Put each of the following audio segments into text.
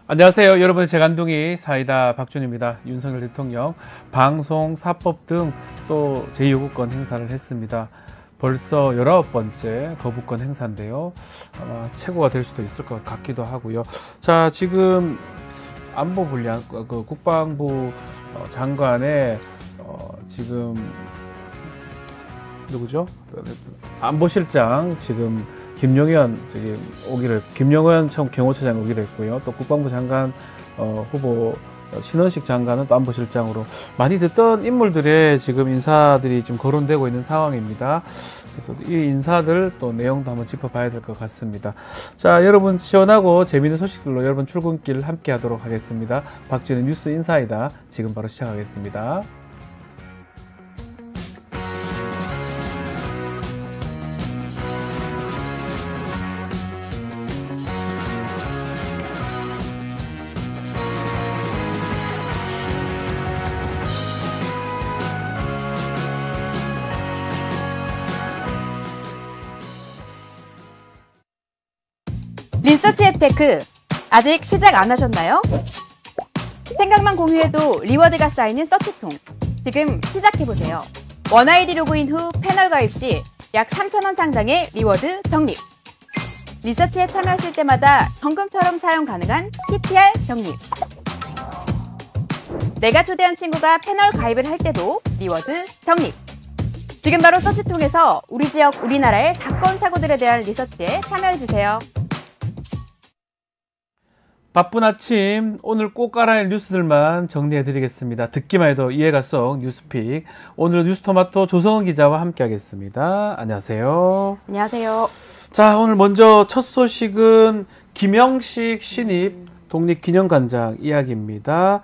안녕하세요. 여러분, 재간둥이 사이다 박준입니다. 윤석열 대통령 방송, 사법 등 또 제2요구권 행사를 했습니다. 벌써 19번째 거부권 행사인데요. 아마 최고가 될 수도 있을 것 같기도 하고요. 자, 지금 안보 분량, 국방부 장관의 지금 누구죠? 안보실장 지금 김용현 김용현 경호처장 오기로 했고요. 또 국방부 장관 후보 신원식 장관은 또 안보실장으로 많이 듣던 인물들의 지금 인사들이 좀 거론되고 있는 상황입니다. 그래서 이 인사들 또 내용도 한번 짚어봐야 될 것 같습니다. 자, 여러분 시원하고 재미있는 소식들로 여러분 출근길 함께 하도록 하겠습니다. 박준의 뉴스 인사이다 지금 바로 시작하겠습니다. 리서치 앱테크 아직 시작 안 하셨나요? 생각만 공유해도 리워드가 쌓이는 서치통 지금 시작해보세요. 원아이디 로그인 후 패널 가입 시 약 3,000원 상당의 리워드 적립. 리서치에 참여하실 때마다 현금처럼 사용 가능한 TTR 적립. 내가 초대한 친구가 패널 가입을 할 때도 리워드 적립. 지금 바로 서치통에서 우리 지역, 우리나라의 사건, 사고들에 대한 리서치에 참여해주세요. 바쁜 아침, 오늘 꼭 알아야 할 뉴스들만 정리해드리겠습니다. 듣기만 해도 이해가 쏙 뉴스픽. 오늘 뉴스토마토 조성은 기자와 함께 하겠습니다. 안녕하세요. 안녕하세요. 자, 오늘 먼저 첫 소식은 김영식 신입 독립기념관장 이야기입니다.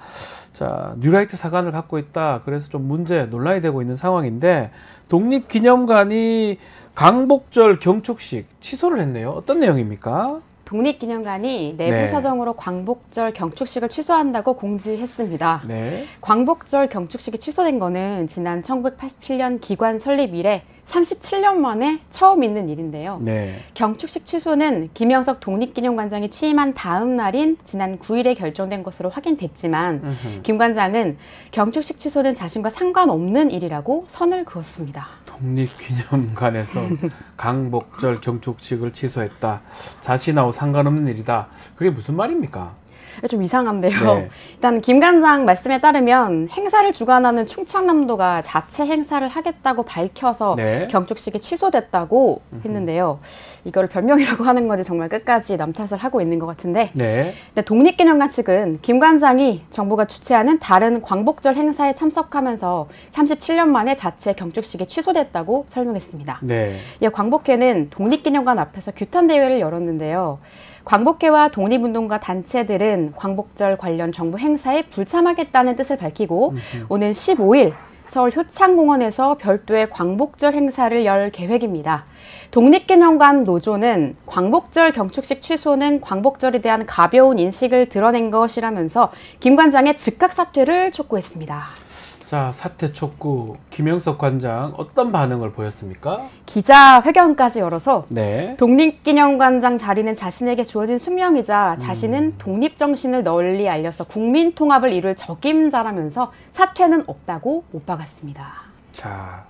자, 뉴라이트 사관을 갖고 있다. 그래서 좀 논란이 되고 있는 상황인데, 독립기념관이 광복절 경축식 취소를 했네요. 어떤 내용입니까? 독립기념관이 내부 사정으로 광복절 경축식을 취소한다고 공지했습니다. 네. 광복절 경축식이 취소된 거는 지난 1987년 기관 설립 이래 37년 만에 처음 있는 일인데요. 네. 경축식 취소는 김영석 독립기념관장이 취임한 다음 날인 지난 9일에 결정된 것으로 확인됐지만 김 관장은 경축식 취소는 자신과 상관없는 일이라고 선을 그었습니다. 독립기념관에서 광복절 경축식을 취소했다. 자신하고 상관없는 일이다. 그게 무슨 말입니까? 좀 이상한데요. 네. 일단 김 관장 말씀에 따르면 행사를 주관하는 충청남도가 자체 행사를 하겠다고 밝혀서 경축식이 취소됐다고 했는데요. 이걸 변명이라고 하는 건지 정말 끝까지 남 탓을 하고 있는 것 같은데 근데 독립기념관 측은 김 관장이 정부가 주최하는 다른 광복절 행사에 참석하면서 37년 만에 자체 경축식이 취소됐다고 설명했습니다. 이 광복회는 독립기념관 앞에서 규탄 대회를 열었는데요. 광복회와 독립운동가 단체들은 광복절 관련 정부 행사에 불참하겠다는 뜻을 밝히고 오는 15일 서울 효창공원에서 별도의 광복절 행사를 열 계획입니다. 독립기념관 노조는 광복절 경축식 취소는 광복절에 대한 가벼운 인식을 드러낸 것이라면서 김 관장의 즉각 사퇴를 촉구했습니다. 자, 사퇴 촉구, 김영석 관장 어떤 반응을 보였습니까? 기자회견까지 열어서 독립기념관장 자리는 자신에게 주어진 숙명이자 자신은 독립정신을 널리 알려서 국민통합을 이룰 적임자라면서 사퇴는 없다고 못 박았습니다. 자,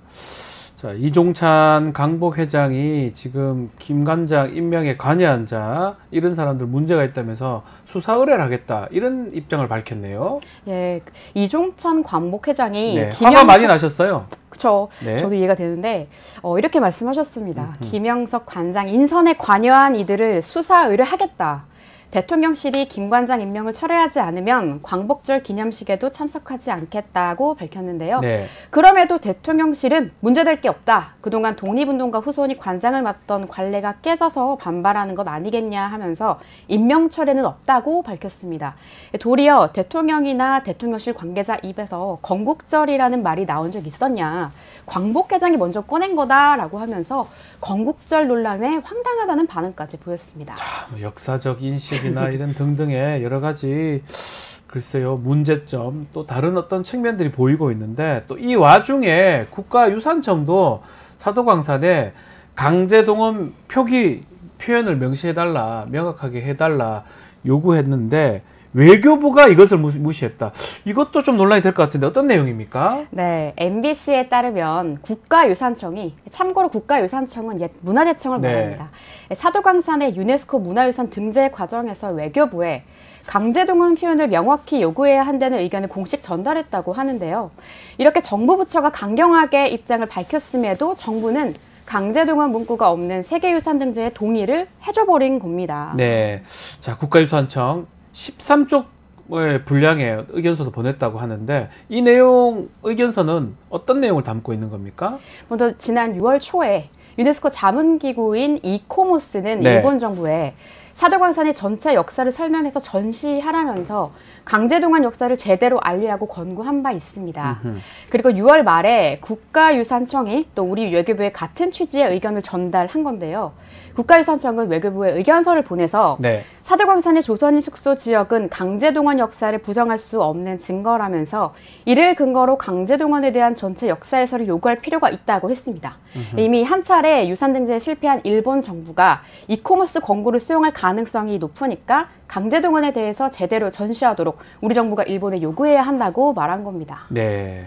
이종찬 강복회장이 지금 김 관장 임명에 관여한 자 이런 사람들 문제가 있다면서 수사 의뢰를 하겠다 이런 입장을 밝혔네요. 예, 이종찬 강복회장이 화가 많이 나셨어요. 그렇죠. 저도 이해가 되는데 이렇게 말씀하셨습니다. 김영석 관장 인선에 관여한 이들을 수사 의뢰하겠다. 대통령실이 김 관장 임명을 철회하지 않으면 광복절 기념식에도 참석하지 않겠다고 밝혔는데요. 그럼에도 대통령실은 문제될 게 없다. 그동안 독립운동가 후손이 관장을 맡던 관례가 깨져서 반발하는 것 아니겠냐 하면서 임명 철회는 없다고 밝혔습니다. 도리어 대통령이나 대통령실 관계자 입에서 건국절이라는 말이 나온 적 있었냐. 광복회장이 먼저 꺼낸 거다라고 하면서 건국절 논란에 황당하다는 반응까지 보였습니다. 역사적 인식이나 이런 등등의 여러 가지 글쎄요, 문제점, 또 다른 어떤 측면들이 보이고 있는데, 또 이 와중에 국가유산청도 사도광산에 강제동원 표기, 표현을 명시해달라, 명확하게 해달라 요구했는데, 외교부가 이것을 무시했다. 이것도 좀 논란이 될 것 같은데 어떤 내용입니까? 네, MBC에 따르면 국가유산청이, 참고로 국가유산청은 옛 문화재청을 말합니다. 사도광산의 유네스코 문화유산 등재 과정에서 외교부에 강제동원 표현을 명확히 요구해야 한다는 의견을 공식 전달했다고 하는데요. 이렇게 정부 부처가 강경하게 입장을 밝혔음에도 정부는 강제동원 문구가 없는 세계유산 등재에 동의를 해줘버린 겁니다. 네, 자 국가유산청 13쪽의 분량의 의견서도 보냈다고 하는데 이 내용 의견서는 어떤 내용을 담고 있는 겁니까? 먼저 지난 6월 초에 유네스코 자문기구인 이코모스는 일본 정부에 사도광산의 전체 역사를 설명해서 전시하라면서 강제동원 역사를 제대로 알리라고 권고한 바 있습니다. 그리고 6월 말에 국가유산청이 또 우리 외교부에 같은 취지의 의견을 전달한 건데요. 국가유산청은 외교부에 의견서를 보내서 사도광산의 조선인 숙소 지역은 강제동원 역사를 부정할 수 없는 증거라면서 이를 근거로 강제동원에 대한 전체 역사 해설을 요구할 필요가 있다고 했습니다. 이미 한 차례 유산 등재에 실패한 일본 정부가 이코모스 권고를 수용할 가능성이 높으니까 강제동원에 대해서 제대로 전시하도록 우리 정부가 일본에 요구해야 한다고 말한 겁니다. 네.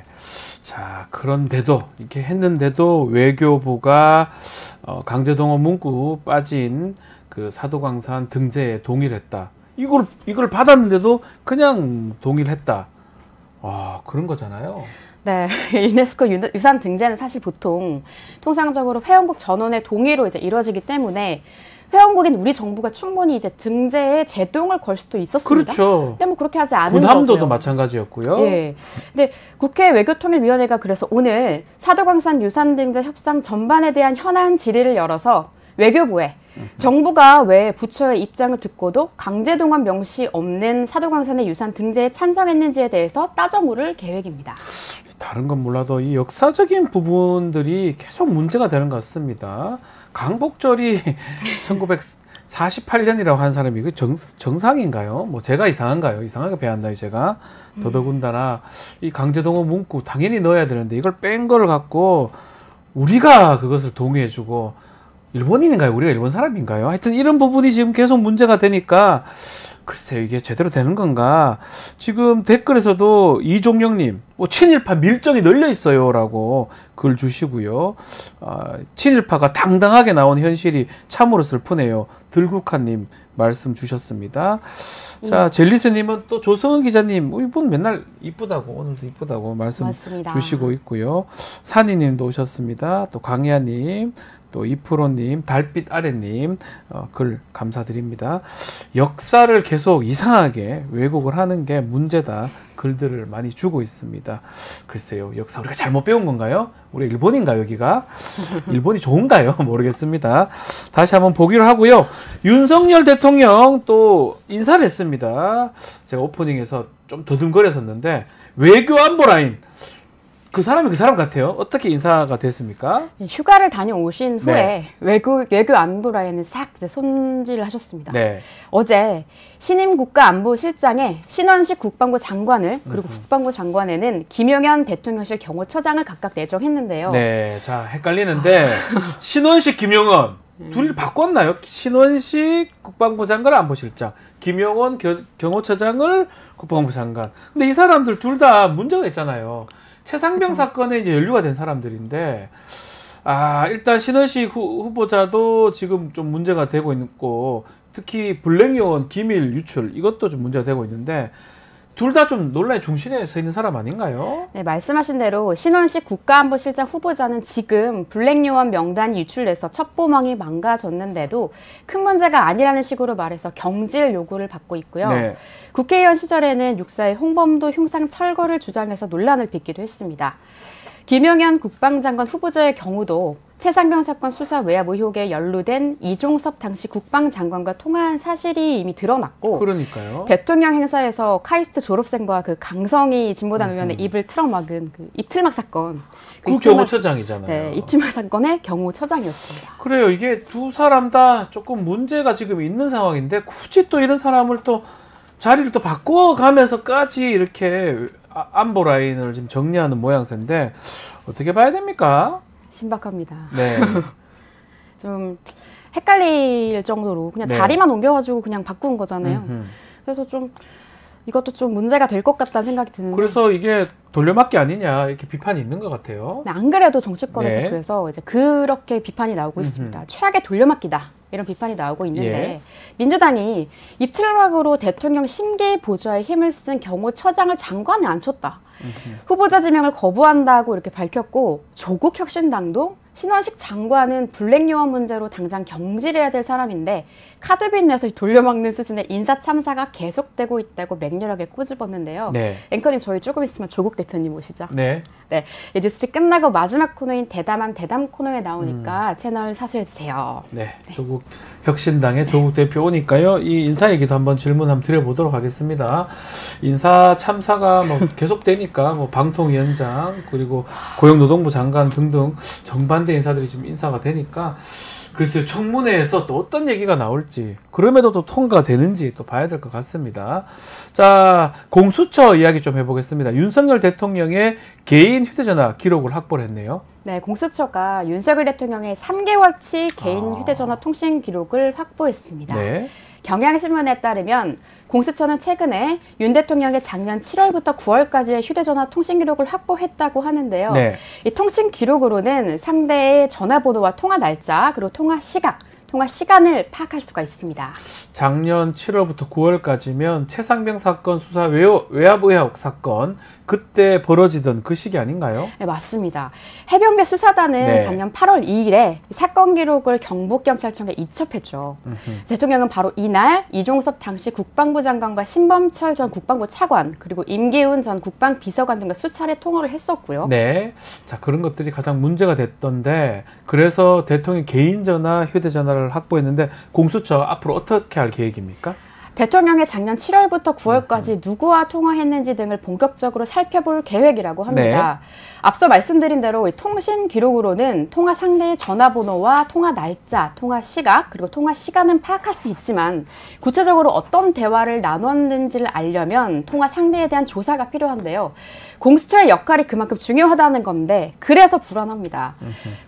자, 그런데도 이렇게 했는데도 외교부가 강제동원 문구 빠진 그 사도광산 등재에 동의를 했다. 이걸 받았는데도 그냥 동의를 했다. 그런 거잖아요. 네, 유네스코 유산 등재는 사실 보통 통상적으로 회원국 전원의 동의로 이제 이루어지기 때문에 회원국인 우리 정부가 충분히 이제 등재에 제동을 걸 수도 있었습니다. 그렇죠. 근데 뭐 그렇게 하지 않은 거고요. 군함도도 마찬가지였고요. 예. 근데 국회 외교통일위원회가 그래서 오늘 사도광산 유산 등재 협상 전반에 대한 현안 질의를 열어서 외교부에 정부가 왜 부처의 입장을 듣고도 강제동원 명시 없는 사도광산의 유산 등재에 찬성했는지에 대해서 따져 물을 계획입니다. 다른 건 몰라도 이 역사적인 부분들이 계속 문제가 되는 것 같습니다. 강복절이 1948년이라고 하는 사람이 그 정상인가요? 뭐 제가 이상한가요? 이상하게 배웠나요, 제가? 더더군다나 이 강제동원 문구 당연히 넣어야 되는데 이걸 뺀 거를 갖고 우리가 그것을 동의해주고 일본인인가요? 우리가 일본 사람인가요? 하여튼 이런 부분이 지금 계속 문제가 되니까 글쎄요, 이게 제대로 되는 건가? 지금 댓글에서도 이종영님, 친일파 밀정이 널려 있어요. 라고 글 주시고요. 친일파가 당당하게 나온 현실이 참으로 슬프네요. 들국화님 말씀 주셨습니다. 자, 젤리스님은 또 조성은 기자님, 이분 맨날 이쁘다고, 오늘도 이쁘다고 말씀 맞습니다. 주시고 있고요. 산이님도 오셨습니다. 또 광야님, 또 이프로님, 달빛 아래님 글 감사드립니다. 역사를 계속 이상하게 왜곡을 하는 게 문제다. 글들을 많이 주고 있습니다. 글쎄요, 역사 우리가 잘못 배운 건가요? 우리 일본인가요, 여기가? 일본이 좋은가요? 모르겠습니다. 다시 한번 보기로 하고요. 윤석열 대통령 또 인사를 했습니다. 제가 오프닝에서 좀 더듬거렸었는데 외교 안보 라인. 그 사람이 그 사람 같아요. 어떻게 인사가 됐습니까? 휴가를 다녀오신 후에 외교 안보 라인을 싹 이제 손질을 하셨습니다. 어제 신임 국가안보실장에 신원식 국방부 장관을 그리고 국방부 장관에는 김용현 대통령실 경호처장을 각각 내정했는데요. 네, 자 헷갈리는데 신원식, 김용원 둘이 바꿨나요? 신원식 국방부 장관 안보실장, 김용원 경호처장을 국방부 장관. 근데 이 사람들 둘 다 문제가 있잖아요. 최상병 사건에 이제 연루가 된 사람들인데, 일단 신원식 후보자도 지금 좀 문제가 되고 있고, 특히 블랙요원 기밀 유출, 이것도 좀 문제가 되고 있는데, 둘 다 좀 논란의 중심에 서 있는 사람 아닌가요? 네, 말씀하신 대로 신원식 국가안보실장 후보자는 지금 블랙요원 명단이 유출돼서 첩보망이 망가졌는데도 큰 문제가 아니라는 식으로 말해서 경질 요구를 받고 있고요. 국회의원 시절에는 육사의 홍범도 흉상 철거를 주장해서 논란을 빚기도 했습니다. 김용현 국방장관 후보자의 경우도 최상병 사건 수사 외압 의혹에 연루된 이종섭 당시 국방장관과 통화한 사실이 이미 드러났고, 그러니까요. 대통령 행사에서 카이스트 졸업생과 그 강성희 진보당 의원의 입을 틀어막은 그 입틀막 사건, 그 경호처장이잖아요. 네, 입틀막 사건의 경호처장이었습니다. 그래요. 이게 두 사람 다 조금 문제가 지금 있는 상황인데 굳이 또 이런 사람을 또 자리를 또 바꿔가면서까지 이렇게 안보 라인을 지금 정리하는 모양새인데 어떻게 봐야 됩니까? 신박합니다. 네. 좀 헷갈릴 정도로 그냥 자리만 옮겨가지고 그냥 바꾼 거잖아요. 그래서 좀 이것도 좀 문제가 될 것 같다는 생각이 드는데. 그래서 이게 돌려막기 아니냐 이렇게 비판이 있는 것 같아요. 네, 안 그래도 정치권에서 네. 그래서 이제 그렇게 비판이 나오고 있습니다. 최악의 돌려막기다. 이런 비판이 나오고 있는데 예. 민주당이 입틀락으로 대통령 심기 보좌에 힘을 쓴 경호처장을 장관에 앉혔다. 후보자 지명을 거부한다고 이렇게 밝혔고 조국 혁신당도 신원식 장관은 블랙요원 문제로 당장 경질해야 될 사람인데 카드빚 내서 돌려막는 수준의 인사 참사가 계속되고 있다고 맹렬하게 꼬집었는데요. 네. 앵커님 저희 조금 있으면 조국 대표님 오시죠? 네. 네. 뉴스픽 끝나고 마지막 코너인 대담한 대담 코너에 나오니까 채널 사수해주세요. 네. 네. 조국 혁신당의 조국 대표 오니까요. 이 인사 얘기도 한번 질문 한번 드려보도록 하겠습니다. 인사 참사가 뭐 계속되니까 뭐 방통위원장 그리고 고용노동부 장관 등등 정반대 인사들이 지금 인사가 되니까 글쎄요, 청문회에서 또 어떤 얘기가 나올지, 그럼에도 또 통과가 되는지 또 봐야 될 것 같습니다. 자, 공수처 이야기 좀 해보겠습니다. 윤석열 대통령의 개인 휴대전화 기록을 확보를 했네요. 네, 공수처가 윤석열 대통령의 3개월치 개인 휴대전화 통신 기록을 확보했습니다. 네. 경향신문에 따르면 공수처는 최근에 윤 대통령의 작년 7월부터 9월까지의 휴대전화 통신 기록을 확보했다고 하는데요. 네. 이 통신 기록으로는 상대의 전화번호와 통화 날짜, 그리고 통화 시각, 통화 시간을 파악할 수가 있습니다. 작년 7월부터 9월까지면 최상병 사건 수사 외압 의혹 사건 그때 벌어지던 그 시기 아닌가요? 네, 맞습니다. 해병대 수사단은 네. 작년 8월 2일에 사건 기록을 경북경찰청에 이첩했죠. 대통령은 바로 이날 이종섭 당시 국방부 장관과 신범철 전 국방부 차관 그리고 임기훈 전 국방비서관 등과 수차례 통화를 했었고요. 네, 자 그런 것들이 가장 문제가 됐던데 그래서 대통령 개인 전화, 휴대전화를 확보했는데 공수처 앞으로 어떻게 할 계획입니까? 대통령의 작년 7월부터 9월까지 누구와 통화했는지 등을 본격적으로 살펴볼 계획이라고 합니다. 네. 앞서 말씀드린 대로 이 통신 기록으로는 통화 상대의 전화번호와 통화 날짜, 통화 시각, 그리고 통화 시간은 파악할 수 있지만 구체적으로 어떤 대화를 나눴는지를 알려면 통화 상대에 대한 조사가 필요한데요. 공수처의 역할이 그만큼 중요하다는 건데 그래서 불안합니다.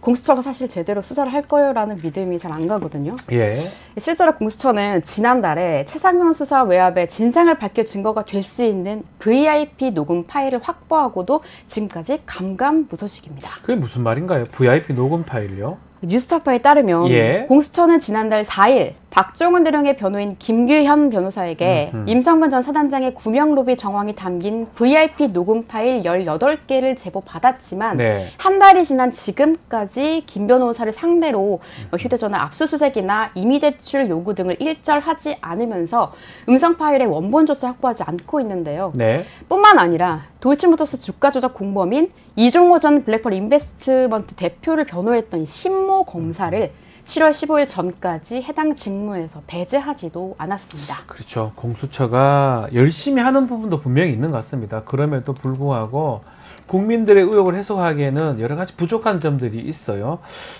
공수처가 사실 제대로 수사를 할 거라는 믿음이 잘 안 가거든요. 예. 실제로 공수처는 지난달에 최상병 수사 외압의 진상을 밝힐 증거가 될 수 있는 VIP 녹음 파일을 확보하고도 지금까지 감감무소식입니다. 그게 무슨 말인가요? VIP 녹음 파일이요? 뉴스타파에 따르면 예. 공수처는 지난달 4일 박종훈 대령의 변호인 김규현 변호사에게 임성근 전 사단장의 구명 로비 정황이 담긴 VIP 녹음 파일 18개를 제보받았지만 네. 한 달이 지난 지금까지 김 변호사를 상대로 휴대전화 압수수색이나 임의제출 요구 등을 일절하지 않으면서 음성 파일의 원본조차 확보하지 않고 있는데요. 네. 뿐만 아니라 도이치모터스 주가 조작 공범인 이종호 전 블랙펄 인베스트먼트 대표를 변호했던 신모 검사를 7월 15일 전까지 해당 직무에서 배제하지도 않았습니다. 그렇죠. 공수처가 열심히 하는 부분도 분명히 있는 것 같습니다. 그럼에도 불구하고 국민들의 의혹을 해소하기에는 여러 가지 부족한 점들이 있어요.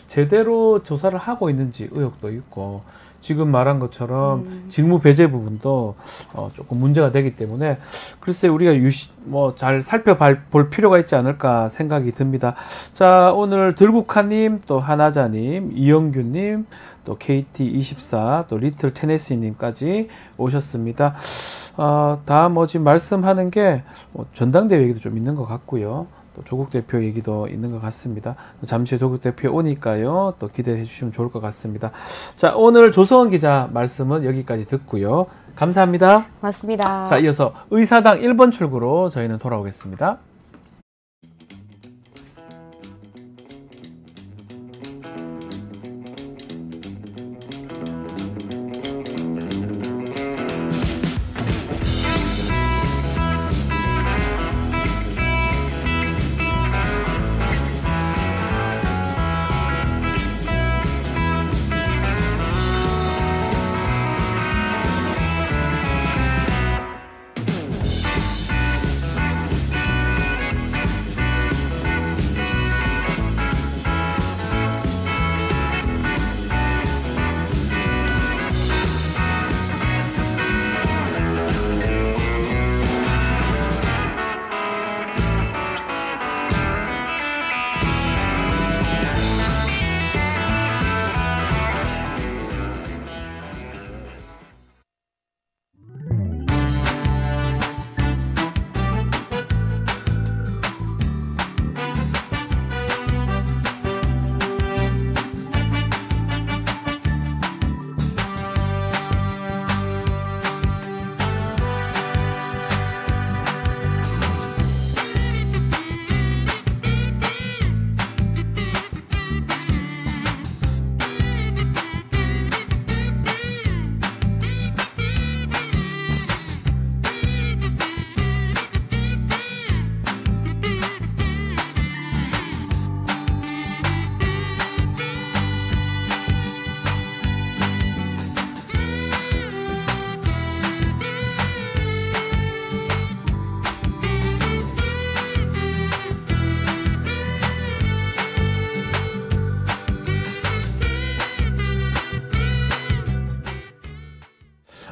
제대로 조사를 하고 있는지 의혹도 있고 지금 말한 것처럼 직무 배제 부분도 조금 문제가 되기 때문에 글쎄 우리가 잘 살펴볼 필요가 있지 않을까 생각이 듭니다. 자, 오늘 들국화님, 또 한하자님, 이영규님, 또 KT24, 또 리틀 테네시님까지 오셨습니다. 다 지금 말씀하는 게 전당대회 얘기도 좀 있는 것 같고요. 또 조국 대표 얘기도 있는 것 같습니다. 잠시 후에 조국 대표 오니까요. 또 기대해 주시면 좋을 것 같습니다. 자, 오늘 조성원 기자 말씀은 여기까지 듣고요. 감사합니다. 고맙습니다. 자, 이어서 의사당 1번 출구로 저희는 돌아오겠습니다.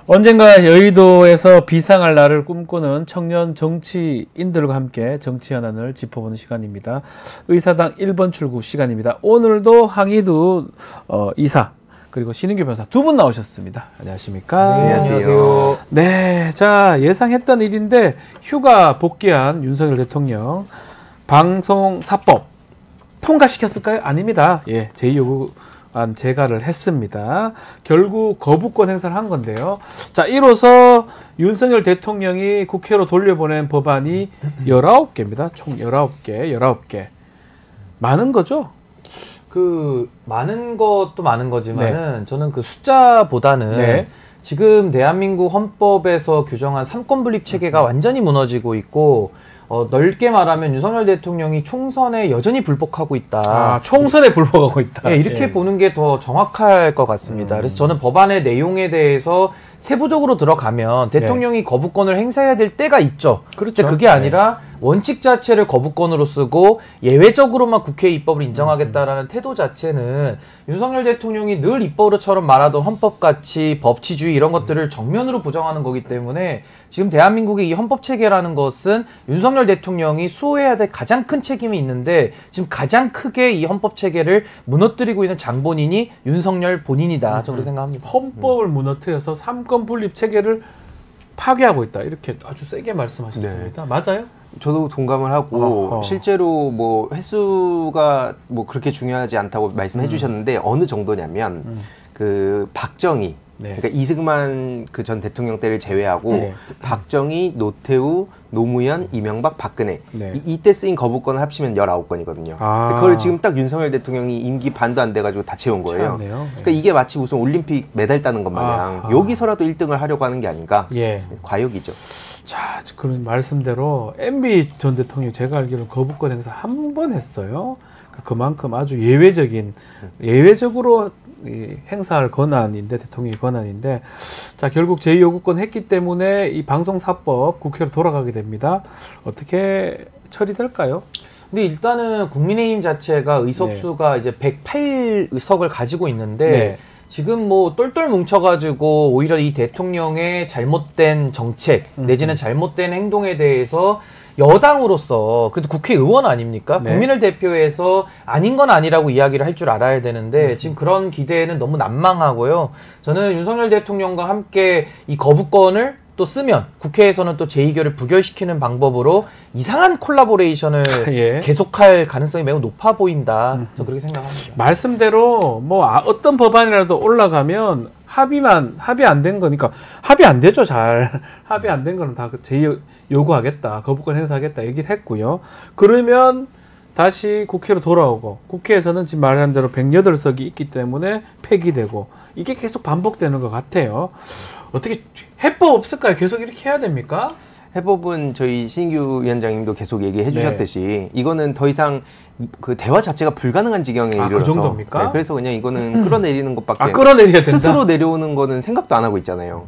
언젠가 여의도에서 비상할 날을 꿈꾸는 청년 정치인들과 함께 정치 현안을 짚어보는 시간입니다. 의사당 1번 출구 시간입니다. 오늘도 황희두 이사 그리고 신인규 변호사 두 분 나오셨습니다. 안녕하십니까? 네, 안녕하세요. 네, 자 예상했던 일인데 휴가 복귀한 윤석열 대통령 방송사법 통과시켰을까요? 아닙니다. 예, 제2요구안 제가를 했습니다. 결국 거부권 행사를 한 건데요. 자, 이로써 윤석열 대통령이 국회로 돌려보낸 법안이 19개입니다. 총 19개. 많은 거죠? 많은 것도 많은 거지만은 저는 그 숫자보다는 지금 대한민국 헌법에서 규정한 삼권분립 체계가 완전히 무너지고 있고 넓게 말하면 윤석열 대통령이 총선에 여전히 불복하고 있다. 총선에 불복하고 있다. 네, 이렇게 보는 게 더 정확할 것 같습니다. 그래서 저는 법안의 내용에 대해서 세부적으로 들어가면 대통령이 거부권을 행사해야 될 때가 있죠. 그런데 그게 아니라 원칙 자체를 거부권으로 쓰고 예외적으로만 국회 입법을 인정하겠다라는 태도 자체는 윤석열 대통령이 늘 입법으로처럼 말하던 헌법가치, 법치주의 이런 것들을 정면으로 부정하는 거기 때문에 지금 대한민국의 이 헌법체계라는 것은 윤석열 대통령이 수호해야 될 가장 큰 책임이 있는데 지금 가장 크게 이 헌법체계를 무너뜨리고 있는 장본인이 윤석열 본인이다. 저는 그렇게 생각합니다. 헌법을 무너뜨려서 삼권 분립 체계를 파괴하고 있다. 이렇게 아주 세게 말씀하셨습니다. 맞아요? 저도 동감을 하고 실제로 뭐 횟수가 뭐 그렇게 중요하지 않다고 말씀해 주셨는데 어느 정도냐면 그 박정희 그러니까 이승만 그 전 대통령 때를 제외하고 박정희, 노태우, 노무현, 이명박, 박근혜 이때 쓰인 거부권을 합치면 19건이거든요. 그걸 지금 딱 윤석열 대통령이 임기 반도 안 돼가지고 다 채운 거예요. 그러니까 이게 마치 무슨 올림픽 메달 따는 것 마냥 여기서라도 1등을 하려고 하는 게 아닌가? 과욕이죠. 자, 그런 말씀대로 MB 전 대통령 제가 알기로는 거부권 행사 한 번 했어요. 그만큼 아주 예외적으로 이 행사할 권한인데 대통령의 권한인데 자 결국 제2요구권 했기 때문에 이 방송사법 국회로 돌아가게 됩니다. 어떻게 처리될까요? 근데 일단은 국민의힘 자체가 의석수가 이제 108의석을 가지고 있는데 지금 뭐 똘똘 뭉쳐가지고 오히려 이 대통령의 잘못된 정책 내지는 잘못된 행동에 대해서 여당으로서 그래도 국회의원 아닙니까? 국민을 대표해서 아닌 건 아니라고 이야기를 할 줄 알아야 되는데 지금 그런 기대는 너무 난망하고요. 저는 윤석열 대통령과 함께 이 거부권을 또 쓰면 국회에서는 또 제2결을 부결시키는 방법으로 이상한 콜라보레이션을 계속할 가능성이 매우 높아 보인다. 저는 그렇게 생각합니다. 말씀대로 뭐 어떤 법안이라도 올라가면 합의 안 된 거니까 합의 안 되죠. 잘 합의 안 된 거는 다 제2 요구하겠다, 거부권 행사하겠다 얘기를 했고요. 그러면 다시 국회로 돌아오고 국회에서는 지금 말한 대로 108석이 있기 때문에 폐기되고 이게 계속 반복되는 것 같아요. 어떻게 해법 없을까요? 계속 이렇게 해야 됩니까? 해법은 저희 신인규 위원장님도 계속 얘기해 주셨듯이 이거는 더 이상 그 대화 자체가 불가능한 지경에 이르러서 그 정도입니까? 그래서 그냥 이거는 끌어내리는 것밖에 끌어내려야 된다. 스스로 내려오는 거는 생각도 안 하고 있잖아요.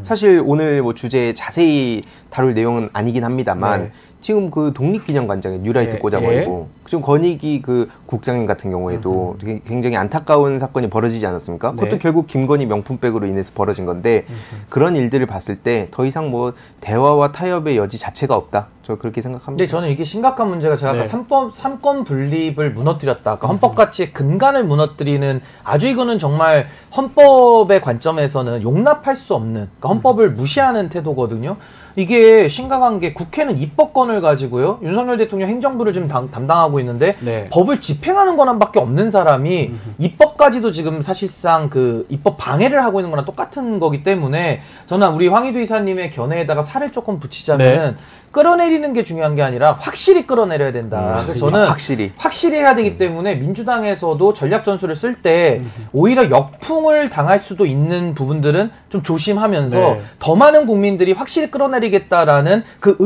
사실 오늘 뭐 주제에 자세히 다룰 내용은 아니긴 합니다만 지금 그 독립기념관장에 뉴라이트 꽂아버리고 지금 권익위 그 국장님 같은 경우에도 되게 굉장히 안타까운 사건이 벌어지지 않았습니까? 그것도 결국 김건희 명품백으로 인해서 벌어진 건데 그런 일들을 봤을 때 더 이상 뭐 대화와 타협의 여지 자체가 없다. 저 그렇게 생각합니다. 근데 저는 이게 심각한 문제가 제가 아까 삼권 분립을 무너뜨렸다. 아까 헌법 가치의 근간을 무너뜨리는 아주 이거는 정말 헌법의 관점에서는 용납할 수 없는 그러니까 헌법을 무시하는 태도거든요. 이게 심각한 게 국회는 입법권을 가지고요. 윤석열 대통령 행정부를 지금 담당하고 있는데 법을 집행하는 권한밖에 없는 사람이 입법까지도 지금 사실상 그 입법 방해를 하고 있는 거랑 똑같은 거기 때문에 저는 우리 황희두 이사님의 견해에다가 살을 조금 붙이자면은 끌어내리는 게 중요한 게 아니라 확실히 끌어내려야 된다. 그래서 저는 확실히 해야 되기 때문에 민주당에서도 전략 전술을 쓸 때 오히려 역풍을 당할 수도 있는 부분들은 좀 조심하면서 더 많은 국민들이 확실히 끌어내리겠다라는 그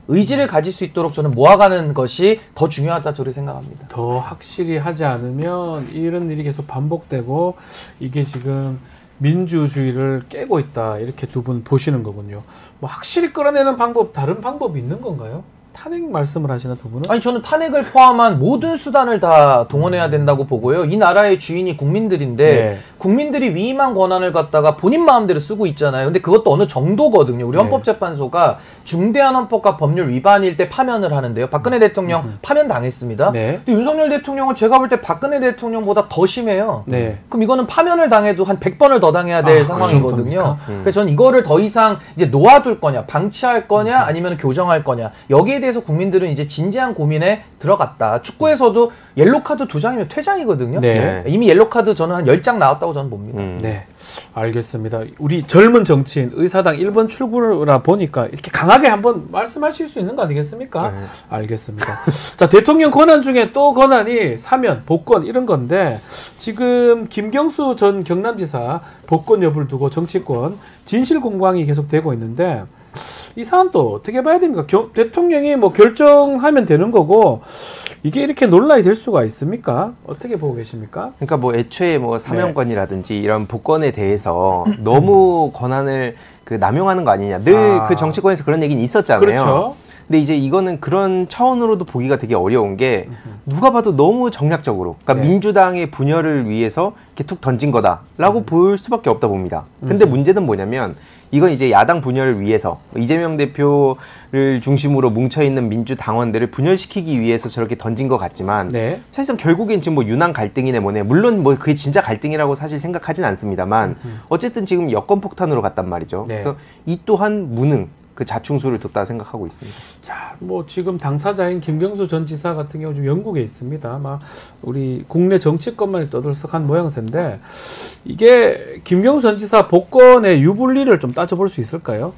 의지를 가질 수 있도록 저는 모아가는 것이 더 중요하다 저를 생각합니다. 더 확실히 하지 않으면 이런 일이 계속 반복되고 이게 지금 민주주의를 깨고 있다 이렇게 두 분 보시는 거군요. 뭐 확실히 끌어내는 방법 다른 방법이 있는 건가요? 탄핵 말씀을 하시나 두 분은? 아니 저는 탄핵을 포함한 모든 수단을 다 동원해야 된다고 보고요. 이 나라의 주인이 국민들인데 네. 국민들이 위임한 권한을 갖다가 본인 마음대로 쓰고 있잖아요. 근데 그것도 어느 정도거든요. 우리 헌법재판소가 중대한 헌법과 법률 위반일 때 파면을 하는데요. 박근혜 대통령 파면 당했습니다. 네. 근데 윤석열 대통령은 제가 볼 때 박근혜 대통령보다 더 심해요. 네. 그럼 이거는 파면을 당해도 한 100번을 더 당해야 될 상황이거든요. 그래서 전 이거를 더 이상 이제 놓아둘 거냐, 방치할 거냐, 아니면 교정할 거냐. 여기에 대해서 국민들은 이제 진지한 고민에 들어갔다. 축구에서도 옐로카드 2장이면 퇴장이거든요. 네. 이미 옐로카드 저는 한 10장 나왔다고 저는 봅니다. 네. 알겠습니다. 우리 젊은 정치인 의사당 1번 출구라 보니까 이렇게 강하게 한번 말씀하실 수 있는 거 아니겠습니까? 네. 알겠습니다. 자, 대통령 권한 중에 또 권한이 사면, 복권 이런 건데 지금 김경수 전 경남지사 복권 여부를 두고 정치권 진실 공방이 계속되고 있는데 이 사안 또 어떻게 봐야 됩니까? 대통령이 뭐 결정하면 되는 거고 이게 이렇게 논란이 될 수가 있습니까? 어떻게 보고 계십니까? 그러니까 뭐 애초에 뭐 사면권이라든지 이런 복권에 대해서 너무 권한을 남용하는 거 아니냐. 늘 그 정치권에서 그런 얘기는 있었잖아요. 그렇죠. 근데 이제 이거는 그런 차원으로도 보기가 되게 어려운 게 누가 봐도 너무 정략적으로 그러니까 민주당의 분열을 위해서 이렇게 툭 던진 거다라고 볼 수밖에 없다 봅니다. 근데 문제는 뭐냐면 이건 이제 야당 분열을 위해서 이재명 대표를 중심으로 뭉쳐있는 민주당원들을 분열시키기 위해서 저렇게 던진 것 같지만 사실상 결국엔 지금 뭐 유난 갈등이네 뭐네 물론 뭐 그게 진짜 갈등이라고 사실 생각하진 않습니다만 어쨌든 지금 여권 폭탄으로 갔단 말이죠. 그래서 이 또한 무능 그 자충수를 뒀다 생각하고 있습니다. 자, 뭐 지금 당사자인 김경수 전 지사 같은 경우 좀 영국에 있습니다. 아마 우리 국내 정치권만 떠들썩한 모양새인데 이게 김경수 전 지사 복권의 유불리를 좀 따져볼 수 있을까요?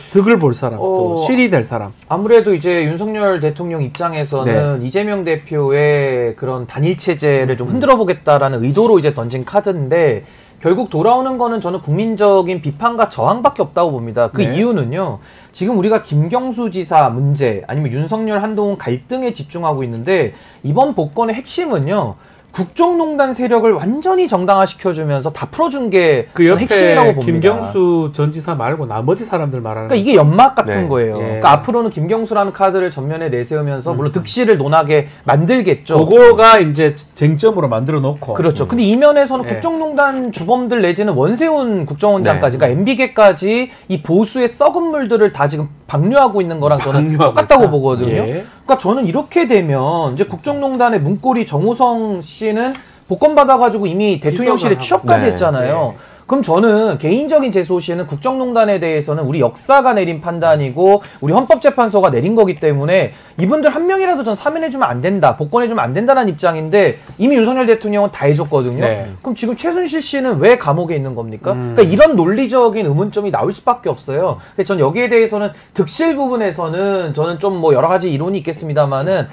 득을 볼 사람, 또 실이 될 사람. 아무래도 이제 윤석열 대통령 입장에서는 이재명 대표의 그런 단일 체제를 좀 흔들어 보겠다라는 의도로 이제 던진 카드인데 결국 돌아오는 거는 저는 국민적인 비판과 저항밖에 없다고 봅니다. 그 이유는요. 지금 우리가 김경수 지사 문제 아니면 윤석열 한동훈 갈등에 집중하고 있는데 이번 복권의 핵심은요. 국정농단 세력을 완전히 정당화시켜주면서 다 풀어준 게 그 옆에 핵심이라고 봅니다. 김경수 전 지사 말고 나머지 사람들 말하는 그러니까 이게 연막 같은 거예요. 그러니까 앞으로는 김경수라는 카드를 전면에 내세우면서 물론 득실을 논하게 만들겠죠. 그거가 이제 쟁점으로 만들어 놓고. 그렇죠. 근데 이면에서는 국정농단 주범들 내지는 원세훈 국정원장까지 그러니까 MB계까지 이 보수의 썩은 물들을 다 지금 방류하고 있는 거랑 저는 똑같다고 보거든요. 그러니까 저는 이렇게 되면 이제 국정농단의 문고리 정우성 씨는 복권 받아가지고 이미 대통령실에 취업까지 했잖아요. 그럼 저는 개인적인 제 소신은 국정농단에 대해서는 우리 역사가 내린 판단이고 우리 헌법재판소가 내린 거기 때문에 이분들 한 명이라도 전 사면해주면 안 된다, 복권해주면 안 된다는 입장인데 이미 윤석열 대통령은 다 해줬거든요. 그럼 지금 최순실 씨는 왜 감옥에 있는 겁니까? 그러니까 이런 논리적인 의문점이 나올 수밖에 없어요. 근데 전 여기에 대해서는 득실 부분에서는 저는 좀 뭐 여러 가지 이론이 있겠습니다만은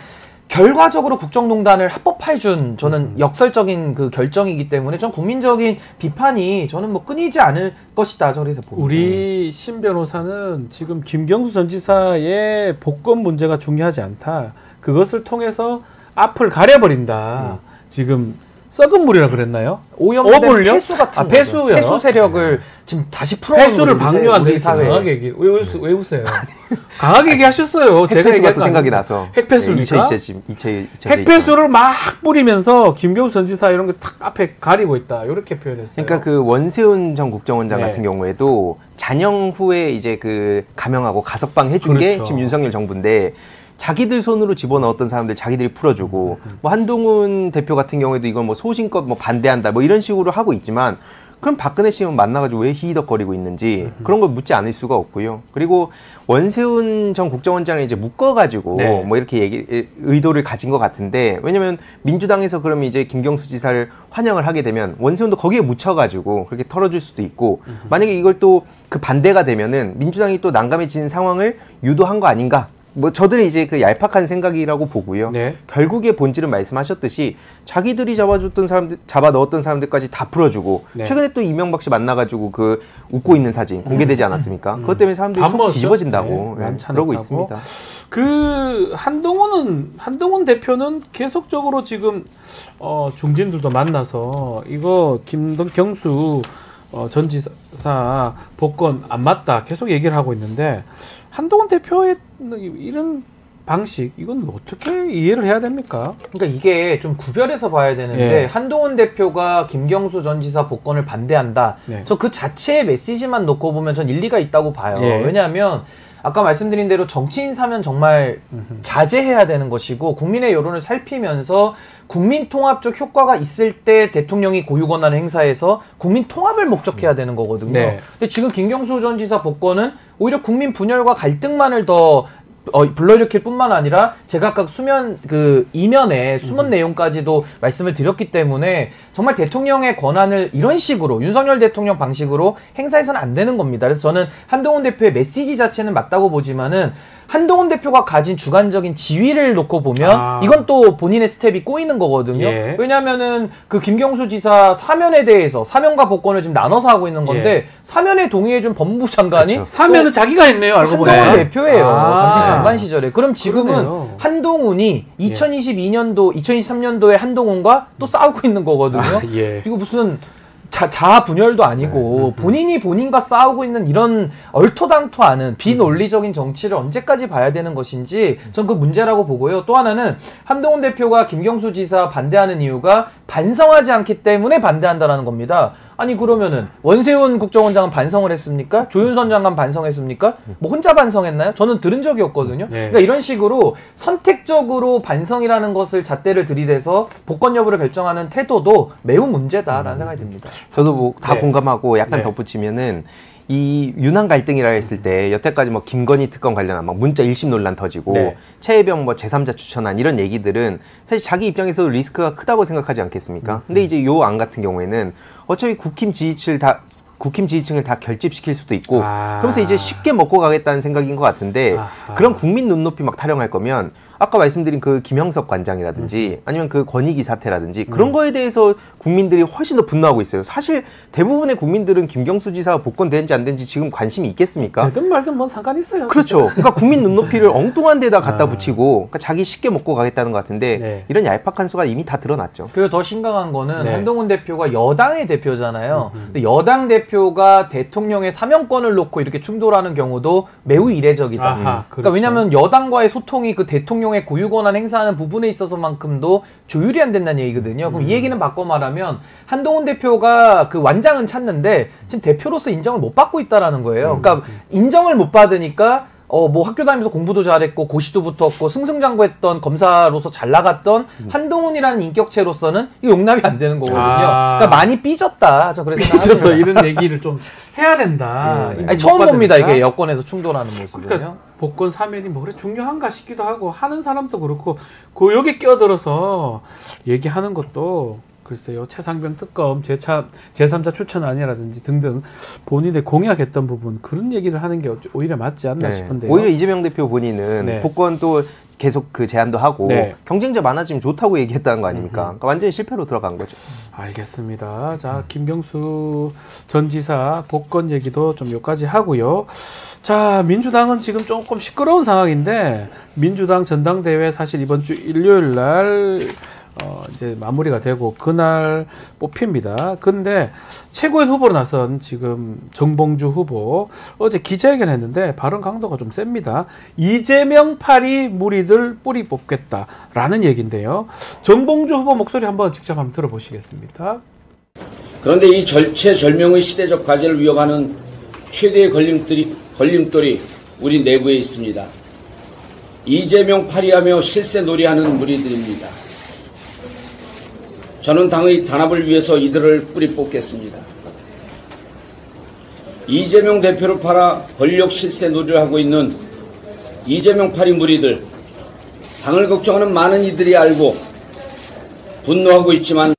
결과적으로 국정농단을 합법화해준 저는 역설적인 그 결정이기 때문에 전 국민적인 비판이 저는 뭐 끊이지 않을 것이다 저는 봅니다. 우리 신 변호사는 지금 김경수 전 지사의 복권 문제가 중요하지 않다. 그것을 통해서 앞을 가려버린다. 지금 썩은 물이라 그랬나요? 오염된 폐수 같은 폐수요. 폐수 세력을 지금 다시 풀어오는 폐수를 방류한 우리 사회. 강하게 얘기. 왜 웃어요? 강하게 얘기하셨어요. 제가 핵폐수 같은 생각이 나서. 핵폐수입니까? 2차 핵폐수를 막 뿌리면서 김경수 전 지사 이런 게 탁 앞에 가리고 있다. 이렇게 표현했어요. 그러니까 그 원세훈 전 국정원장 같은 경우에도 잔영 후에 이제 그 감형하고 가석방 해준 게 지금 윤석열 정부인데 자기들 손으로 집어넣었던 사람들 자기들이 풀어주고 뭐 한동훈 대표 같은 경우에도 이걸 뭐 소신껏 뭐 반대한다 뭐 이런 식으로 하고 있지만 그럼 박근혜 씨는 만나가지고 왜 히히덕거리고 있는지 그런 걸 묻지 않을 수가 없고요. 그리고 원세훈 전 국정원장을 이제 묶어가지고 뭐 이렇게 의도를 가진 것 같은데 왜냐면 민주당에서 그러면 이제 김경수 지사를 환영을 하게 되면 원세훈도 거기에 묻혀가지고 그렇게 털어줄 수도 있고 만약에 이걸 또 그 반대가 되면은 민주당이 또 난감해지는 상황을 유도한 거 아닌가? 뭐 저들의 이제 그 얄팍한 생각이라고 보고요. 결국에 본질은 말씀하셨듯이 자기들이 잡아줬던 사람들, 잡아 넣었던 사람들까지 다 풀어주고 최근에 또 이명박 씨 만나가지고 그 웃고 있는 사진 공개되지 않았습니까? 그것 때문에 사람들이 속 뒤집어진다고 그러고 있습니다. 그 한동훈 대표는 계속적으로 지금 중진들도 만나서 이거 김경수 전 지사 복권 안 맞다 계속 얘기를 하고 있는데 한동훈 대표의 이런 방식 이건 어떻게 이해를 해야 됩니까? 그러니까 이게 좀 구별해서 봐야 되는데 한동훈 대표가 김경수 전 지사 복권을 반대한다. 저 그 자체의 메시지만 놓고 보면 전 일리가 있다고 봐요. 왜냐하면 아까 말씀드린 대로 정치인 사면 정말 자제해야 되는 것이고 국민의 여론을 살피면서 국민 통합적 효과가 있을 때 대통령이 고유 권한을 행사해서 국민 통합을 목적해야 되는 거거든요. 근데 지금 김경수 전 지사 복권은 오히려 국민 분열과 갈등만을 더 불러일으킬 뿐만 아니라 제가 아까 이면에 숨은 내용까지도 말씀을 드렸기 때문에 정말 대통령의 권한을 이런 식으로 윤석열 대통령 방식으로 행사해서는 안 되는 겁니다. 그래서 저는 한동훈 대표의 메시지 자체는 맞다고 보지만은 한동훈 대표가 가진 주관적인 지위를 놓고 보면 이건 또 본인의 스텝이 꼬이는 거거든요. 왜냐하면은 그 김경수 지사 사면에 대해서 사면과 복권을 지금 나눠서 하고 있는 건데 사면에 동의해준 법무부 장관이 사면은 자기가 했네요. 알고 보니까 한동훈 대표예요. 당시 장관 시절에. 그럼 지금은 그러네요. 한동훈이 2023년도에 한동훈과 또 싸우고 있는 거거든요. 이거 무슨 자아 분열도 아니고 본인이 본인과 싸우고 있는 이런 얼토당토 않은 비논리적인 정치를 언제까지 봐야 되는 것인지 전 그 문제라고 보고요. 또 하나는 한동훈 대표가 김경수 지사 반대하는 이유가 반성하지 않기 때문에 반대한다라는 겁니다. 아니 그러면은 원세훈 국정원장은 반성을 했습니까? 조윤선 장관 반성했습니까? 뭐 혼자 반성했나요? 저는 들은 적이 없거든요. 그러니까 이런 식으로 선택적으로 반성이라는 것을 잣대를 들이대서 복권 여부를 결정하는 태도도 매우 문제다라는 생각이 듭니다. 저도 뭐 다 공감하고 약간 덧붙이면은 이 윤한 갈등이라 했을 때 여태까지 뭐 김건희 특검 관련한 막 문자 일심 논란 터지고 최혜병 뭐 제3자 추천안 이런 얘기들은 사실 자기 입장에서 리스크가 크다고 생각하지 않겠습니까? 근데 이제 요 안 같은 경우에는 어차피 국힘 지지층을 다 결집시킬 수도 있고 그러면서 이제 쉽게 먹고 가겠다는 생각인 것 같은데 그런 국민 눈높이 막 타령할 거면 아까 말씀드린 그 김형석 관장이라든지 아니면 그 권익위 사태라든지 그런 거에 대해서 국민들이 훨씬 더 분노하고 있어요. 사실 대부분의 국민들은 김경수 지사가 복권 되는지 안 되는지 지금 관심이 있겠습니까? 되든 말든 뭔 상관이 있어요. 그렇죠. 그러니까 국민 눈높이를 엉뚱한 데다 갖다 붙이고 그러니까 자기 쉽게 먹고 가겠다는 것 같은데 이런 얄팍한 수가 이미 다 드러났죠. 그리고 더 심각한 거는 한동훈 대표가 여당의 대표잖아요. 근데 여당 대표가 대통령의 사면권을 놓고 이렇게 충돌하는 경우도 매우 이례적이다. 그러니까 왜냐하면 여당과의 소통이 그 대통령의 고유권한 행사하는 부분에 있어서만큼도 조율이 안 된다는 얘기거든요. 그럼 이 얘기는 바꿔 말하면 한동훈 대표가 그 완장은 찾는데 지금 대표로서 인정을 못 받고 있다라는 거예요. 그러니까 인정을 못 받으니까 뭐 학교 다니면서 공부도 잘했고 고시도 붙었고 승승장구했던 검사로서 잘 나갔던 한동훈이라는 인격체로서는 이거 용납이 안 되는 거거든요. 그러니까 많이 삐졌다. 저 그래서 삐졌어. 이런 얘기를 좀 해야 된다. 아니, 처음 봅니다. 이게 여권에서 충돌하는 모습은요. 그러니까 복권 사면이 뭐 그래 중요한가 싶기도 하고 하는 사람도 그렇고 그 여기 끼어들어서 얘기하는 것도 글쎄요. 최상병 특검, 제3자 추천안이라든지 등등 본인의 공약했던 부분 그런 얘기를 하는 게 오히려 맞지 않나 싶은데요. 오히려 이재명 대표 본인은 복권 또 계속 그 제안도 하고 경쟁자 많아지면 좋다고 얘기했다는 거 아닙니까? 그러니까 완전히 실패로 들어간 거죠. 알겠습니다. 자, 김경수 전 지사 복권 얘기도 좀 여기까지 하고요. 자, 민주당은 지금 조금 시끄러운 상황인데 민주당 전당대회 사실 이번 주 일요일 날 이제 마무리가 되고 그날 뽑힙니다. 근데 최고의 후보로 나선 지금 정봉주 후보 어제 기자회견 했는데 발언 강도가 좀 셉니다. 이재명 파리 무리들 뿌리 뽑겠다라는 얘기인데요. 정봉주 후보 목소리 한번 직접 한번 들어보시겠습니다. 그런데 이 절체절명의 시대적 과제를 위협하는 최대의 걸림돌이 우리 내부에 있습니다. 이재명 파리하며 실세 놀이하는 무리들입니다. 저는 당의 단합을 위해서 이들을 뿌리 뽑겠습니다. 이재명 대표를 팔아 권력 실세 놀이를 하고 있는 이재명 파리 무리들, 당을 걱정하는 많은 이들이 알고 분노하고 있지만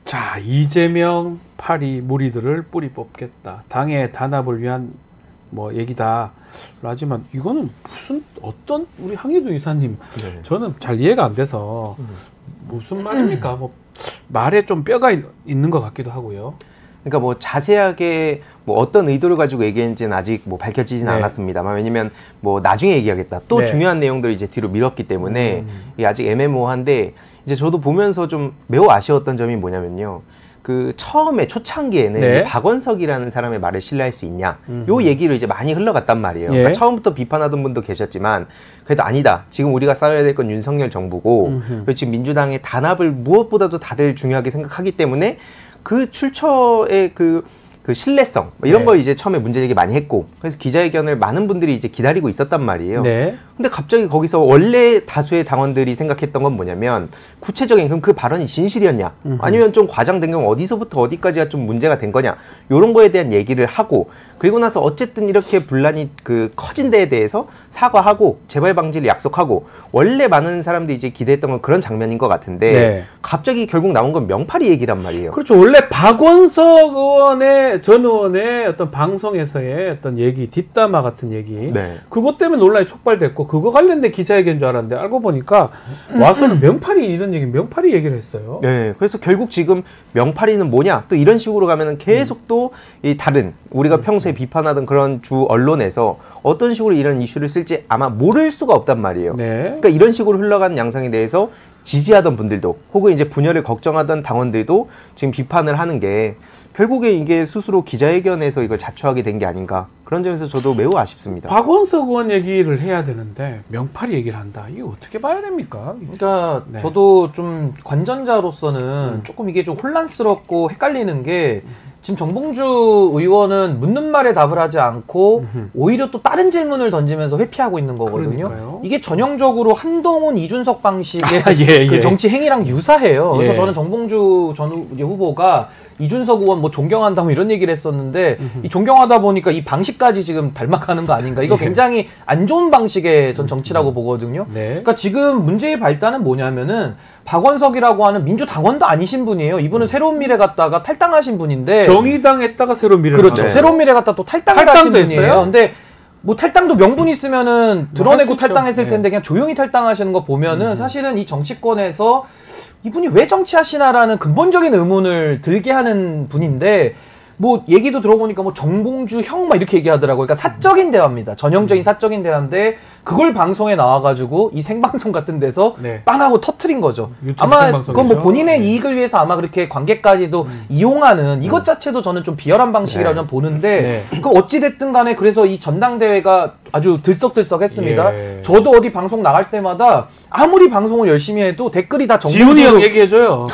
자, 이재명 파리 무리들을 뿌리 뽑겠다. 당의 단합을 위한 뭐 얘기다. 하지만 이거는 어떤 우리 황희도 이사님 저는 잘 이해가 안 돼서 무슨 말입니까? 뭐 말에 좀 뼈가 있는 것 같기도 하고요. 그러니까 뭐 자세하게 뭐 어떤 의도를 가지고 얘기했는지는 아직 뭐 밝혀지지는 않았습니다만 왜냐면 뭐 나중에 얘기하겠다. 또 중요한 내용들을 이제 뒤로 미뤘기 때문에 이게 아직 애매모호한데 이제 저도 보면서 좀 매우 아쉬웠던 점이 뭐냐면요. 그 처음에 초창기에는 네. 이제 박원석이라는 사람의 말을 신뢰할 수 있냐 요 얘기로 이제 많이 흘러갔단 말이에요. 예. 그러니까 처음부터 비판하던 분도 계셨지만 그래도 아니다. 지금 우리가 싸워야 될 건 윤석열 정부고 그리고 지금 민주당의 단합을 무엇보다도 다들 중요하게 생각하기 때문에 그 출처의 그 신뢰성 이런 네. 걸 이제 처음에 문제제기 많이 했고 그래서 기자회견을 많은 분들이 이제 기다리고 있었단 말이에요. 네. 근데 갑자기 거기서 원래 다수의 당원들이 생각했던 건 뭐냐면 구체적인 그럼 그 발언이 진실이었냐 아니면 좀 과장된 경우 어디서부터 어디까지가 좀 문제가 된 거냐 이런 거에 대한 얘기를 하고 그리고 나서 어쨌든 이렇게 분란이 커진 데에 대해서 사과하고 재발 방지를 약속하고 원래 많은 사람들이 이제 기대했던 건 그런 장면인 것 같은데 네. 갑자기 결국 나온 건 명팔이 얘기란 말이에요. 그렇죠. 원래 박원석 전 의원의 어떤 방송에서의 어떤 얘기, 뒷담화 같은 얘기, 네. 그것 때문에 논란이 촉발됐고 그거 관련된 기자회견인 줄 알았는데 알고 보니까 와서는 명팔이 얘기를 했어요. 네, 그래서 결국 지금 명팔이는 뭐냐 또 이런 식으로 가면은 계속 또 이 다른 우리가 평소에 비판하던 그런 주 언론에서 어떤 식으로 이런 이슈를 쓸지 아마 모를 수가 없단 말이에요. 네. 그러니까 이런 식으로 흘러가는 양상에 대해서 지지하던 분들도 혹은 이제 분열을 걱정하던 당원들도 지금 비판을 하는 게 결국에 이게 스스로 기자회견에서 이걸 자초하게 된 게 아닌가 그런 점에서 저도 매우 아쉽습니다. 박원석 의원 얘기를 해야 되는데 명팔이 얘기를 한다. 이게 어떻게 봐야 됩니까? 그러니까 네. 저도 좀 관전자로서는 조금 이게 좀 혼란스럽고 헷갈리는 게 지금 정봉주 의원은 묻는 말에 답을 하지 않고 오히려 또 다른 질문을 던지면서 회피하고 있는 거거든요. 그러니까요. 이게 전형적으로 한동훈, 이준석 방식의 예, 그 예. 정치 행위랑 유사해요. 그래서 예. 저는 정봉주 전 후보가 이준석 의원 뭐 존경한다 뭐 이런 얘기를 했었는데 이 존경하다 보니까 이 방식까지 지금 닮아가는 거 아닌가. 이거 굉장히 안 좋은 방식의 전 정치라고 보거든요. 네. 그러니까 지금 문제의 발단은 뭐냐면은 박원석이라고 하는 민주당원도 아니신 분이에요. 이분은 새로운 미래 갔다가 탈당하신 분인데 정의당 했다가 새로운 미래. 그렇죠. 네. 새로운 미래 갔다 또 탈당을 탈당도 하신 분이에요. 했어요? 근데 뭐 탈당도 명분이 있으면은 드러내고 할수 있죠. 탈당했을 텐데 그냥 조용히 탈당하시는 거 보면은 사실은 이 정치권에서 이분이 왜 정치하시나라는 근본적인 의문을 들게 하는 분인데 뭐 얘기도 들어보니까 뭐 정봉주 형 막 이렇게 얘기하더라고요. 그러니까 사적인 대화입니다. 전형적인 사적인 대화인데 그걸 방송에 나와가지고 이 생방송 같은 데서 네. 빵하고 터트린 거죠. 유튜브 아마 생방송이죠. 그건 뭐 본인의 이익을 위해서 아마 그렇게 관객까지도 이용하는 이것 자체도 저는 좀 비열한 방식이라고 저는 보는데 그럼 어찌됐든 간에 그래서 이 전당대회가 아주 들썩들썩했습니다. 예. 저도 어디 방송 나갈 때마다 아무리 방송을 열심히 해도 댓글이 다 지훈이 형 얘기해줘요.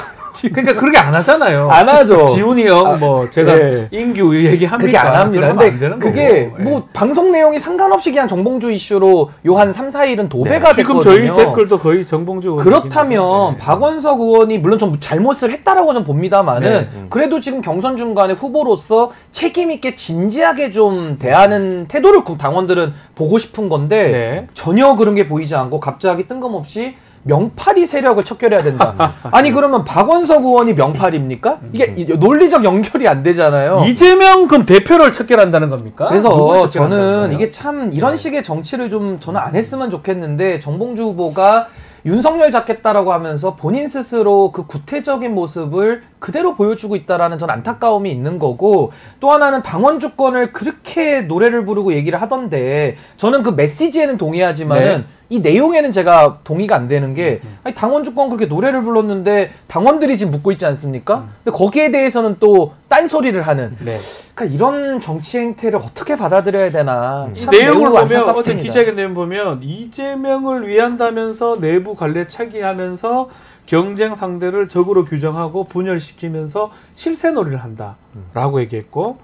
그러니까 그렇게 안 하잖아요. 안 하죠. 지훈이 형, 뭐, 제가 예. 인규 얘기합니까? 그렇게 안 합니다. 그러면 안 되는 근데 그게 거고. 뭐 방송 내용이 상관없이 그냥 정봉주 이슈로 요 한 3, 4일은 도배가 지금 됐거든요. 저희 댓글도 거의 정봉주 의원 그렇다면 얘기인데. 박원석 의원이 물론 좀 잘못을 했다라고 좀 봅니다만은 네. 그래도 지금 경선 중간에 후보로서 책임 있게 진지하게 좀 대하는 태도를 당원들은 보고 싶은 건데 네. 전혀 그런 게 보이지 않고 갑자기 뜬금없이 명팔이 세력을 척결해야 된다. 아니 그러면 박원석 의원이 명팔입니까? 이게 논리적 연결이 안 되잖아요. 이재명 그럼 대표를 척결한다는 겁니까? 누굴 그래서 척결한다는 저는 거예요? 이게 참 이런 식의 정치를 좀 저는 안 했으면 좋겠는데 정봉주 후보가 윤석열 잡겠다라고 하면서 본인 스스로 그 구태적인 모습을 그대로 보여주고 있다라는 전 안타까움이 있는 거고 또 하나는 당원 주권을 그렇게 노래를 부르고 얘기를 하던데 저는 그 메시지에는 동의하지만은 네. 이 내용에는 제가 동의가 안 되는 게 아니, 당원 주권 그렇게 노래를 불렀는데 당원들이 지금 묻고 있지 않습니까? 근데 거기에 대해서는 또 딴소리를 하는 네. 그러니까 이런 정치 행태를 어떻게 받아들여야 되나 이 참 내용을 매우 보면 안타깝습니다. 어제 기자회견 내용 보면 이재명을 위한다면서 내부 관례 차기하면서 경쟁 상대를 적으로 규정하고 분열시키면서 실세놀이를 한다라고 얘기했고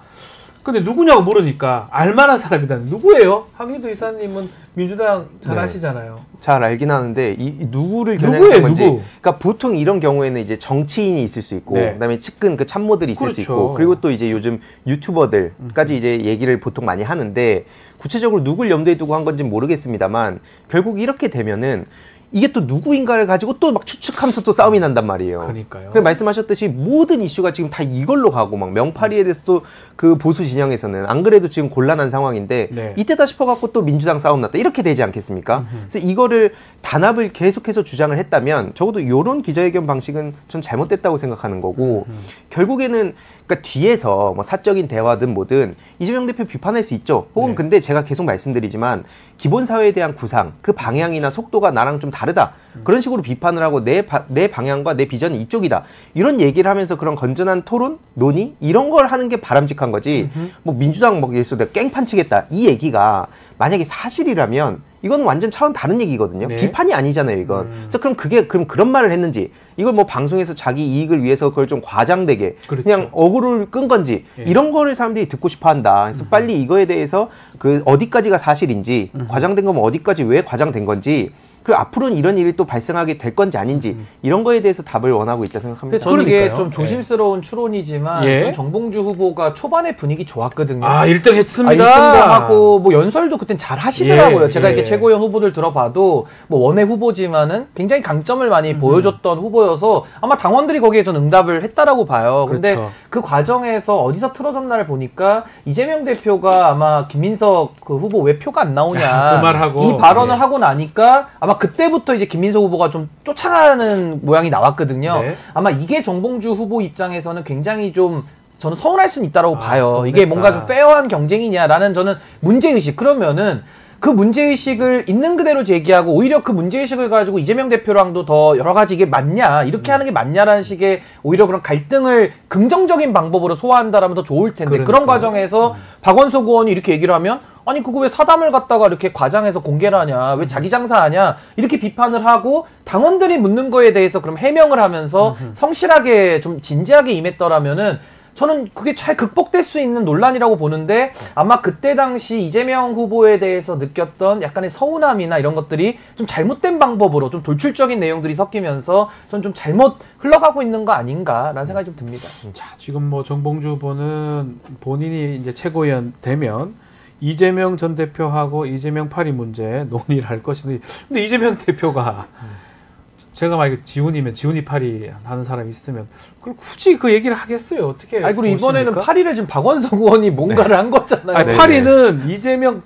근데 누구냐고 물으니까 알만한 사람이다. 누구예요? 황희도 이사님은 민주당 잘 네. 아시잖아요. 잘 알긴 하는데 이 누구를 누구예요, 겨냥한 건지. 누구? 그러니까 보통 이런 경우에는 이제 정치인이 있을 수 있고, 네. 그다음에 측근 그 참모들이 있을 수 그렇죠. 있고, 그리고 또 이제 요즘 유튜버들까지 이제 얘기를 보통 많이 하는데 구체적으로 누굴 염두에 두고 한 건지 모르겠습니다만 결국 이렇게 되면은. 이게 또 누구인가를 가지고 또 막 추측하면서 또 싸움이 난단 말이에요. 그러니까요. 말씀하셨듯이 모든 이슈가 지금 다 이걸로 가고 막 명팔이에 대해서 또 그 보수 진영에서는 안 그래도 지금 곤란한 상황인데 네. 이때다 싶어갖고 또 민주당 싸움 났다 이렇게 되지 않겠습니까? 그래서 이거를 단합을 계속해서 주장을 했다면 적어도 이런 기자회견 방식은 전 잘못됐다고 생각하는 거고 결국에는 그러니까 뒤에서 뭐 사적인 대화든 뭐든 이재명 대표 비판할 수 있죠. 혹은 네. 근데 제가 계속 말씀드리지만 기본 사회에 대한 구상, 그 방향이나 속도가 나랑 좀 다르다. 그런 식으로 비판을 하고 내 방향과 내 비전은 이쪽이다. 이런 얘기를 하면서 그런 건전한 토론, 논의 이런 걸 하는 게 바람직한 거지. 뭐 민주당 뭐 예를 들어 내가 깽판 치겠다. 이 얘기가 만약에 사실이라면 이건 완전 차원 다른 얘기거든요. 네. 비판이 아니잖아요, 이건. 그래서 그럼 그런 말을 했는지 이걸 뭐 방송에서 자기 이익을 위해서 그걸 좀 과장되게 그렇죠. 그냥 어그로를 끈 건지 이런 거를 사람들이 듣고 싶어 한다. 그래서 빨리 이거에 대해서 그 어디까지가 사실인지 과장된 거면 어디까지 왜 과장된 건지 그리고 앞으로는 이런 일이 또 발생하게 될 건지 아닌지 이런 거에 대해서 답을 원하고 있다 생각합니다. 저는 이게 그러니까요. 좀 조심스러운 추론이지만 예. 전 정봉주 후보가 초반에 분위기 좋았거든요. 1등 했습니다. 1등도 하고 뭐 연설도 그땐 잘 하시더라고요. 예, 제가 예. 이렇게 최고위원 후보들 들어봐도 뭐 원외 후보지만은 굉장히 강점을 많이 보여줬던 후보여서 아마 당원들이 거기에 좀 응답을 했다라고 봐요. 근데 그렇죠. 그 과정에서 어디서 틀어졌나를 보니까 이재명 대표가 아마 김민석 그 후보 왜 표가 안 나오냐 그 말하고 이 발언을 하고 나니까 아마 그때부터 이제 김민석 후보가 좀 쫓아가는 모양이 나왔거든요. 네. 아마 이게 정봉주 후보 입장에서는 굉장히 좀 저는 서운할 수는 있다고 봐요. 서운했다. 이게 뭔가 좀 페어한 경쟁이냐라는 저는 문제의식. 그러면은 그 문제의식을 있는 그대로 제기하고 오히려 그 문제의식을 가지고 이재명 대표랑도 더 여러 가지 이게 맞냐 이렇게 하는 게 맞냐라는 식의 오히려 그런 갈등을 긍정적인 방법으로 소화한다라면 더 좋을 텐데 그러니까요. 그런 과정에서 박원석 의원이 이렇게 얘기를 하면 아니 그거 왜 사담을 갖다가 이렇게 과장해서 공개를 하냐 왜 자기 장사하냐 이렇게 비판을 하고 당원들이 묻는 거에 대해서 그럼 해명을 하면서 성실하게 좀 진지하게 임했더라면은 저는 그게 잘 극복될 수 있는 논란이라고 보는데 아마 그때 당시 이재명 후보에 대해서 느꼈던 약간의 서운함이나 이런 것들이 좀 잘못된 방법으로 좀 돌출적인 내용들이 섞이면서 저는 좀 잘못 흘러가고 있는 거 아닌가라는 생각이 좀 듭니다. 자, 지금 뭐 정봉주 후보는 본인이 이제 최고위원 되면 이재명 전 대표하고 이재명 파리 문제 논의를 할 것인데, 근데 이재명 대표가 제가 만약에 지훈이면 지훈이 파리 하는 사람이 있으면 그걸 굳이 그 얘기를 하겠어요? 어떻게? 아니 그리고 이번에는 보십니까? 파리를 지금 박원석 의원이 뭔가를 한 거잖아요. 아니, 네. 파리는 이재명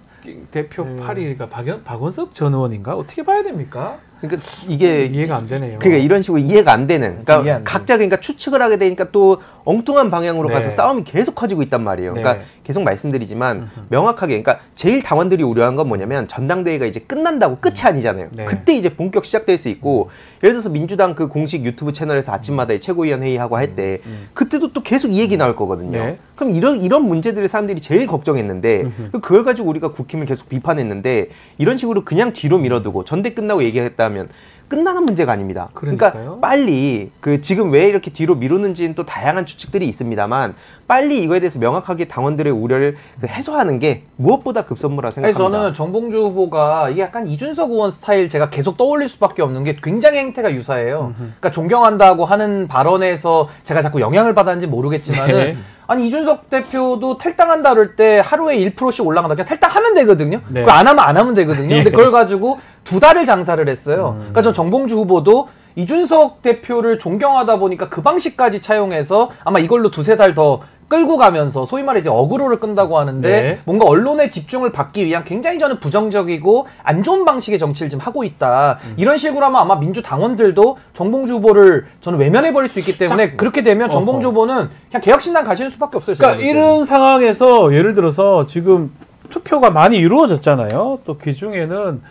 대표 파리가 박원석 전 의원인가? 어떻게 봐야 됩니까? 그러니까 이게 이해가 안 되네요. 그러니까 이런 식으로 이해가 안 되는. 그러니까 이해 안 각자 그러니까 추측을 하게 되니까 또 엉뚱한 방향으로 네. 가서 싸움이 계속 커지고 있단 말이에요. 네. 그러니까 계속 말씀드리지만 명확하게 그러니까 제일 당원들이 우려한 건 뭐냐면 전당대회가 이제 끝난다고 끝이 아니잖아요. 네. 그때 이제 본격 시작될 수 있고 예를 들어서 민주당 그 공식 유튜브 채널에서 아침마다 최고위원 회의하고 할 때 그때도 또 계속 이 얘기 나올 거거든요. 네. 그럼 이런 문제들을 사람들이 제일 걱정했는데 그걸 가지고 우리가 국힘을 계속 비판했는데 이런 식으로 그냥 뒤로 밀어두고 전대 끝나고 얘기했다면 끝나는 문제가 아닙니다. 그러니까요. 그러니까 빨리 그 지금 왜 이렇게 뒤로 미루는지는 또 다양한 추측들이 있습니다만 빨리 이거에 대해서 명확하게 당원들의 우려를 해소하는 게 무엇보다 급선무라 생각합니다. 저는 정봉주 후보가 이게 약간 이준석 의원 스타일 제가 계속 떠올릴 수밖에 없는 게 굉장히 행태가 유사해요. 그러니까 존경한다고 하는 발언에서 제가 자꾸 영향을 받았는지 모르겠지만은 네. 아니 이준석 대표도 탈당한다 그럴 때 하루에 1%씩 올라간다. 그냥 탈당하면 되거든요. 네. 그거 안 하면 되거든요. 근데 그걸 가지고 2달을 장사를 했어요. 그러니까 저 정봉주 후보도 이준석 대표를 존경하다 보니까 그 방식까지 차용해서 아마 이걸로 2-3달 더 끌고 가면서 소위 말해 이제 어그로를 끈다고 하는데 네. 뭔가 언론의 집중을 받기 위한 굉장히 저는 부정적이고 안 좋은 방식의 정치를 좀 하고 있다. 이런 식으로 하면 아마 민주당원들도 정봉주 후보를 저는 외면해버릴 수 있기 때문에 그렇게 되면 정봉주 후보는 그냥 개혁신당 가시는 수밖에 없어요. 그러니까 이런 상황에서 예를 들어서 지금 투표가 많이 이루어졌잖아요. 또 그 중에는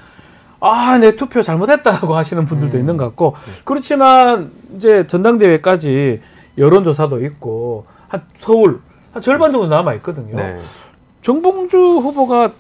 내 투표 잘못했다고 하시는 분들도 있는 것 같고 그렇지만 이제 전당대회까지 여론조사도 있고 한 서울 한 절반 정도 남아 있거든요. 네. 정봉주 후보가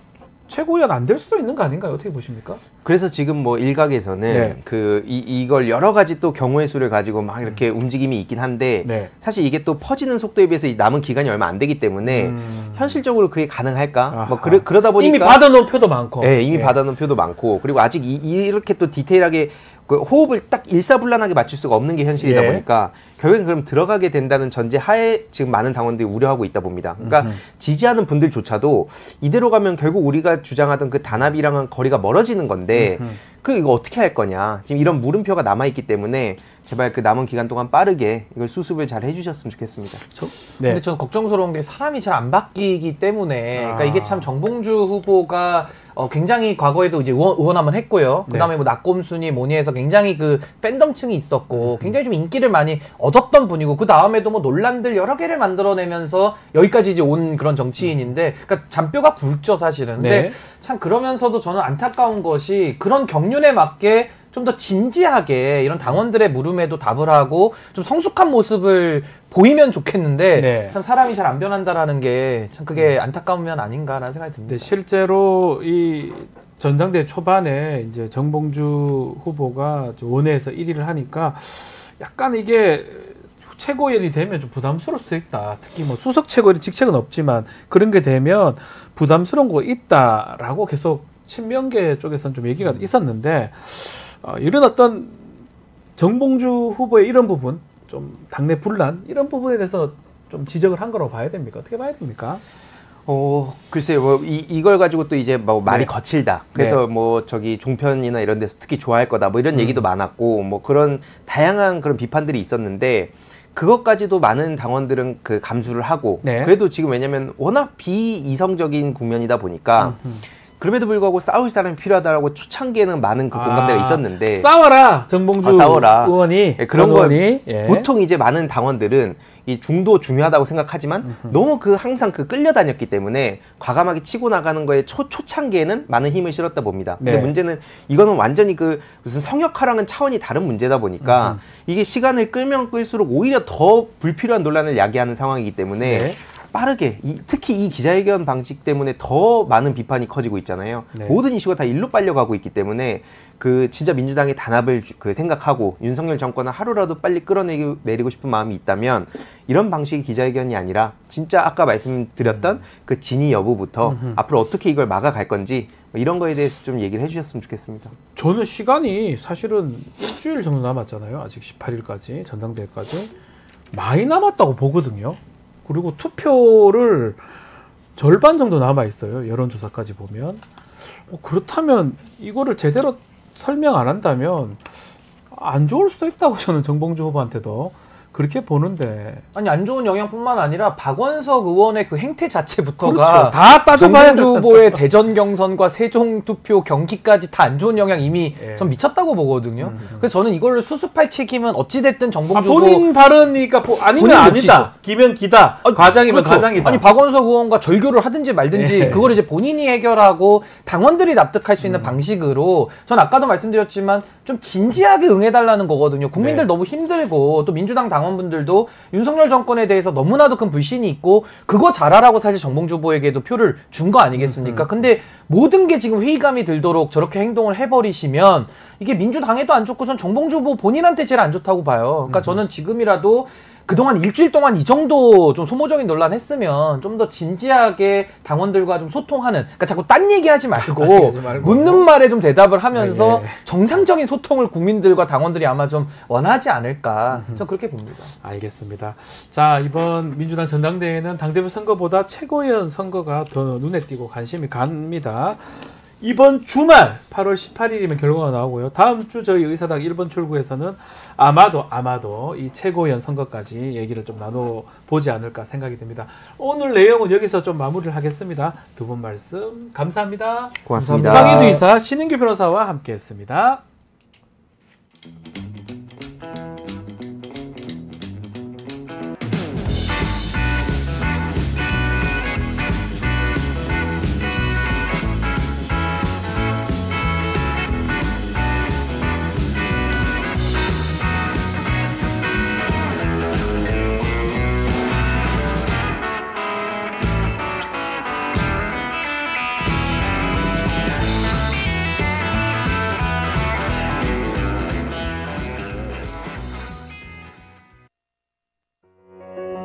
최고위원 안 될 수도 있는 거 아닌가요? 어떻게 보십니까? 그래서 지금 뭐 일각에서는 네. 이걸 여러 가지 또 경우의 수를 가지고 막 이렇게 움직임이 있긴 한데 네. 사실 이게 또 퍼지는 속도에 비해서 남은 기간이 얼마 안 되기 때문에 현실적으로 그게 가능할까? 뭐 그러다 보니까 이미 받아놓은 표도 많고. 네, 이미 받아놓은 표도 많고 그리고 아직 이렇게 또 디테일하게 그 호흡을 딱 일사불란하게 맞출 수가 없는 게 현실이다 네. 보니까 결국엔 그럼 들어가게 된다는 전제 하에 지금 많은 당원들이 우려하고 있다 봅니다. 그러니까 지지하는 분들조차도 이대로 가면 결국 우리가 주장하던 그 단합이랑은 거리가 멀어지는 건데 이거 어떻게 할 거냐. 지금 이런 물음표가 남아있기 때문에 제발 그 남은 기간 동안 빠르게 이걸 수습을 잘 해주셨으면 좋겠습니다. 네. 근데 저는 걱정스러운 게 사람이 잘 안 바뀌기 때문에 그러니까 이게 참 정봉주 후보가 굉장히 과거에도 이제 의원 한번 했고요. 네. 그다음에 뭐 낙곰순이 뭐니 해서 굉장히 그 팬덤층이 있었고 굉장히 좀 인기를 많이 얻었던 분이고 그 다음에도 뭐 논란들 여러 개를 만들어내면서 여기까지 이제 온 그런 정치인인데 그러니까 잔뼈가 굵죠 사실은. 근데 네. 참 그러면서도 저는 안타까운 것이 그런 경륜에 맞게 좀 더 진지하게 이런 당원들의 물음에도 답을 하고 좀 성숙한 모습을 보이면 좋겠는데 네. 참 사람이 잘 안 변한다라는 게 참 그게 안타까운 면 아닌가라는 생각이 듭니다. 네, 실제로 이 전당대회 초반에 이제 정봉주 후보가 원내에서 1위를 하니까 약간 이게 최고위원이 되면 좀 부담스러울 수 있다. 특히 뭐 수석 최고위원 직책은 없지만 그런 게 되면 부담스러운 거 있다라고 계속 친명계 쪽에서는 좀 얘기가 있었는데 이런 어떤 정봉주 후보의 이런 부분, 좀 당내 분란 이런 부분에 대해서 좀 지적을 한 거라고 봐야 됩니까? 어떻게 봐야 됩니까? 글쎄요, 뭐, 이걸 가지고 또 이제 뭐 말이 네. 거칠다. 그래서 네. 뭐 저기 종편이나 이런 데서 특히 좋아할 거다. 뭐 이런 얘기도 많았고, 뭐 그런 다양한 그런 비판들이 있었는데, 그것까지도 많은 당원들은 그 감수를 하고, 네. 그래도 지금 왜냐면 워낙 비이성적인 국면이다 보니까, 그럼에도 불구하고 싸울 사람이 필요하다라고 초창기에는 많은 그 공감대가 있었는데, 싸워라 정봉주 싸워라. 의원이 예, 그런 전 건 의원이. 예. 보통 이제 많은 당원들은 이 중도 중요하다고 생각하지만 너무 그 항상 그 끌려다녔기 때문에 과감하게 치고 나가는 거에 초창기에는 많은 힘을 실었다 봅니다. 근데 네. 문제는 이거는 완전히 그 무슨 성역화랑은 차원이 다른 문제다 보니까 이게 시간을 끌면 끌수록 오히려 더 불필요한 논란을 야기하는 상황이기 때문에 네. 빠르게 특히 이 기자회견 방식 때문에 더 많은 비판이 커지고 있잖아요. 네. 모든 이슈가 다 일로 빨려가고 있기 때문에 그 진짜 민주당의 단합을 그 생각하고 윤석열 정권을 하루라도 빨리 끌어내리고 싶은 마음이 있다면 이런 방식의 기자회견이 아니라 진짜 아까 말씀드렸던 그 진위 여부부터 앞으로 어떻게 이걸 막아갈 건지 뭐 이런 거에 대해서 좀 얘기를 해주셨으면 좋겠습니다. 저는 시간이 사실은 일주일 정도 남았잖아요. 아직 18일까지 전당대회까지 많이 남았다고 보거든요. 그리고 투표를 절반 정도 남아 있어요. 여론조사까지 보면. 그렇다면 이거를 제대로 설명 안 한다면 안 좋을 수도 있다고 저는 정봉주 후보한테도 그렇게 보는데. 아니 안 좋은 영향뿐만 아니라 박원석 의원의 그 행태 자체부터가 그렇죠. 다 따져봐야 정봉주 후보의 대전 경선과 세종 투표 경기까지 다 안 좋은 영향 이미 예. 전 미쳤다고 보거든요. 그래서 저는 이걸 수습할 책임은 어찌됐든 정봉주 후보 본인 발언이니까 아니면 본인 아니다. 몫이죠. 기면 기다. 과장이면 그렇죠. 과장이다. 아니 박원석 의원과 절교를 하든지 말든지 예. 그걸 이제 본인이 해결하고 당원들이 납득할 수 있는 방식으로 전 아까도 말씀드렸지만 좀 진지하게 응해달라는 거거든요. 국민들 네. 너무 힘들고 또 민주당 당원분들도 윤석열 정권에 대해서 너무나도 큰 불신이 있고 그거 잘하라고 사실 정봉주 후보에게도 표를 준 거 아니겠습니까? 근데 모든 게 지금 회의감이 들도록 저렇게 행동을 해버리시면 이게 민주당에도 안 좋고 전 정봉주 후보 본인한테 제일 안 좋다고 봐요. 그러니까 저는 지금이라도 그동안 일주일 동안 이 정도 좀 소모적인 논란 했으면 좀 더 진지하게 당원들과 좀 소통하는, 그러니까 자꾸 딴 얘기하지 말고 묻는 말에 좀 대답을 하면서 정상적인 소통을 국민들과 당원들이 아마 좀 원하지 않을까, 전 그렇게 봅니다. 알겠습니다. 자, 이번 민주당 전당대회는 당대표 선거보다 최고위원 선거가 더 눈에 띄고 관심이 갑니다. 이번 주말 8월 18일이면 결과가 나오고요. 다음 주 저희 의사당 1번 출구에서는 아마도 이 최고위원 선거까지 얘기를 좀 나눠보지 않을까 생각이 듭니다. 오늘 내용은 여기서 좀 마무리를 하겠습니다. 두 분 말씀 감사합니다. 고맙습니다. 황희두 의사, 신인규 변호사와 함께했습니다.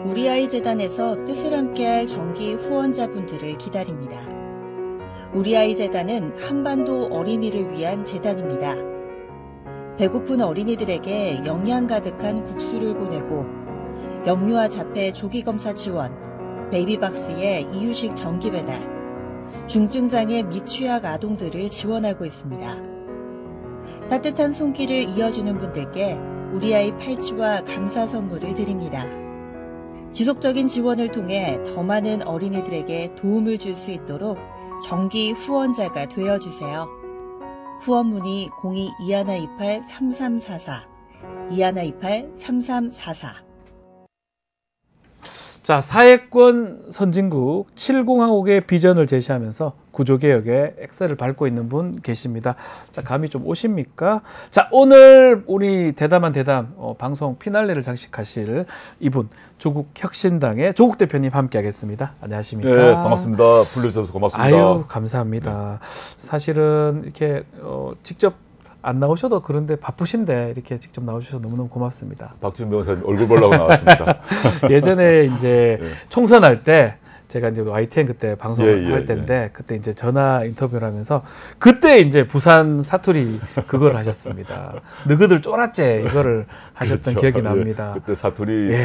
우리 아이 재단에서 뜻을 함께할 정기 후원자분들을 기다립니다. 우리 아이 재단은 한반도 어린이를 위한 재단입니다. 배고픈 어린이들에게 영양 가득한 국수를 보내고 영유아 자폐 조기 검사 지원, 베이비박스의 이유식 정기 배달, 중증장애 및 취약 아동들을 지원하고 있습니다. 따뜻한 손길을 이어주는 분들께 우리 아이 팔찌와 감사 선물을 드립니다. 지속적인 지원을 통해 더 많은 어린이들에게 도움을 줄 수 있도록 정기 후원자가 되어주세요. 후원 문의 02-2128-3344, 2128-3344. 자, 사회권 선진국 7공화국의 비전을 제시하면서 구조개혁에 엑셀을 밟고 있는 분 계십니다. 자, 감이 좀 오십니까? 자, 오늘 우리 대담한 대담 방송 피날레를 장식하실 이분, 조국 혁신당의 조국 대표님 함께 하겠습니다. 안녕하십니까? 네, 반갑습니다. 불러주셔서 고맙습니다. 아유, 감사합니다. 네. 사실은 이렇게 직접 안 나오셔도 그런데 바쁘신데 이렇게 직접 나오셔서 너무너무 고맙습니다. 박지원 변호사님 얼굴 보려고 나왔습니다. 예전에 이제 네. 총선할 때 제가 이제 YTN 그때 방송할 때인데 그때 이제 전화 인터뷰를 하면서 그때 이제 부산 사투리 그걸 하셨습니다. 너희들 쫄았제 이거를 하셨던 그렇죠. 기억이 납니다. 그때 사투리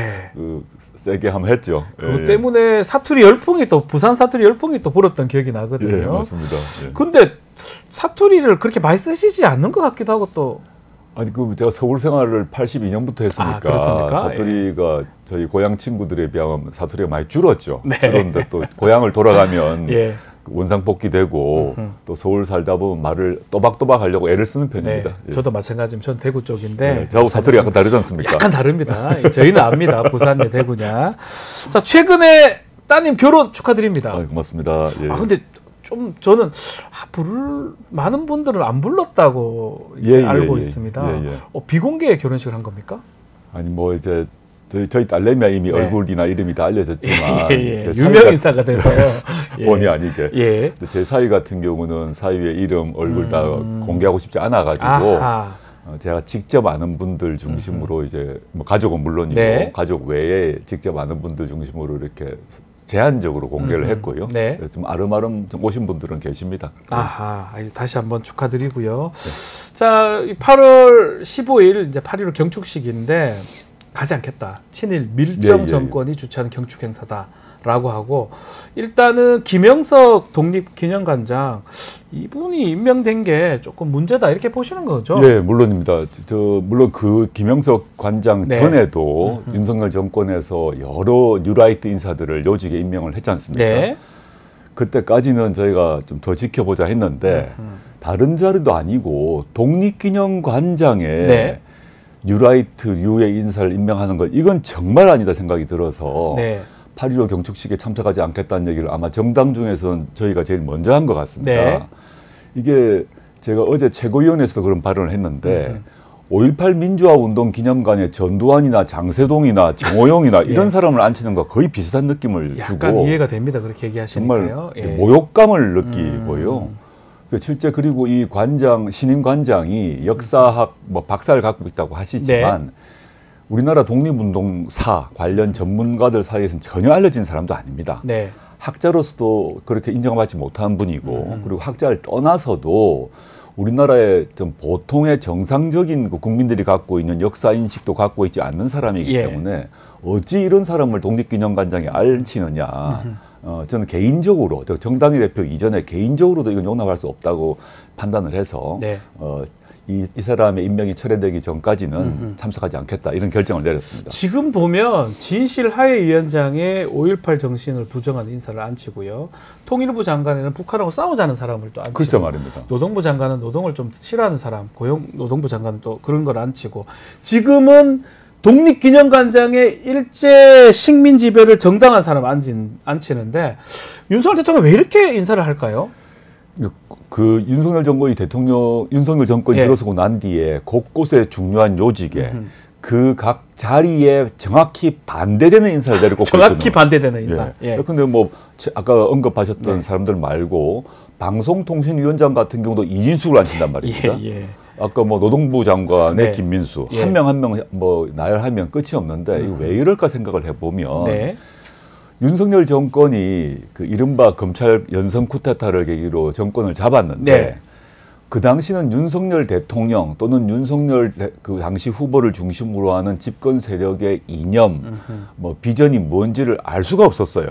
세게 한번 했죠. 그것 때문에 사투리 열풍이 또 부산 사투리 열풍이 또 불었던 기억이 나거든요. 예, 맞습니다. 근데 사투리를 그렇게 많이 쓰시지 않는 것 같기도 하고 또. 아니 제가 서울 생활을 82년부터 했으니까 사투리가 저희 고향 친구들에 비하면 사투리가 많이 줄었죠. 네. 그런데 또 고향을 돌아가면 예. 원상복귀되고 또 서울 살다 보면 말을 또박또박 하려고 애를 쓰는 편입니다. 네. 예. 저도 마찬가지입니다. 전 대구 쪽인데 네, 저하고 사투리 약간 다르지 않습니까? 약간 다릅니다. 저희는 압니다. 부산이 대구냐. 자, 최근에 따님 결혼 축하드립니다. 고맙습니다. 예. 근데 좀 저는 많은 분들은 안 불렀다고 알고 있습니다. 비공개 결혼식을 한 겁니까? 아니 뭐 이제 저희 딸내미가 이미 얼굴이나 이름이 다 알려졌지만 유명 인사가 돼서요. 본의 아니게. 제 사위 같은 경우는 사위의 이름, 얼굴 다 공개하고 싶지 않아가지고 제가 직접 아는 분들 중심으로 이제 뭐 가족은 물론이고 가족 외에 직접 아는 분들 중심으로 이렇게 제한적으로 공개를 했고요. 좀 아름아름 좀 오신 분들은 계십니다. 다시 한번 축하드리고요. 자, 8월 15일 이제 8.15 경축식인데 가지 않겠다. 친일 밀정 정권이 주최하는 경축 행사다라고 하고 일단은 김영석 독립기념관장 이분이 임명된 게 조금 문제다 이렇게 보시는 거죠? 네, 물론입니다. 물론 그 김영석 관장 전에도 윤석열 정권에서 여러 뉴라이트 인사들을 요직에 임명을 했지 않습니까? 그때까지는 저희가 좀 더 지켜보자 했는데 다른 자리도 아니고 독립기념관장에 뉴라이트류의 인사를 임명하는 것 이건 정말 아니다 생각이 들어서 8.15 경축식에 참석하지 않겠다는 얘기를 아마 정당 중에서는 저희가 제일 먼저 한 것 같습니다. 이게 제가 어제 최고위원회에서도 그런 발언을 했는데 5.18 민주화운동 기념관에 전두환이나 장세동이나 정호영이나 이런 사람을 앉히는 거 거의 비슷한 느낌을 약간 주고 이해가 됩니다. 그렇게 얘기하시니까요. 정말 모욕감을 느끼고요. 실제 그리고 이 관장, 신임 관장이 역사학 박사를 갖고 있다고 하시지만 우리나라 독립운동사 관련 전문가들 사이에서는 전혀 알려진 사람도 아닙니다. 학자로서도 그렇게 인정받지 못한 분이고 그리고 학자를 떠나서도 우리나라의 좀 보통의 정상적인 국민들이 갖고 있는 역사 인식도 갖고 있지 않는 사람이기 때문에 어찌 이런 사람을 독립기념관장에 앉히느냐. 저는 개인적으로 정당의 대표 이전에 개인적으로도 이건 용납할 수 없다고 판단을 해서 이 사람의 임명이 철회되기 전까지는 참석하지 않겠다 이런 결정을 내렸습니다. 지금 보면 진실 하회위원장에 5.18 정신을 부정하는 인사를 앉히고요. 통일부 장관에는 북한하고 싸우자는 사람을 또 앉히고 글쎄 말입니다. 노동부 장관은 노동을 좀 싫어하는 사람, 노동부 장관은 또 그런 걸 앉히고 지금은 독립기념관장에 일제 식민 지배를 정당한 사람 앉히는데 윤석열 대통령 왜 이렇게 인사를 할까요? 그 윤석열 정권이 들어서고 난 뒤에 곳곳에 중요한 요직에 그 각 자리에 정확히 반대되는 인사를 내리고 정확히 반대되는 인사. 근데 뭐 아까 언급하셨던 사람들 말고 방송통신위원장 같은 경우도 이진숙을 앉힌단 말입니다. 아까 뭐 노동부 장관의 김민수 한 명 뭐 나열하면 끝이 없는데 이거 왜 이럴까 생각을 해보면 윤석열 정권이 그 이른바 검찰 연성 쿠데타를 계기로 정권을 잡았는데 그 당시는 윤석열 대통령 또는 윤석열 그 당시 후보를 중심으로 하는 집권 세력의 이념, 뭐 비전이 뭔지를 알 수가 없었어요.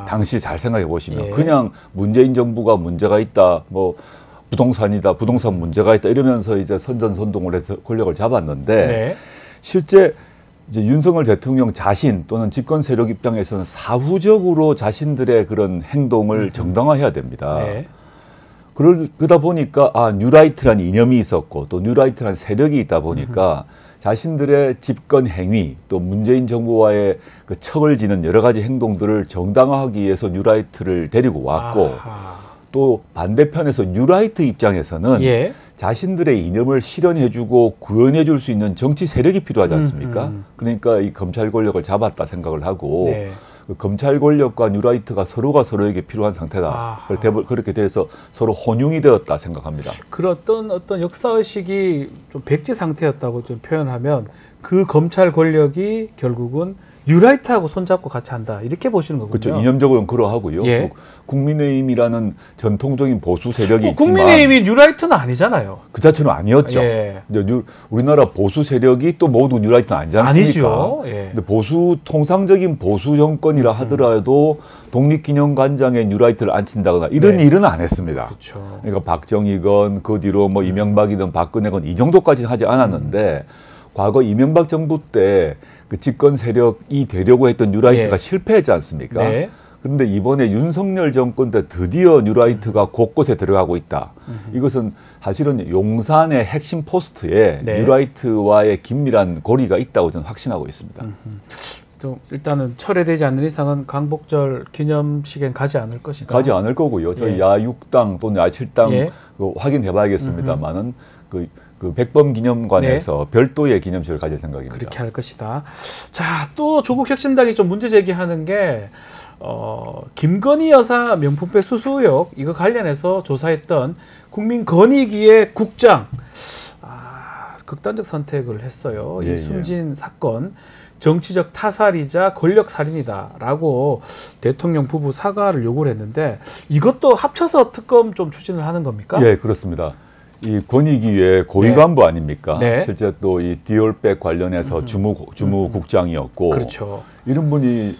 당시 잘 생각해 보시면 그냥 문재인 정부가 문제가 있다, 뭐 부동산이다, 부동산 문제가 있다 이러면서 이제 선전선동을 해서 권력을 잡았는데 실제 이제 윤석열 대통령 자신 또는 집권 세력 입장에서는 사후적으로 자신들의 그런 행동을 정당화해야 됩니다. 그러다 보니까 뉴라이트라는 이념이 있었고 또 뉴라이트라는 세력이 있다 보니까 자신들의 집권 행위 또 문재인 정부와의 그 척을 지는 여러 가지 행동들을 정당화하기 위해서 뉴라이트를 데리고 왔고 또 반대편에서 뉴라이트 입장에서는 자신들의 이념을 실현해주고 구현해줄 수 있는 정치 세력이 필요하지 않습니까? 그러니까 이 검찰 권력을 잡았다 생각을 하고 그 검찰 권력과 뉴라이트가 서로가 서로에게 필요한 상태다. 그렇게 돼서 서로 혼용이 되었다 생각합니다. 그런 어떤 역사의식이 좀 백지 상태였다고 좀 표현하면 그 검찰 권력이 결국은 뉴라이트하고 손잡고 같이 한다. 이렇게 보시는 거군요. 그렇죠. 이념적으로는 그러하고요. 국민의힘이라는 전통적인 보수 세력이 있지만 국민의힘이 뉴라이트는 아니잖아요. 그 자체는 아니었죠. 우리나라 보수 세력이 또 모두 뉴라이트는 아니지 않습니까? 아니죠. 근데 통상적인 보수 정권이라 하더라도 독립기념관장에 뉴라이트를 안 친다거나 이런 일은 안 했습니다. 그렇죠. 그러니까 박정희건 그 뒤로 뭐 이명박이든 박근혜건 이 정도까지는 하지 않았는데 과거 이명박 정부 때 그 집권 세력이 되려고 했던 뉴라이트가 실패했지 않습니까? 그런데 이번에 윤석열 정권 때 드디어 뉴라이트가 곳곳에 들어가고 있다. 이것은 사실은 용산의 핵심 포스트에 뉴라이트와의 긴밀한 고리가 있다고 저는 확신하고 있습니다. 좀 일단은 철회되지 않는 이상은 광복절 기념식엔 가지 않을 것이다. 가지 않을 거고요. 저희 야6당 또는 야7당 확인해 봐야겠습니다만은 그 백범기념관에서 별도의 기념식을 가질 생각입니다. 그렇게 할 것이다. 자, 또 조국혁신당이 좀 문제 제기하는 게 김건희 여사 명품백 수수 의혹 이거 관련해서 조사했던 국민권익위의 국장 극단적 선택을 했어요. 이 숨진 사건 정치적 타살이자 권력살인이다라고 대통령 부부 사과를 요구를 했는데 이것도 합쳐서 특검 좀 추진을 하는 겁니까? 예, 그렇습니다. 이 권익위의 고위 간부 아닙니까? 실제 또 이 디올백 관련해서 주무국장이었고 그렇죠. 이런 분이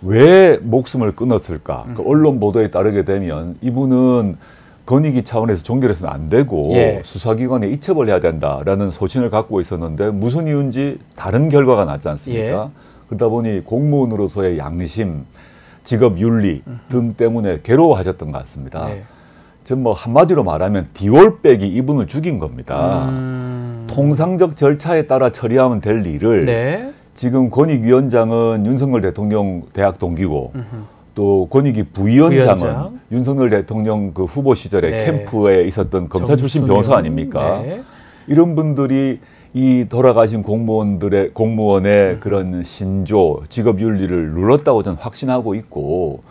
왜 목숨을 끊었을까? 그 언론 보도에 따르게 되면 이분은 권익위 차원에서 종결해서는 안 되고 수사기관에 이첩을 해야 된다라는 소신을 갖고 있었는데 무슨 이유인지 다른 결과가 나지 않습니까? 그러다 보니 공무원으로서의 양심, 직업윤리 등 때문에 괴로워하셨던 것 같습니다. 전 뭐 한마디로 말하면 디올백이 이분을 죽인 겁니다. 통상적 절차에 따라 처리하면 될 일을 지금 권익위원장은 윤석열 대통령 대학 동기고 또 권익위 부위원장은 윤석열 대통령 그 후보 시절에 캠프에 있었던 검사 출신 변호사 아닙니까? 이런 분들이 이 돌아가신 공무원의 그런 신조, 직업윤리를 눌렀다고 저는 확신하고 있고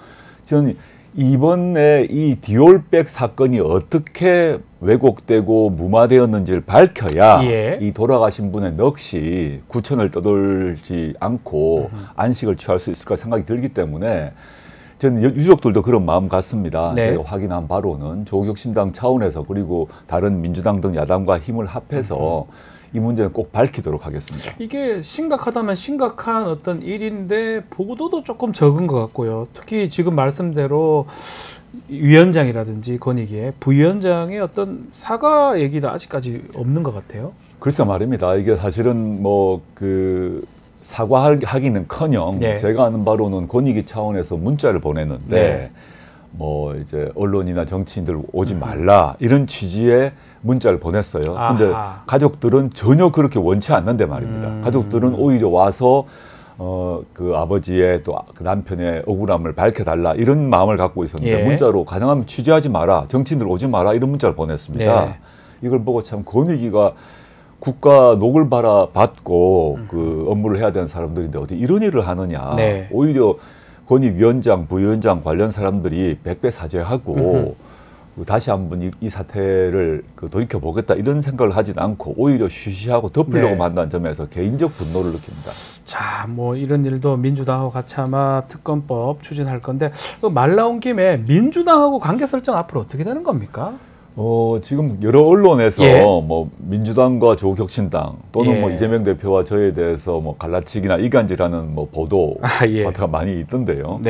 저는 이번에 이 디올백 사건이 어떻게 왜곡되고 무마되었는지를 밝혀야 이 돌아가신 분의 넋이 구천을 떠돌지 않고 안식을 취할 수 있을 까 생각이 들기 때문에 저는 유족들도 그런 마음 같습니다. 제가 확인한 바로는 조국혁신당 차원에서 그리고 다른 민주당 등 야당과 힘을 합해서 이 문제는 꼭 밝히도록 하겠습니다. 이게 심각하다면 심각한 어떤 일인데 보도도 조금 적은 것 같고요. 특히 지금 말씀대로 위원장이라든지 권익위의 부위원장의 어떤 사과 얘기도 아직까지 없는 것 같아요. 글쎄 말입니다. 이게 사실은 뭐 그 사과하기는커녕 제가 아는 바로는 권익위 차원에서 문자를 보냈는데 뭐 이제 언론이나 정치인들 오지 말라 이런 취지의 문자를 보냈어요. 근데 가족들은 전혀 그렇게 원치 않는데 말입니다. 가족들은 오히려 와서 그 아버지의 또 그 남편의 억울함을 밝혀달라 이런 마음을 갖고 있었는데 문자로 가능하면 취재하지 마라, 정치인들 오지 마라 이런 문자를 보냈습니다. 이걸 보고 참 권익위가 국가 녹을 받고 그 업무를 해야 되는 사람들인데 어디 이런 일을 하느냐. 오히려 권익위원장, 부위원장 관련 사람들이 백배사죄하고 다시 한번 이 사태를 돌이켜보겠다 이런 생각을 하진 않고 오히려 쉬쉬하고 덮으려고 한다는 점에서 개인적 분노를 느낍니다. 자, 뭐 이런 일도 민주당하고 같이 아마 특검법 추진할 건데 말 나온 김에 민주당하고 관계 설정 앞으로 어떻게 되는 겁니까? 지금 여러 언론에서 뭐 민주당과 조국혁신당 또는 뭐 이재명 대표와 저에 대해서 뭐 갈라치기나 이간질하는 뭐 보도 파트가 많이 있던데요.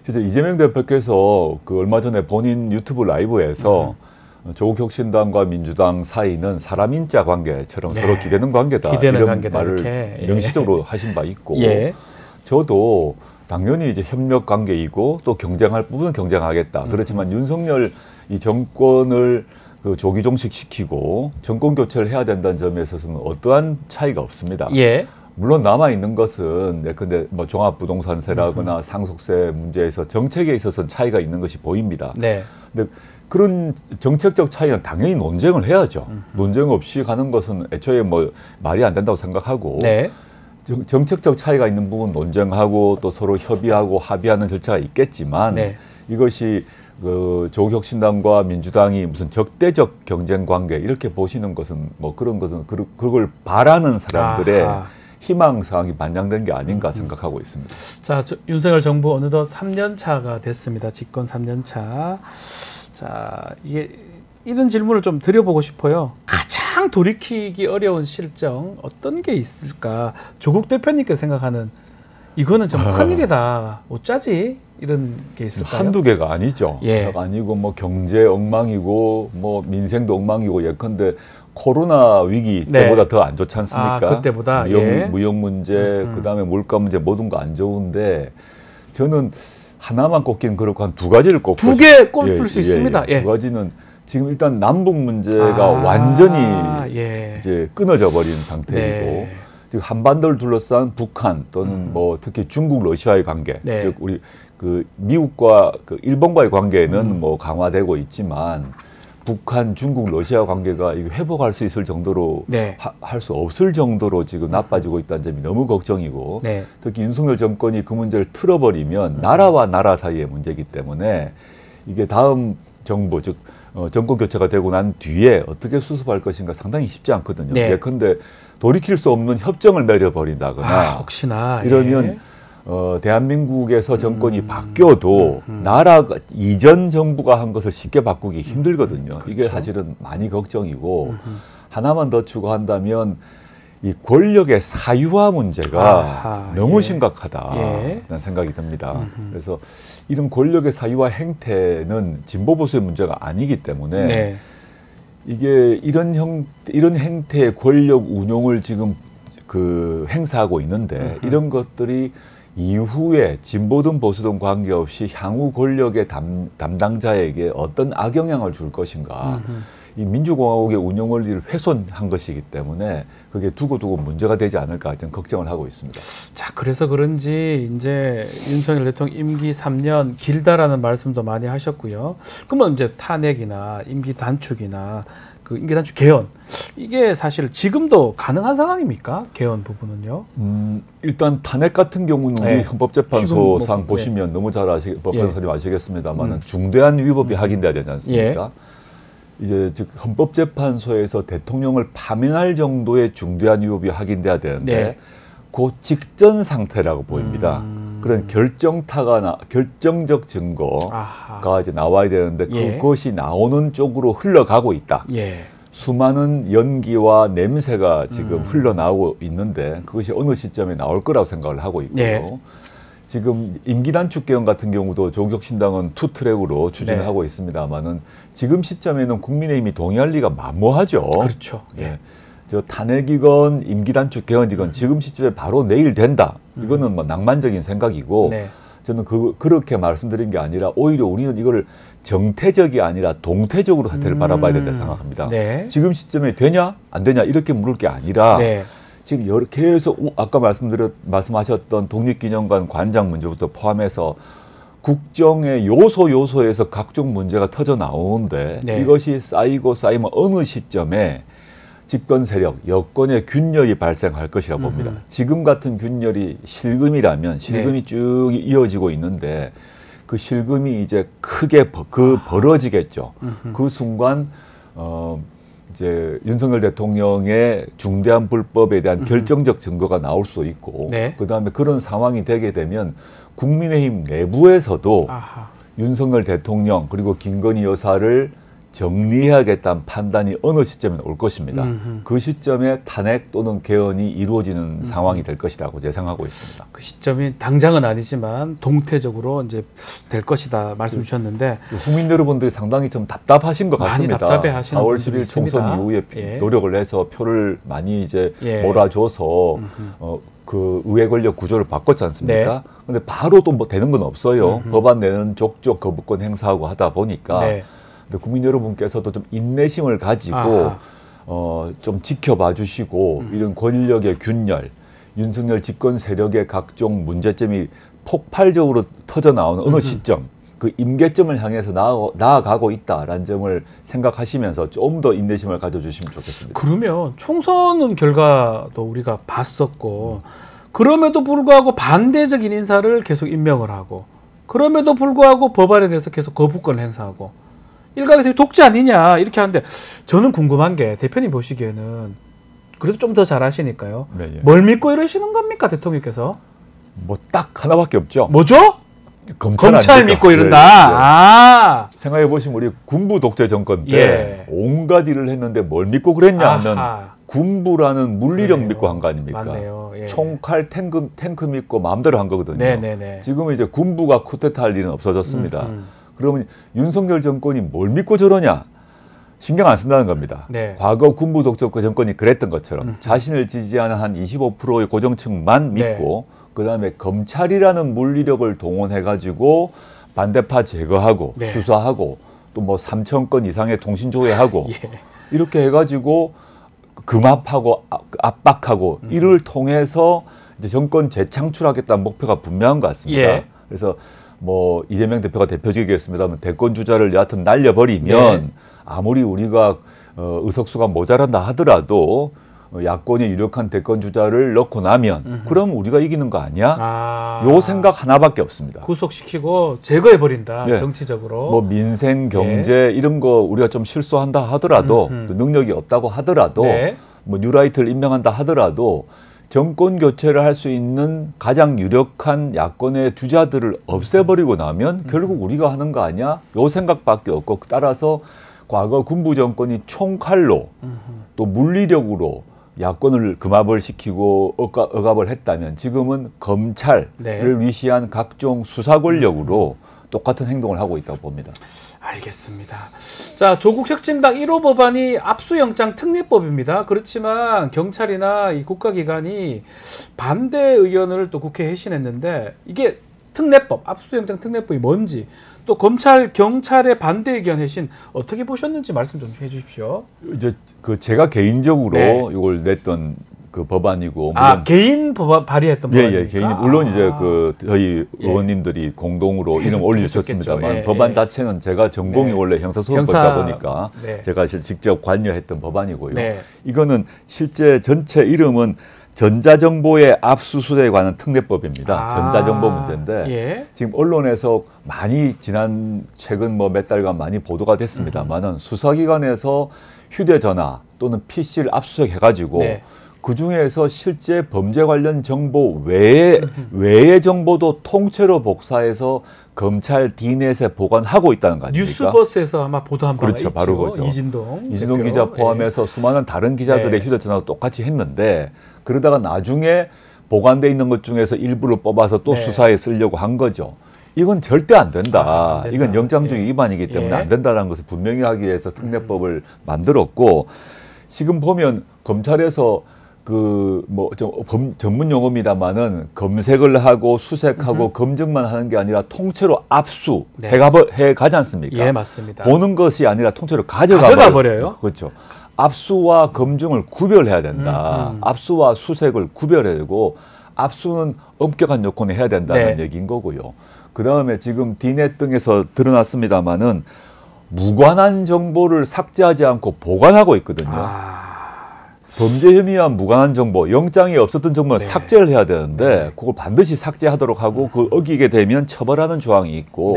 실제 이재명 대표께서 그 얼마 전에 본인 유튜브 라이브에서 조국혁신당과 민주당 사이는 사람인자 관계처럼 서로 기대는 관계다 이런 관계다, 말을 이렇게. 명시적으로 하신 바 있고 저도 당연히 이제 협력 관계이고 또 경쟁할 부분은 경쟁하겠다. 그렇지만 윤석열 이 정권을 그 조기 종식시키고 정권 교체를 해야 된다는 점에 있어서는 어떠한 차이가 없습니다. 예. 물론 남아 있는 것은 근데 뭐 종합부동산세라거나 상속세 문제에서 정책에 있어서는 차이가 있는 것이 보입니다. 네. 근데 그런 정책적 차이는 당연히 논쟁을 해야죠. 논쟁 없이 가는 것은 애초에 뭐 말이 안 된다고 생각하고 네. 정책적 차이가 있는 부분 논쟁하고 또 서로 협의하고 합의하는 절차가 있겠지만 네. 이것이 그 조국혁신당과 민주당이 무슨 적대적 경쟁 관계 이렇게 보시는 것은 뭐 그런 것은 그걸 바라는 사람들의 희망사항이 반영된 게 아닌가 생각하고 있습니다. 자, 윤석열 정부 어느덧 3년 차가 됐습니다. 집권 3년 차. 자, 이런 질문을 좀 드려보고 싶어요. 가장 돌이키기 어려운 실정 어떤 게 있을까? 조국 대표님께서 생각하는 이거는 좀 큰일이다. 어쩌지? 이런 게 있을까요? 한두 개가 아니죠. 예. 아니고 뭐 경제 엉망이고 뭐 민생도 엉망이고 예컨대 코로나 위기 때보다 더 안 좋지 않습니까? 그때보다 무역 문제, 그다음에 물가 문제 모든 거 안 좋은데 저는 하나만 꼽기는 그렇고 한 두 가지를 꼽고 두 개 꼽을 수 있습니다. 두 가지는 지금 일단 남북 문제가 완전히 이제 끊어져 버린 상태이고 지금 한반도를 둘러싼 북한 또는 뭐 특히 중국, 러시아의 관계, 즉 우리 그 미국과 그 일본과의 관계는 뭐 강화되고 있지만 북한, 중국, 러시아 관계가 회복할 수 있을 정도로 할 수 없을 정도로 지금 나빠지고 있다는 점이 너무 걱정이고 특히 윤석열 정권이 그 문제를 틀어버리면 나라와 나라 사이의 문제이기 때문에 이게 다음 정부 즉 정권 교체가 되고 난 뒤에 어떻게 수습할 것인가 상당히 쉽지 않거든요. 예컨대 돌이킬 수 없는 협정을 맺어버린다거나 혹시나 이러면 대한민국에서 정권이 바뀌어도 나라가 이전 정부가 한 것을 쉽게 바꾸기 힘들거든요. 그렇죠. 이게 사실은 많이 걱정이고 하나만 더 추가한다면 이 권력의 사유화 문제가 너무 심각하다는 생각이 듭니다. 그래서 이런 권력의 사유화 행태는 진보 보수의 문제가 아니기 때문에 이게 이런 행태의 권력 운용을 지금 그 행사하고 있는데 이런 것들이 이후에 진보든 보수든 관계없이 향후 권력의 담당자에게 어떤 악영향을 줄 것인가. 이 민주공화국의 운영 원리를 훼손한 것이기 때문에 그게 두고두고 문제가 되지 않을까 저는 걱정을 하고 있습니다. 자, 그래서 그런지 이제 윤석열 대통령 임기 3년 길다라는 말씀도 많이 하셨고요. 그러면 이제 탄핵이나 임기 단축이나 그 임기 단축 개헌 이게 사실 지금도 가능한 상황입니까? 개헌 부분은요? 일단 탄핵 같은 경우는 우리 헌법재판소상 보시면 너무 잘 법원사님 아시겠습니다만 중대한 위법이 확인돼야 되지 않습니까? 이제 즉 헌법재판소에서 대통령을 파면할 정도의 중대한 위법이 확인돼야 되는데 그 직전 상태라고 보입니다. 그런 결정적 증거가 이제 나와야 되는데 그것이 나오는 쪽으로 흘러가고 있다. 수많은 연기와 냄새가 지금 흘러나오고 있는데 그것이 어느 시점에 나올 거라고 생각을 하고 있고요. 지금 임기 단축 개헌 같은 경우도 조국혁신당은 투 트랙으로 추진을 하고 있습니다만은 지금 시점에는 국민의힘이 동의할 리가 만무하죠. 그렇죠. 저 탄핵이건 임기 단축 개헌이건 지금 시점에 바로 내일 된다. 이거는 뭐 낭만적인 생각이고 저는 그렇게 말씀드린 게 아니라 오히려 우리는 이거를 정태적이 아니라 동태적으로 사태를 바라봐야 된다 생각합니다. 지금 시점에 되냐 안 되냐 이렇게 물을 게 아니라 지금 계속 아까 말씀하셨던 독립기념관 관장 문제부터 포함해서 국정의 요소에서 각종 문제가 터져 나오는데 이것이 쌓이면 어느 시점에 집권 세력, 여권의 균열이 발생할 것이라 봅니다. 지금 같은 균열이 실금이라면 실금이 쭉 이어지고 있는데 그 실금이 이제 크게 벌어지겠죠. 그 순간 이제 윤석열 대통령의 중대한 불법에 대한 결정적 증거가 나올 수도 있고 그다음에 그런 상황이 되게 되면 국민의힘 내부에서도 윤석열 대통령 그리고 김건희 여사를 정리해야겠다는 판단이 어느 시점에 올 것입니다. 그 시점에 탄핵 또는 개헌이 이루어지는 상황이 될 것이라고 예상하고 있습니다. 그 시점이 당장은 아니지만 동태적으로 이제 될 것이다 말씀 주셨는데 국민 여러분들이 상당히 좀 답답하신 것 같습니다. 많이 답답해하시는 4월 10일 총선 이후에 노력을 해서 표를 많이 이제 몰아줘서 그 의회 권력 구조를 바꿨지 않습니까? 근데 바로 또 뭐 되는 건 없어요. 법안 내는 족족 거부권 행사하고 하다 보니까 근데 국민 여러분께서도 좀 인내심을 가지고 좀 지켜봐 주시고 이런 권력의 균열, 윤석열 집권 세력의 각종 문제점이 폭발적으로 터져 나오는 어느 시점, 그 임계점을 향해서 나아가고 있다라는 점을 생각하시면서 좀 더 인내심을 가져주시면 좋겠습니다. 그러면 총선 결과도 우리가 봤었고 그럼에도 불구하고 반대적인 인사를 계속 임명을 하고 그럼에도 불구하고 법안에 대해서 계속 거부권을 행사하고 일각에서 독재 아니냐 이렇게 하는데 저는 궁금한 게 대표님 보시기에는 그래도 좀 더 잘하시니까요. 네, 예. 뭘 믿고 이러시는 겁니까 대통령께서? 뭐 딱 하나밖에 없죠. 뭐죠? 검찰 믿고 이런다. 네. 생각해 보시면 우리 군부 독재 정권 때 온갖 일을 했는데 뭘 믿고 그랬냐 하면 군부라는 물리력 믿고 한 거 아닙니까? 맞네요. 예. 총칼 탱크 믿고 마음대로 한 거거든요. 네네네. 지금은 이제 군부가 쿠데타할 일은 없어졌습니다. 그러면 윤석열 정권이 뭘 믿고 저러냐? 신경 안 쓴다는 겁니다. 네. 과거 군부 독재 정권이 그랬던 것처럼 자신을 지지하는 한 25%의 고정층만 믿고 그다음에 검찰이라는 물리력을 동원해가지고 반대파 제거하고 수사하고 또 뭐 3천 건 이상의 통신 조회하고 이렇게 해가지고 금압하고 압박하고 이를 통해서 이제 정권 재창출하겠다는 목표가 분명한 것 같습니다. 그래서 뭐 이재명 대표가 대표적이겠습니다만 대권 주자를 여하튼 날려버리면 아무리 우리가 의석수가 모자란다 하더라도 야권이 유력한 대권 주자를 넣고 나면 그럼 우리가 이기는 거 아니야? 요 생각 하나밖에 없습니다. 구속시키고 제거해버린다. 정치적으로. 뭐 민생, 경제 이런 거 우리가 좀 실수한다 하더라도 또 능력이 없다고 하더라도 뭐 뉴라이트를 임명한다 하더라도 정권 교체를 할 수 있는 가장 유력한 야권의 주자들을 없애버리고 나면 결국 우리가 하는 거 아니야? 요 생각밖에 없고 따라서 과거 군부 정권이 총칼로 또 물리력으로 야권을 금압을 시키고 억압을 했다면 지금은 검찰을 위시한 각종 수사 권력으로 똑같은 행동을 하고 있다고 봅니다. 알겠습니다. 자, 조국 혁신당 1호 법안이 압수영장 특례법입니다. 그렇지만 경찰이나 이 국가기관이 반대 의견을 또 국회에 해신했는데 이게 특례법, 압수영장 특례법이 뭔지 또 검찰, 경찰의 반대 의견 해신 어떻게 보셨는지 말씀 좀 해주십시오. 이제 그 제가 개인적으로 이걸 냈던 그 법안이고 개인 법안 발의했던 법안입니까? 개인 물론 이제 그 저희 의원님들이 공동으로 이름 올려주셨습니다만 법안 자체는 제가 전공이 원래 형사소송법이다 보니까 제가 직접 관여했던 법안이고요. 이거는 실제 전체 이름은 전자정보의 압수수색에 관한 특례법입니다. 전자정보 문제인데 지금 언론에서 많이 최근 뭐 몇 달간 많이 보도가 됐습니다만은 수사기관에서 휴대전화 또는 PC를 압수수색해가지고 그 중에서 실제 범죄 관련 정보 외의 정보도 통째로 복사해서 검찰 D넷에 보관하고 있다는 거 아닙니까? 뉴스버스에서 아마 보도한 바가 있죠. 바로 그렇죠. 이진동 기자 포함해서 수많은 다른 기자들의 휴대전화도 똑같이 했는데 그러다가 나중에 보관돼 있는 것 중에서 일부를 뽑아서 또 수사에 쓰려고 한 거죠. 이건 절대 안 된다. 이건 영장주의 위반이기 때문에 안 된다는 것을 분명히 하기 위해서 특례법을 만들었고 지금 보면 검찰에서 그 뭐 전문 용어입니다만은 검색을 하고 수색하고 검증만 하는 게 아니라 통째로 압수 해 가지 않습니까? 예, 맞습니다. 보는 것이 아니라 통째로 가져가 버려요. 그렇죠. 압수와 검증을 구별해야 된다. 압수와 수색을 구별해야 되고 압수는 엄격한 요건에 해야 된다는 얘기인 거고요. 그 다음에 지금 D넷 등에서 드러났습니다마는 무관한 정보를 삭제하지 않고 보관하고 있거든요. 범죄 혐의와 무관한 정보, 영장이 없었던 정보는 삭제를 해야 되는데 그걸 반드시 삭제하도록 하고 그 어기게 되면 처벌하는 조항이 있고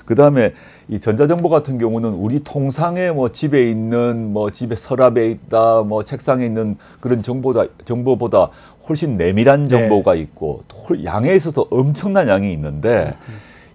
그 다음에 이 전자정보 같은 경우는 우리 통상의 뭐 집에 있는 뭐 집에 서랍에 있다 뭐 책상에 있는 그런 정보보다 훨씬 내밀한 정보가 있고 양에 있어서 엄청난 양이 있는데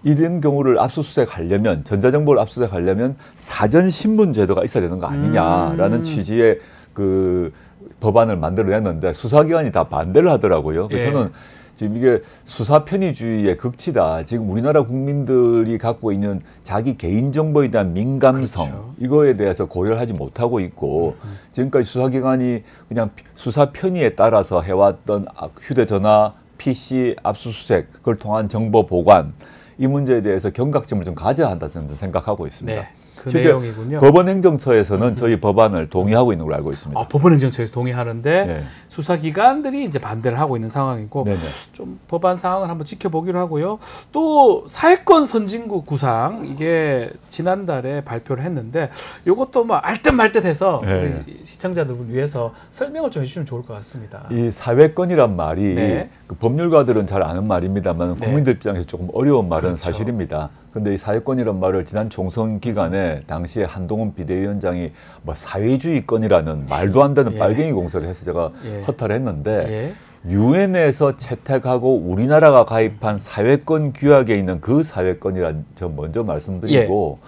이런 경우를 압수수색하려면 전자정보를 압수수색하려면 사전 신문 제도가 있어야 되는 거 아니냐라는 취지의 그 법안을 만들어냈는데 수사기관이 다 반대를 하더라고요. 저는 지금 이게 수사 편의주의의 극치다. 지금 우리나라 국민들이 갖고 있는 자기 개인정보에 대한 민감성 이거에 대해서 고려를 하지 못하고 있고 지금까지 수사기관이 그냥 수사 편의에 따라서 해왔던 휴대전화, PC 압수수색 그걸 통한 정보 보관 이 문제에 대해서 경각심을 좀 가져야 한다고 생각하고 있습니다. 그 내용이군요. 법원행정처에서는 저희 법안을 동의하고 있는 걸로 알고 있습니다. 아, 법원행정처에서 동의하는데 네. 수사기관들이 이제 반대를 하고 있는 상황이고 네네. 좀 법안 상황을 한번 지켜보기로 하고요. 또 사회권 선진국 구상 이게 지난달에 발표를 했는데 이것도 뭐 알듯 말듯해서 네. 우리 시청자들을 위해서 설명을 좀 해주시면 좋을 것 같습니다. 이 사회권이란 말이 네. 그 법률가들은 잘 아는 말입니다만 네. 국민들 입장에서 조금 어려운 말은 그렇죠. 사실입니다. 그런데 이 사회권이란 말을 지난 총선 기간에 당시에 한동훈 비대위원장이 뭐 사회주의권이라는 말도 안 되는 빨갱이 공세를 해서 제가 허탈을 했는데 유엔에서 채택하고 우리나라가 가입한 사회권 규약에 있는 그 사회권이란 점 먼저 말씀드리고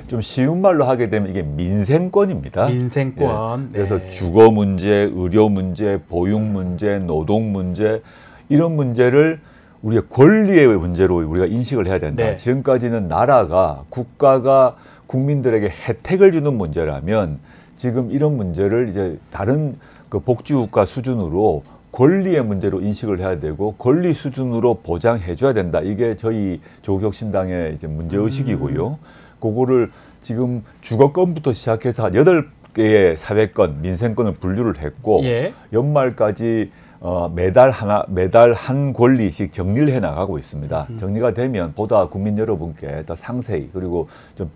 좀 쉬운 말로 하게 되면 이게 민생권입니다. 민생권. 그래서 주거 문제, 의료 문제, 보육 문제, 노동 문제 이런 문제를 우리의 권리의 문제로 우리가 인식을 해야 된다. 네. 지금까지는 나라가 국가가 국민들에게 혜택을 주는 문제라면 지금 이런 문제를 이제 다른 그 복지국가 수준으로 권리의 문제로 인식을 해야 되고 권리 수준으로 보장해 줘야 된다. 이게 저희 조국혁신당의 이제 문제의식이고요. 그거를 지금 주거권부터 시작해서 한 8개의 사회권, 민생권을 분류를 했고 연말까지 매달 한 권리씩 정리를 해 나가고 있습니다. 정리가 되면 보다 국민 여러분께 더 상세히 그리고 좀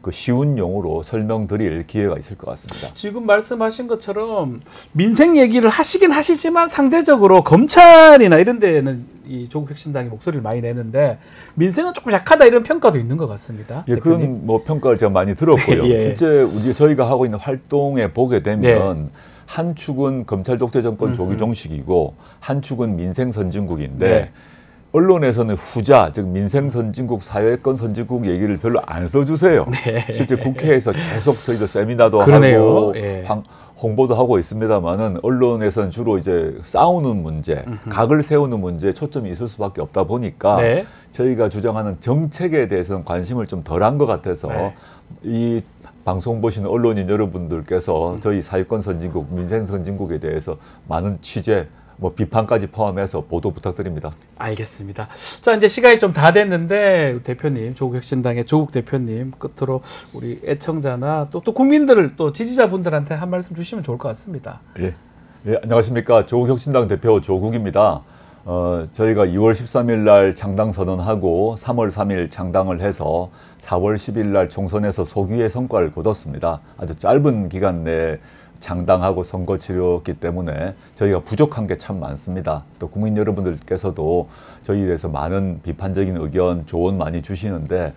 쉬운 용어로 설명드릴 기회가 있을 것 같습니다. 지금 말씀하신 것처럼 민생 얘기를 하시긴 하시지만 상대적으로 검찰이나 이런 데는 이 조국혁신당이 목소리를 많이 내는데 민생은 조금 약하다 이런 평가도 있는 것 같습니다. 예, 그건 뭐 평가를 제가 많이 들었고요. 실제 저희가 하고 있는 활동에 보게 되면 한 축은 검찰 독재 정권 조기 종식이고 한 축은 민생 선진국인데 언론에서는 후자, 즉 민생 선진국, 사회권 선진국 얘기를 별로 안 써주세요. 실제 국회에서 계속 저희도 세미나도 하고 홍보도 하고 있습니다만은 언론에서는 주로 이제 싸우는 문제, 각을 세우는 문제에 초점이 있을 수밖에 없다 보니까 저희가 주장하는 정책에 대해서는 관심을 좀 덜한 것 같아서 이 방송 보시는 언론인 여러분들께서 저희 사회권 선진국, 민생 선진국에 대해서 많은 취재, 뭐 비판까지 포함해서 보도 부탁드립니다. 알겠습니다. 자, 이제 시간이 좀 다 됐는데 대표님, 조국혁신당의 조국 대표님 끝으로 우리 애청자나 또 국민들을 또 지지자분들한테 한 말씀 주시면 좋을 것 같습니다. 예, 안녕하십니까. 조국혁신당 대표 조국입니다. 저희가 2월 13일 날 창당 선언하고 3월 3일 창당을 해서 4월 10일 날 총선에서 소기의 성과를 거뒀습니다. 아주 짧은 기간 내에 창당하고 선거 치렀기 때문에 저희가 부족한 게 참 많습니다. 또 국민 여러분들께서도 저희에 대해서 많은 비판적인 의견, 조언 많이 주시는데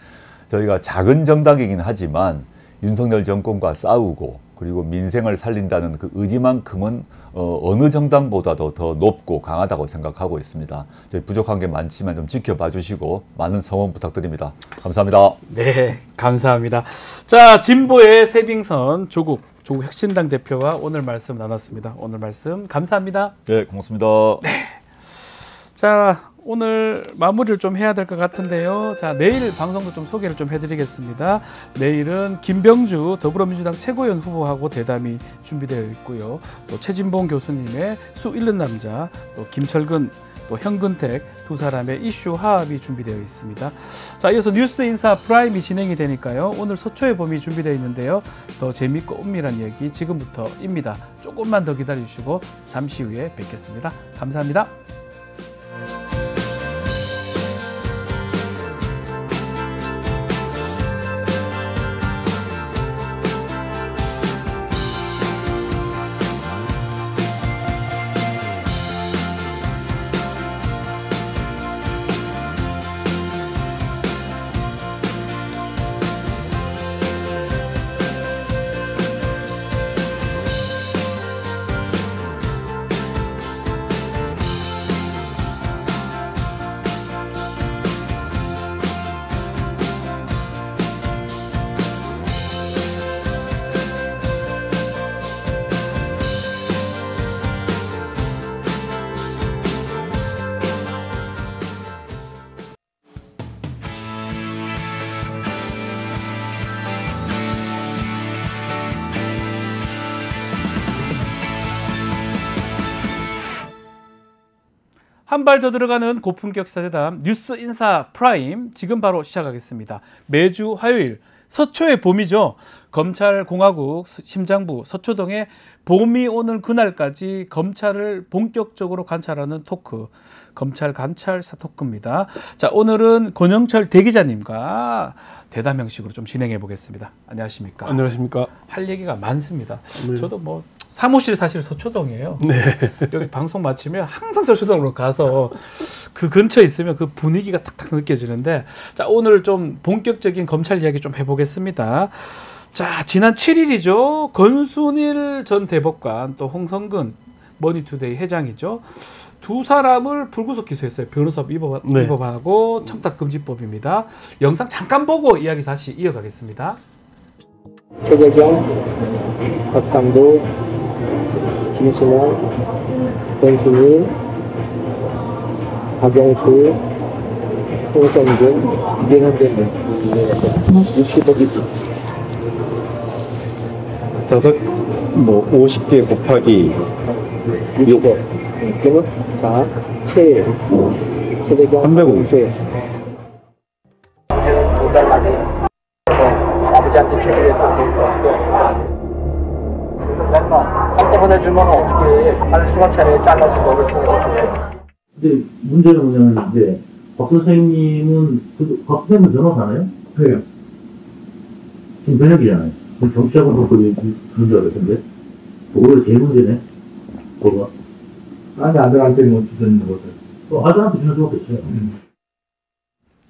저희가 작은 정당이긴 하지만 윤석열 정권과 싸우고 그리고 민생을 살린다는 그 의지만큼은 어느 정당보다도 더 높고 강하다고 생각하고 있습니다. 저희 부족한 게 많지만 좀 지켜봐 주시고 많은 성원 부탁드립니다. 감사합니다. 네, 감사합니다. 자, 진보의 세빙선 조국혁신당 대표와 오늘 말씀 나눴습니다. 오늘 말씀 감사합니다. 네, 고맙습니다. 네. 자, 오늘 마무리를 좀 해야 될 것 같은데요. 자, 내일 방송도 좀 소개를 좀 해드리겠습니다. 내일은 김병주 더불어민주당 최고위원 후보하고 대담이 준비되어 있고요. 또 최진봉 교수님의 수 잃는 남자, 또 김철근, 또 현근택 두 사람의 이슈 화합이 준비되어 있습니다. 자, 이어서 뉴스 인사 프라임이 진행이 되니까요. 오늘 서초의 봄이 준비되어 있는데요. 더 재밌고 은밀한 얘기 지금부터입니다. 조금만 더 기다려주시고 잠시 후에 뵙겠습니다. 감사합니다. 한 발 더 들어가는 고품격 사대담 뉴스 인사 프라임 지금 바로 시작하겠습니다. 매주 화요일 서초의 봄이죠. 검찰공화국 심장부 서초동에 봄이 오는 그날까지 검찰을 본격적으로 관찰하는 토크, 검찰 관찰사 토크입니다. 자, 오늘은 권영철 대기자님과 대담 형식으로 좀 진행해 보겠습니다. 안녕하십니까? 안녕하십니까? 할 얘기가 많습니다. 네. 저도 뭐 사무실이 사실 서초동이에요. 네. 여기 방송 마치면 항상 서초동으로 가서 그 근처에 있으면 그 분위기가 탁탁 느껴지는데, 자, 오늘 좀 본격적인 검찰 이야기 좀 해보겠습니다. 자, 지난 7일이죠. 권순일 전 대법관, 또 홍성근 머니투데이 회장이죠. 두 사람을 불구속 기소했어요. 변호사법 위법하고 청탁금지법입니다. 영상 잠깐 보고 이야기 다시 이어가겠습니다. 최재경, 박상도, 김순환, 권순일, 박영수, 홍성근, 이행한대는 60억이지. 50개 곱하기 6억. 그러면 자, 최대경 350회. 아버지한테 책임을 질 수 없고. 한꺼번에 주면 어떻게 한 수만차례 잘라서 먹을 수 없게. 근데 문제는 뭐냐면 이제 박 선생님은 박 선생님은 변호사나요? 그래요. 지금 변혁이잖아요. 정치하고 그런 줄 알았는데 그거를 제일 문제네. 그거. 아니, 아들한테 못 주는 것을. 아들한테 주는 수밖에 없어요.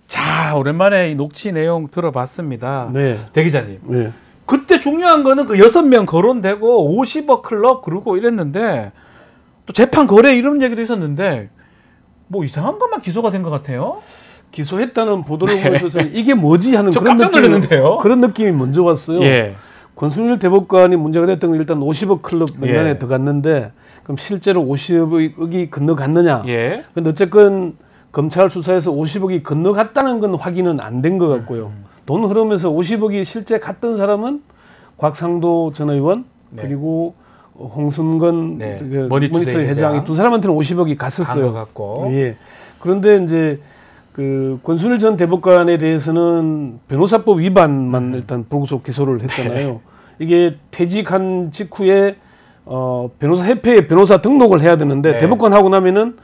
자, 오랜만에 이 녹취 내용 들어봤습니다. 네. 대기자님. 네. 그때 중요한 거는 그 6명 거론되고 50억 클럽 그러고 이랬는데, 또 재판 거래 이런 얘기도 있었는데 뭐 이상한 것만 기소가 된 것 같아요. 기소했다는 보도를 보면서 저는 이게 뭐지 하는 그런 느낌이 먼저 왔어요. 예. 권순일 대법관이 문제가 됐던 건 일단 50억 클럽 명단에 예. 들어갔는데, 그럼 실제로 50억이 건너갔느냐. 예. 근데 어쨌건 검찰 수사에서 50억이 건너갔다는 건 확인은 안 된 것 같고요. 돈 흐르면서 50억이 실제 갔던 사람은 곽상도 전 의원, 네. 그리고 홍순건 네. 그 머니투데이 회장이 두 사람한테는 50억이 갔었어요. 예. 그런데 이제 그 권순일 전 대법관에 대해서는 변호사법 위반만 일단 불구속 기소를 했잖아요. 네. 이게 퇴직한 직후에 변호사 협회에 변호사 등록을 해야 되는데 네. 대법관 하고 나면은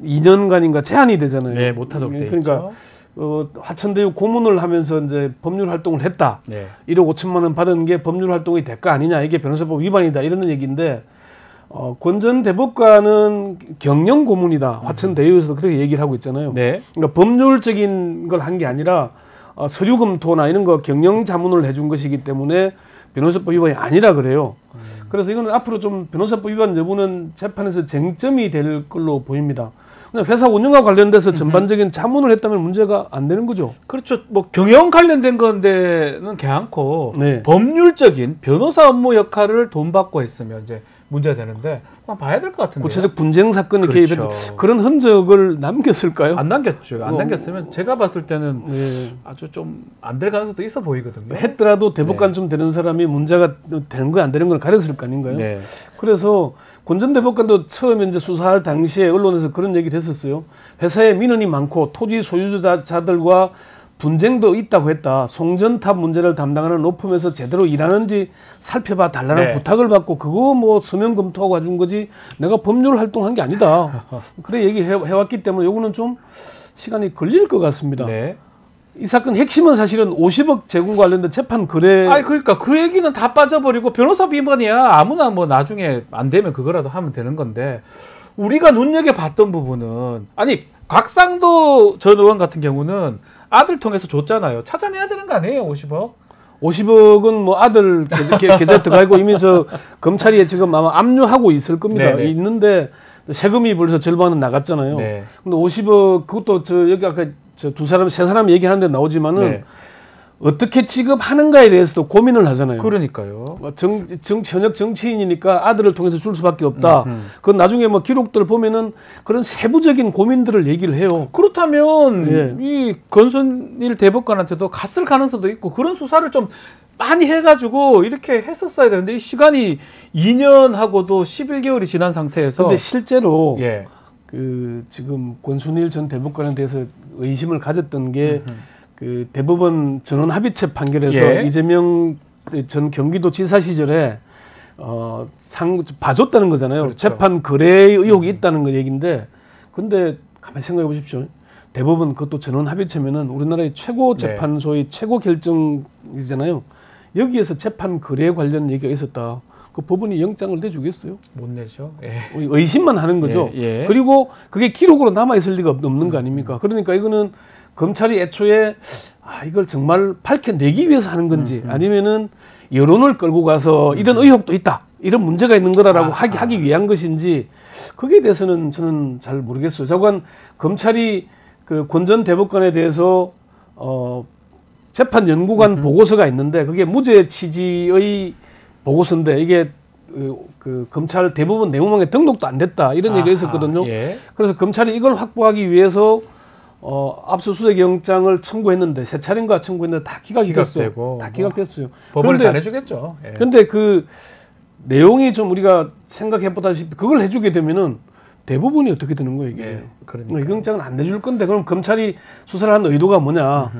2년간인가 제한이 되잖아요. 네, 못하도록 돼 그러니까 있죠. 화천대유 고문을 하면서 이제 법률 활동을 했다. 네. 1억 5천만 원 받은 게 법률 활동의 대가 아니냐. 이게 변호사법 위반이다. 이런 얘기인데 권 전 대법관은 경영 고문이다. 화천대유에서도 그렇게 얘기를 하고 있잖아요. 네. 그러니까 법률적인 걸 한 게 아니라 서류 검토나 이런 거 경영 자문을 해준 것이기 때문에 변호사법 위반이 아니라 그래요. 그래서 이거는 앞으로 좀 변호사법 위반 여부는 재판에서 쟁점이 될 걸로 보입니다. 그냥 회사 운영과 관련돼서 전반적인 자문을 했다면 문제가 안 되는 거죠. 그렇죠. 뭐 경영 관련된 건데는 괜찮고 네. 법률적인 변호사 업무 역할을 돈 받고 했으면 이제 문제가 되는데 그냥 봐야 될 것 같은데요. 구체적 분쟁 사건이 그렇죠. 개입했던 그런 흔적을 남겼을까요? 안 남겼죠. 안 남겼으면 제가 봤을 때는 네. 아주 좀 안 될 가능성도 있어 보이거든요. 했더라도 대법관 네. 좀 되는 사람이 문제가 되는 거 안 되는 걸 가렸을 거 아닌가요? 네. 그래서 권 전 대법관도 처음에 이제 수사할 당시에 언론에서 그런 얘기를 했었어요. 회사에 민원이 많고 토지 소유자들과 분쟁도 있다고 했다. 송전탑 문제를 담당하는 로펌에서 제대로 일하는지 살펴봐 달라는 네. 부탁을 받고 그거 뭐 서면 검토하고 해준 거지 내가 법률 활동한 게 아니다. 그래 얘기해왔기 때문에 요거는 좀 시간이 걸릴 것 같습니다. 네. 이 사건 핵심은 사실은 50억 제공과 관련된 재판 거래. 아니 그러니까 그 얘기는 다 빠져버리고 변호사 비번이야. 아무나 뭐 나중에 안 되면 그거라도 하면 되는 건데 우리가 눈여겨봤던 부분은 아니 곽상도 전 의원 같은 경우는 아들 통해서 줬잖아요. 찾아내야 되는 거 아니에요, 50억? 50억은 뭐 아들 계좌에 들어가 있고 이미 저 검찰이 지금 아마 압류하고 있을 겁니다. 네네. 있는데 세금이 벌써 절반은 나갔잖아요. 네. 근데 50억 그것도 저 여기 아까 저 두 사람 세 사람 얘기하는데 나오지만은 네. 어떻게 취급하는가에 대해서도 고민을 하잖아요. 그러니까요. 현역 정치인이니까 아들을 통해서 줄 수밖에 없다. 그건 나중에 뭐 기록들을 보면은 그런 세부적인 고민들을 얘기를 해요. 그렇다면 예. 이 권순일 대법관한테도 갔을 가능성도 있고 그런 수사를 좀 많이 해가지고 이렇게 했었어야 되는데 이 시간이 2년하고도 11개월이 지난 상태에서. 근데 실제로 예. 그 지금 권순일 전 대법관에 대해서 의심을 가졌던 게 그 대법원 전원 합의체 판결에서 이재명 전 경기도지사 시절에 봐줬다는 거잖아요. 그렇죠. 재판 거래의 의혹이 있다는 거 얘기인데, 근데 가만히 생각해 보십시오. 대법원 그것도 전원 합의체면은 우리나라의 최고 재판소의 최고 결정이잖아요. 여기에서 재판 거래 관련 얘기가 있었다. 그 법원이 영장을 내주겠어요? 못 내죠. 의심만 하는 거죠. 그리고 그게 기록으로 남아 있을 리가 없는 거 아닙니까? 그러니까 이거는 검찰이 애초에 이걸 정말 밝혀내기 위해서 하는 건지 아니면은 여론을 끌고 가서 이런 의혹도 있다, 이런 문제가 있는 거다라고 하기 위한 것인지, 거기에 대해서는 저는 잘 모르겠어요. 자관 검찰이 그 권 전 대법관에 대해서 재판 연구관 보고서가 있는데, 그게 무죄 취지의 보고서인데 이게 그 검찰 대법원 내무망에 등록도 안 됐다, 이런 얘기가 있었거든요. 그래서 검찰이 이걸 확보하기 위해서 압수수색 영장을 청구했는데, 세 차례인가 청구했는데 다 기각이 됐어요. 다 기각됐어요. 법원을 안 해주겠죠. 그런데 그 내용이 좀 우리가 생각해보다시피 그걸 해주게 되면은 대부분이 어떻게 되는 거예요, 이게. 그러니까. 이 영장은 안 내줄 건데, 그럼 검찰이 수사를 하는 의도가 뭐냐?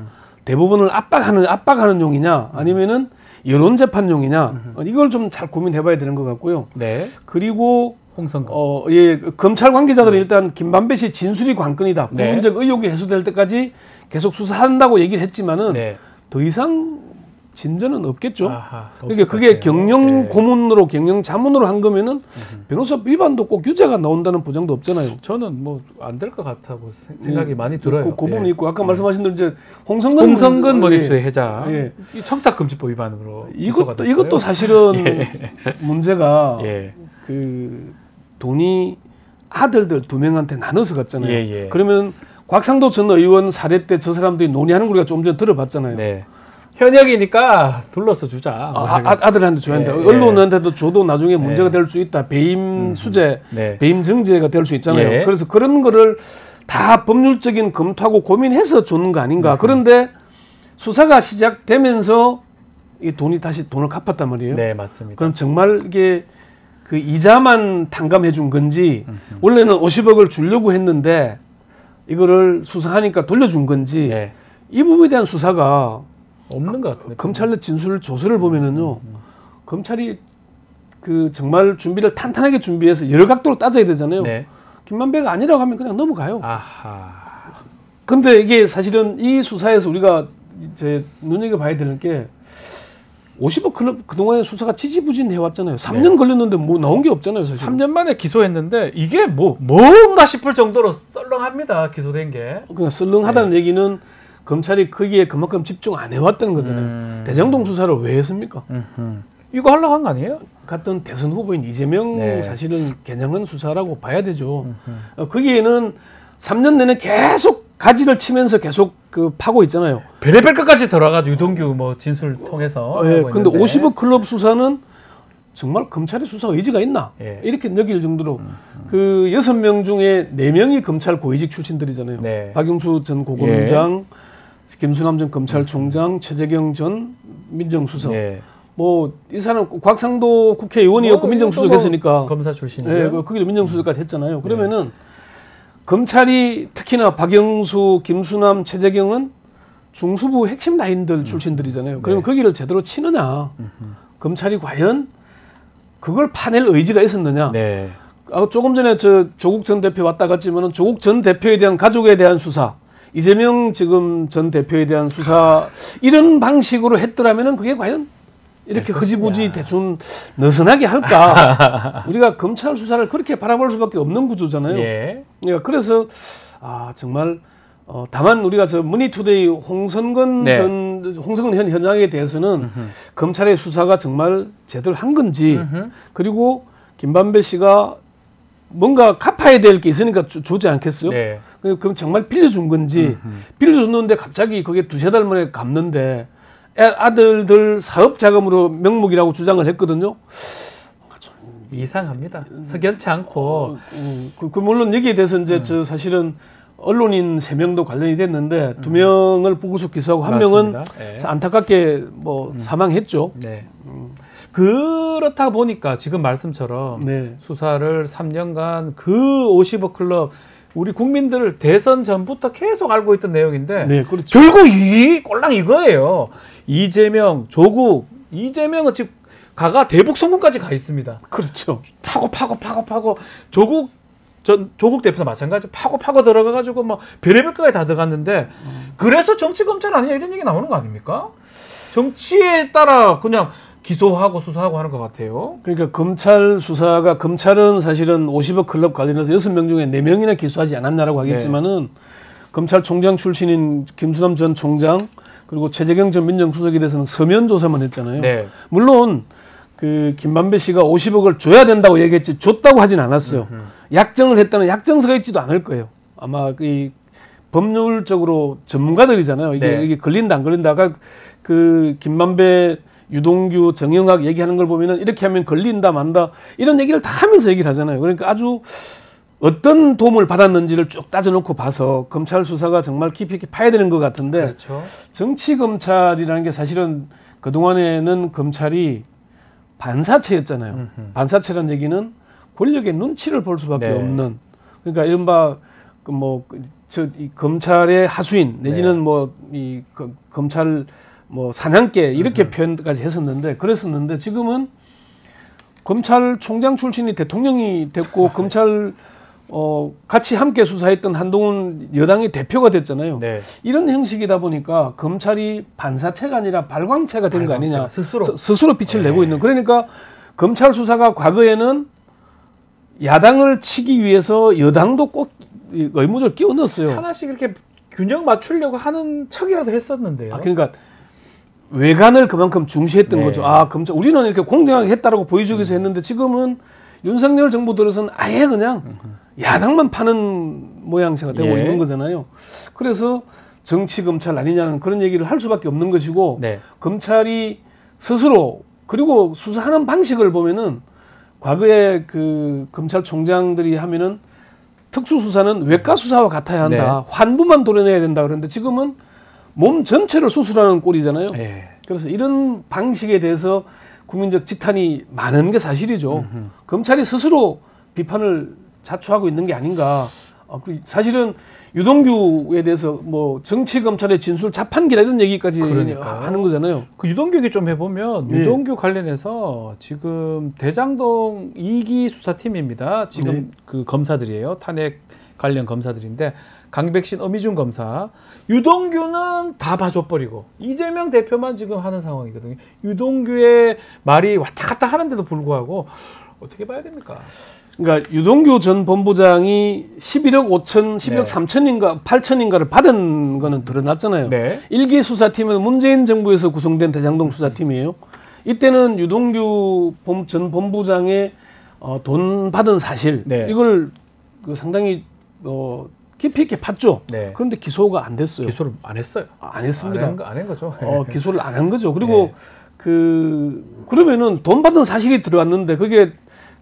대부분을 압박하는 용이냐? 아니면은 여론 재판용이냐? 이걸 좀 잘 고민해봐야 되는 것 같고요. 그리고 홍성근. 검찰 관계자들은 일단 김만배 씨 진술이 관건이다. 부분적 의혹이 해소될 때까지 계속 수사한다고 얘기를 했지만은 더 이상 진전은 없겠죠. 그러니까 그게 경영 고문으로, 경영 자문으로 한 거면은 변호사 위반도 꼭 유죄가 나온다는 보장도 없잖아요. 저는 뭐 안 될 것 같다고 생각이 많이 들어요. 그 부분이 있고, 아까 말씀하신 대로 이제 홍성근 몰입수의 해자, 이 청탁금지법 위반으로 이것도 사실은 문제가 그 돈이 아들들 2명한테 나눠서 갔잖아요. 그러면 곽상도 전 의원 사례 때 저 사람들이 논의하는 거 우리가 좀 전에 들어봤잖아요. 현역이니까 둘러서 주자. 아들한테 줘야 한다. 언론한테도 줘도 나중에 문제가 될 수 있다. 배임 수재, 배임 정죄가 될 수 있잖아요. 그래서 그런 거를 다 법률적인 검토하고 고민해서 주는 거 아닌가. 그런데 수사가 시작되면서 이 돈이 다시 돈을 갚았단 말이에요. 네, 맞습니다. 그럼 정말 이게 그 이자만 탕감해 준 건지, 원래는 50억을 주려고 했는데 이거를 수사하니까 돌려준 건지, 이 부분에 대한 수사가 없는 것 같은데. 검찰 내 진술 조서를 보면은요, 검찰이 그 정말 준비를 탄탄하게 준비해서 여러 각도로 따져야 되잖아요. 김만배가 아니라고 하면 그냥 넘어가요. 근데 이게 사실은 이 수사에서 우리가 이제 눈여겨봐야 되는 게, 50억 클럽 그동안에 수사가 지지부진 해왔잖아요. 3년 걸렸는데 뭐 나온 게 없잖아요, 사실. 3년 만에 기소했는데 이게 뭔가 싶을 정도로 썰렁합니다, 기소된 게. 그냥 썰렁하다는 얘기는 검찰이 거기에 그만큼 집중 안 해왔다는 거잖아요. 대장동 수사를 왜 했습니까? 이거 하려고 한 거 아니에요? 같은 대선 후보인 이재명 사실은 겨냥한 수사라고 봐야 되죠. 거기에는 3년 내내 계속 가지를 치면서 계속 그 파고 있잖아요. 별의별 것까지 들어가지고 유동규 뭐 진술 통해서. 근데 50억 클럽 수사는 정말 검찰의 수사 의지가 있나? 이렇게 느낄 정도로 그 6명 중에 4명이 검찰 고위직 출신들이잖아요. 박영수 전 고검장, 김수남 전 검찰총장, 최재경 전 민정수석. 뭐 이 사람 곽상도 국회의원이었고 민정수석했으니까 검사 출신이에요. 거기도 민정수석까지 했잖아요. 그러면은 검찰이 특히나 박영수, 김수남, 최재경은 중수부 핵심 라인들 출신들이잖아요. 그러면 거기를 제대로 치느냐? 검찰이 과연 그걸 파낼 의지가 있었느냐? 조금 전에 조국 전 대표 왔다 갔지만은 조국 전 대표에 대한 가족에 대한 수사, 이재명 지금 전 대표에 대한 수사, 이런 방식으로 했더라면은 그게 과연 이렇게 흐지부지 대충 느슨하게 할까? 우리가 검찰 수사를 그렇게 바라볼 수밖에 없는 구조잖아요. 그래서 정말 다만 우리가 저 머니투데이 홍성근 현 현장에 대해서는 검찰의 수사가 정말 제대로 한 건지, 그리고 김만배 씨가 뭔가 갚아야 될 게 있으니까 주지 않겠어요? 그럼 정말 빌려준 건지, 빌려줬는데 갑자기 그게 2-3달 만에 갚는데 아들들 사업 자금으로 명목이라고 주장을 했거든요. 좀 이상합니다. 석연치 않고. 물론 여기에 대해서 이제 사실은 언론인 3명도 관련이 됐는데 2명을 불구속 기소하고 1명은 안타깝게 뭐 사망했죠. 그렇다 보니까 지금 말씀처럼 수사를 3년간 그 50억 클럽 우리 국민들 대선 전부터 계속 알고 있던 내용인데 네, 그렇죠. 결국 이 꼴랑 이거예요. 이재명, 조국, 이재명은 지금 가가 대북 송금까지 가 있습니다. 그렇죠. 파고 조국 대표도 마찬가지 파고 들어가가지고 막 별의별 거에 다 들어갔는데 그래서 정치 검찰 아니냐 이런 얘기 나오는 거 아닙니까? 정치에 따라 그냥 기소하고 수사하고 하는 것 같아요. 그러니까 검찰 수사가 검찰은 사실은 50억 클럽 관련해서 6명 중에 4명이나 기소하지 않았냐라고 하겠지만은 네. 검찰총장 출신인 김수남 전 총장 그리고 최재경 전 민정수석에 대해서는 서면 조사만 했잖아요. 네. 물론 그 김만배 씨가 50억을 줘야 된다고 얘기했지 줬다고 하진 않았어요. 약정을 했다는 약정서가 있지도 않을 거예요. 아마 그 법률적으로 전문가들이잖아요. 이게 걸린다 안 걸린다가 그 김만배 유동규, 정영학 얘기하는 걸 보면은 이렇게 하면 걸린다 만다 이런 얘기를 다 하면서 얘기를 하잖아요. 그러니까 아주 어떤 도움을 받았는지를 쭉 따져놓고 봐서 검찰 수사가 정말 깊이 있게 파야 되는 것 같은데 그렇죠. 정치 검찰이라는 게 사실은 그동안에는 검찰이 반사체였잖아요. 반사체란 얘기는 권력의 눈치를 볼 수밖에 네. 없는 그러니까 이른바 이 검찰의 하수인 내지는 네. 뭐 이 검찰 뭐 사냥개 이렇게 표현까지 했었는데 그랬었는데 지금은 검찰총장 출신이 대통령이 됐고 검찰 같이 함께 수사했던 한동훈 여당의 대표가 됐잖아요. 네. 이런 형식이다 보니까 검찰이 반사체가 아니라 발광체가 된 거 아니냐. 스스로 빛을 네. 내고 있는. 그러니까 검찰 수사가 과거에는 야당을 치기 위해서 여당도 꼭 의무적으로 끼워 넣었어요. 하나씩 이렇게 균형 맞추려고 하는 척이라도 했었는데요. 그러니까 외관을 그만큼 중시했던 네. 거죠. 검찰 우리는 이렇게 공정하게 했다라고 보여주기 위해서 했는데 지금은 윤석열 정부 들어서는 아예 그냥 야당만 파는 모양새가 되고 있는 거잖아요. 그래서 정치 검찰 아니냐는 그런 얘기를 할 수밖에 없는 것이고 네. 검찰이 스스로 그리고 수사하는 방식을 보면은 과거에 그 검찰총장들이 하면은 특수수사는 외과수사와 같아야 한다. 네. 환부만 도려내야 된다 그러는데 지금은 몸 전체를 수술하는 꼴이잖아요. 네. 그래서 이런 방식에 대해서 국민적 지탄이 많은 게 사실이죠. 검찰이 스스로 비판을 자초하고 있는 게 아닌가. 사실은 유동규에 대해서 뭐 정치 검찰의 진술 자판기다 이런 얘기까지 하는 거잖아요. 그 유동규 얘기 좀 해보면 네. 유동규 관련해서 지금 대장동 2기 수사팀입니다. 지금 네. 그 검사들이에요. 탄핵 관련 검사들인데 강백신, 어미준 검사, 유동규는 다 봐줘버리고 이재명 대표만 지금 하는 상황이거든요. 유동규의 말이 왔다 갔다 하는데도 불구하고 어떻게 봐야 됩니까? 그러니까 유동규 전 본부장이 11억 5천, 11억 네. 3천인가 8천인가를 받은 거는 드러났잖아요. 네. 1기 수사팀은 문재인 정부에서 구성된 대장동 수사팀이에요. 이때는 유동규 전 본부장의 돈 받은 사실 네. 이걸 상당히 깊이 있게 팠죠. 네. 그런데 기소가 안 됐어요. 기소를 안 했어요. 안 했습니다. 안 한 거죠. 기소를 안 한 거죠. 그리고 네. 그러면은 돈 받은 사실이 들어왔는데 그게